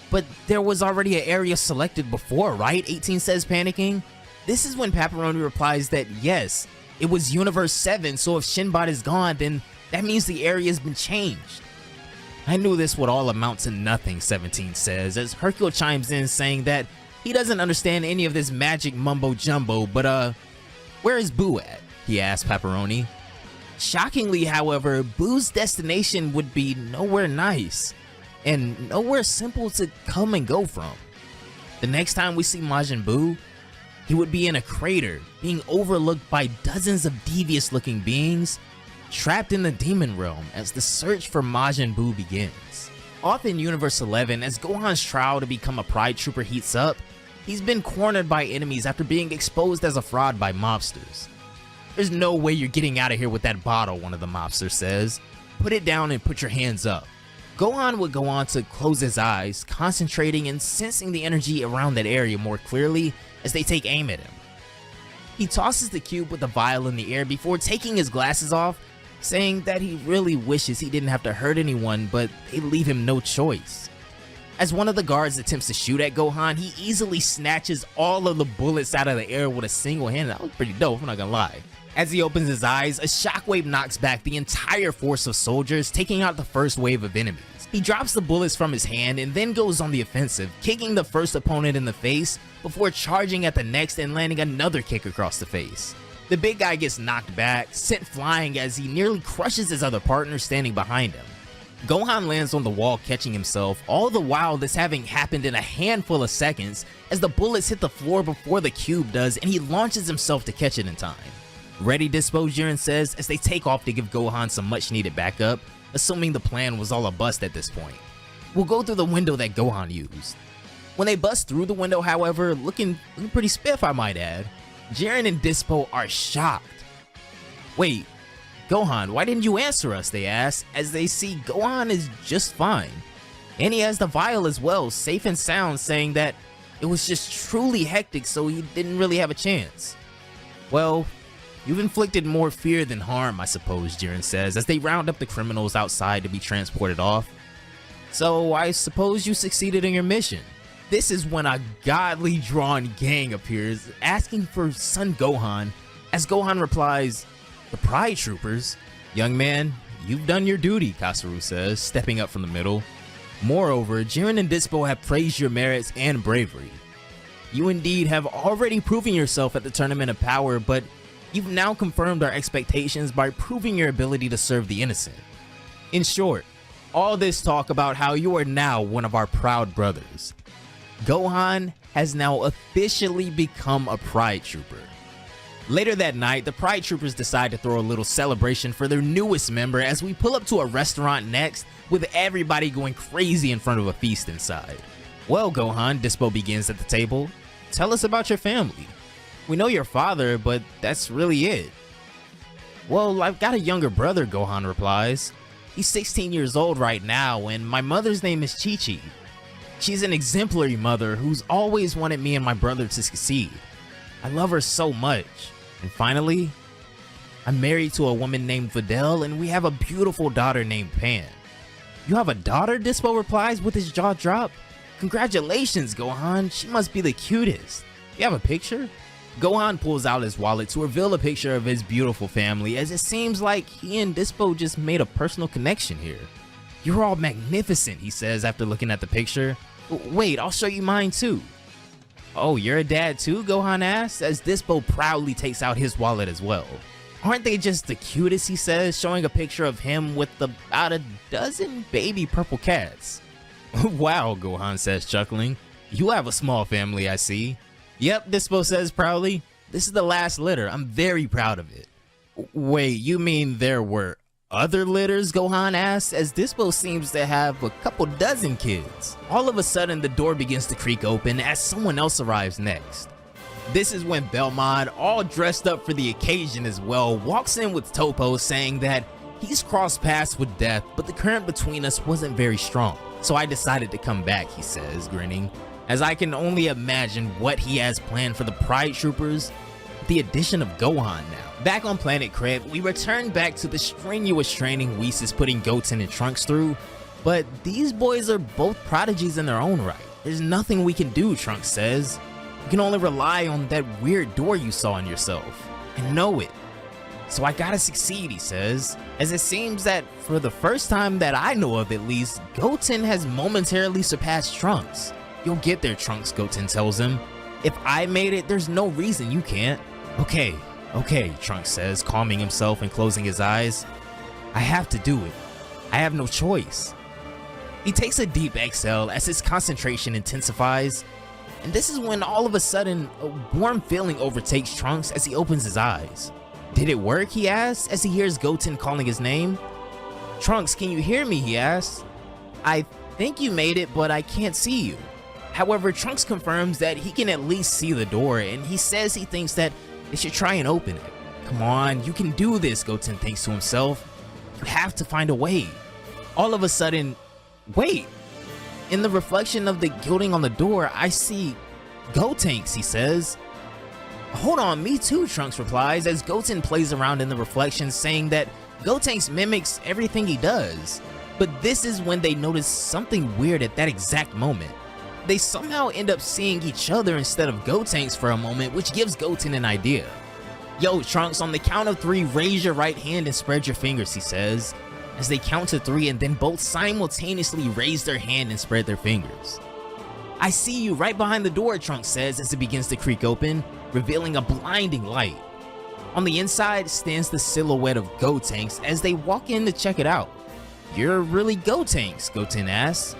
But there was already an area selected before, right? 18 says, panicking. This is when Pepperoni replies that yes, it was Universe 7, so if Shinbot is gone, then that means the area has been changed. I knew this would all amount to nothing, 17 says, as Hercule chimes in saying that he doesn't understand any of this magic mumbo jumbo, but where is Buu at? He asked Pepperoni. Shockingly, however, Buu's destination would be nowhere nice, and nowhere simple to come and go from. The next time we see Majin Buu, he would be in a crater, being overlooked by dozens of devious-looking beings, trapped in the demon realm as the search for Majin Buu begins. Off in Universe 11, as Gohan's trial to become a Pride Trooper heats up, he's been cornered by enemies after being exposed as a fraud by mobsters. There's no way you're getting out of here with that bottle, one of the mobsters says. Put it down and put your hands up. Gohan would go on to close his eyes, concentrating and sensing the energy around that area more clearly as they take aim at him. He tosses the cube with the vial in the air before taking his glasses off, saying that he really wishes he didn't have to hurt anyone, but they leave him no choice. As one of the guards attempts to shoot at Gohan, he easily snatches all of the bullets out of the air with a single hand. That was pretty dope, I'm not gonna lie. As he opens his eyes, a shockwave knocks back the entire force of soldiers, taking out the first wave of enemies. He drops the bullets from his hand and then goes on the offensive, kicking the first opponent in the face before charging at the next and landing another kick across the face. The big guy gets knocked back, sent flying as he nearly crushes his other partner standing behind him. Gohan lands on the wall, catching himself, all the while this having happened in a handful of seconds as the bullets hit the floor before the cube does and he launches himself to catch it in time. Ready, Dispo, Jiren says as they take off to give Gohan some much needed backup, assuming the plan was all a bust at this point. We'll go through the window that Gohan used. When they bust through the window, however, looking pretty spiff I might add, Jiren and Dispo are shocked. Wait, Gohan, why didn't you answer us, they ask, as they see Gohan is just fine. And he has the vial as well, safe and sound, saying that it was just truly hectic so he didn't really have a chance. Well, you've inflicted more fear than harm, I suppose, Jiren says, as they round up the criminals outside to be transported off. So I suppose you succeeded in your mission. This is when a godly drawn gang appears, asking for Son Gohan, as Gohan replies, "The Pride Troopers? Young man, you've done your duty," Kasaru says, stepping up from the middle. Moreover, Jiren and Dispo have praised your merits and bravery. You indeed have already proven yourself at the Tournament of Power, but you've now confirmed our expectations by proving your ability to serve the innocent. In short, all this talk about how you are now one of our proud brothers. Gohan has now officially become a Pride Trooper. Later that night, the Pride Troopers decide to throw a little celebration for their newest member as we pull up to a restaurant next, with everybody going crazy in front of a feast inside. Well, Gohan, Dispo begins at the table. Tell us about your family. We know your father, but that's really it. Well, I've got a younger brother, Gohan replies. He's 16 years old right now, and my mother's name is Chi-Chi. She's an exemplary mother who's always wanted me and my brother to succeed. I love her so much. And finally, I'm married to a woman named Videl, and we have a beautiful daughter named Pan. You have a daughter? Dispo replies with his jaw dropped. Congratulations, Gohan. She must be the cutest. You have a picture? Gohan pulls out his wallet to reveal a picture of his beautiful family, as it seems like he and Dispo just made a personal connection here. You're all magnificent, he says after looking at the picture. Wait, I'll show you mine too. Oh, you're a dad too? Gohan asks, as Dispo proudly takes out his wallet as well. Aren't they just the cutest, he says, showing a picture of him with about a dozen baby purple cats. Wow, Gohan says, chuckling. You have a small family, I see. Yep, Dispo says proudly. This is the last litter. I'm very proud of it. Wait, you mean there were other litters? Gohan asks, as Dispo seems to have a couple dozen kids. All of a sudden, the door begins to creak open as someone else arrives next. This is when Belmont, all dressed up for the occasion as well, walks in with Topo saying that he's crossed paths with Death, but the current between us wasn't very strong. So I decided to come back, he says, grinning, as I can only imagine what he has planned for the Pride Troopers, with the addition of Gohan now. Back on Planet Crib, we return back to the strenuous training Whis is putting Goten and Trunks through, but these boys are both prodigies in their own right. There's nothing we can do, Trunks says. You can only rely on that weird door you saw in yourself, and know it. So I gotta succeed, he says, as it seems that for the first time that I know of at least, Goten has momentarily surpassed Trunks. You'll get there, Trunks, Goten tells him. If I made it, there's no reason you can't. Okay, Trunks says, calming himself and closing his eyes. I have to do it. I have no choice. He takes a deep exhale as his concentration intensifies, and this is when all of a sudden, a warm feeling overtakes Trunks as he opens his eyes. Did it work, he asks, as he hears Goten calling his name. Trunks, can you hear me, he asks. I think you made it, but I can't see you. However, Trunks confirms that he can at least see the door, and he says he thinks that they should try and open it. Come on, you can do this, Goten thinks to himself. You have to find a way. All of a sudden, wait. In the reflection of the gilding on the door, I see Gotenks, he says. Hold on, me too, Trunks replies, as Goten plays around in the reflection, saying that Gotenks mimics everything he does. But this is when they notice something weird at that exact moment. They somehow end up seeing each other instead of Gotenks for a moment, which gives Goten an idea. Yo, Trunks, on the count of 3, raise your right hand and spread your fingers, he says, as they count to 3 and then both simultaneously raise their hand and spread their fingers. I see you right behind the door, Trunks says as it begins to creak open, revealing a blinding light. On the inside stands the silhouette of Gotenks as they walk in to check it out. You're really Gotenks, Goten asks.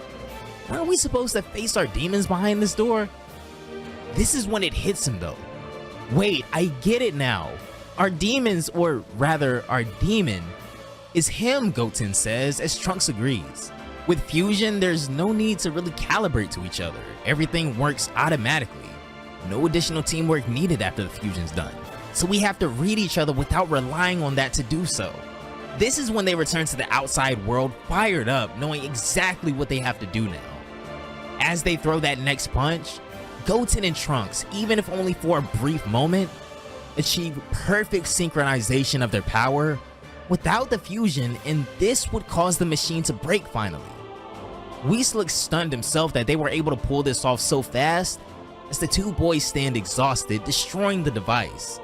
Aren't we supposed to face our demons behind this door? This is when it hits him though. Wait, I get it now. Our demons, or rather our demon, is him, Goten says as Trunks agrees. With fusion, there's no need to really calibrate to each other. Everything works automatically. No additional teamwork needed after the fusion's done. So we have to read each other without relying on that to do so. This is when they return to the outside world fired up, knowing exactly what they have to do now. As they throw that next punch, Goten and Trunks, even if only for a brief moment, achieve perfect synchronization of their power without the fusion, and this would cause the machine to break finally. Whis looks stunned himself that they were able to pull this off so fast, as the two boys stand exhausted, destroying the device.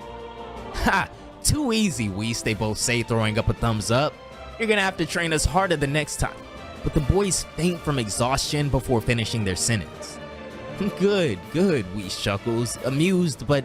Ha! Too easy, Whis, they both say, throwing up a thumbs up. You're gonna have to train us harder the next time. But the boys faint from exhaustion before finishing their sentence. Good, Whis chuckles, amused but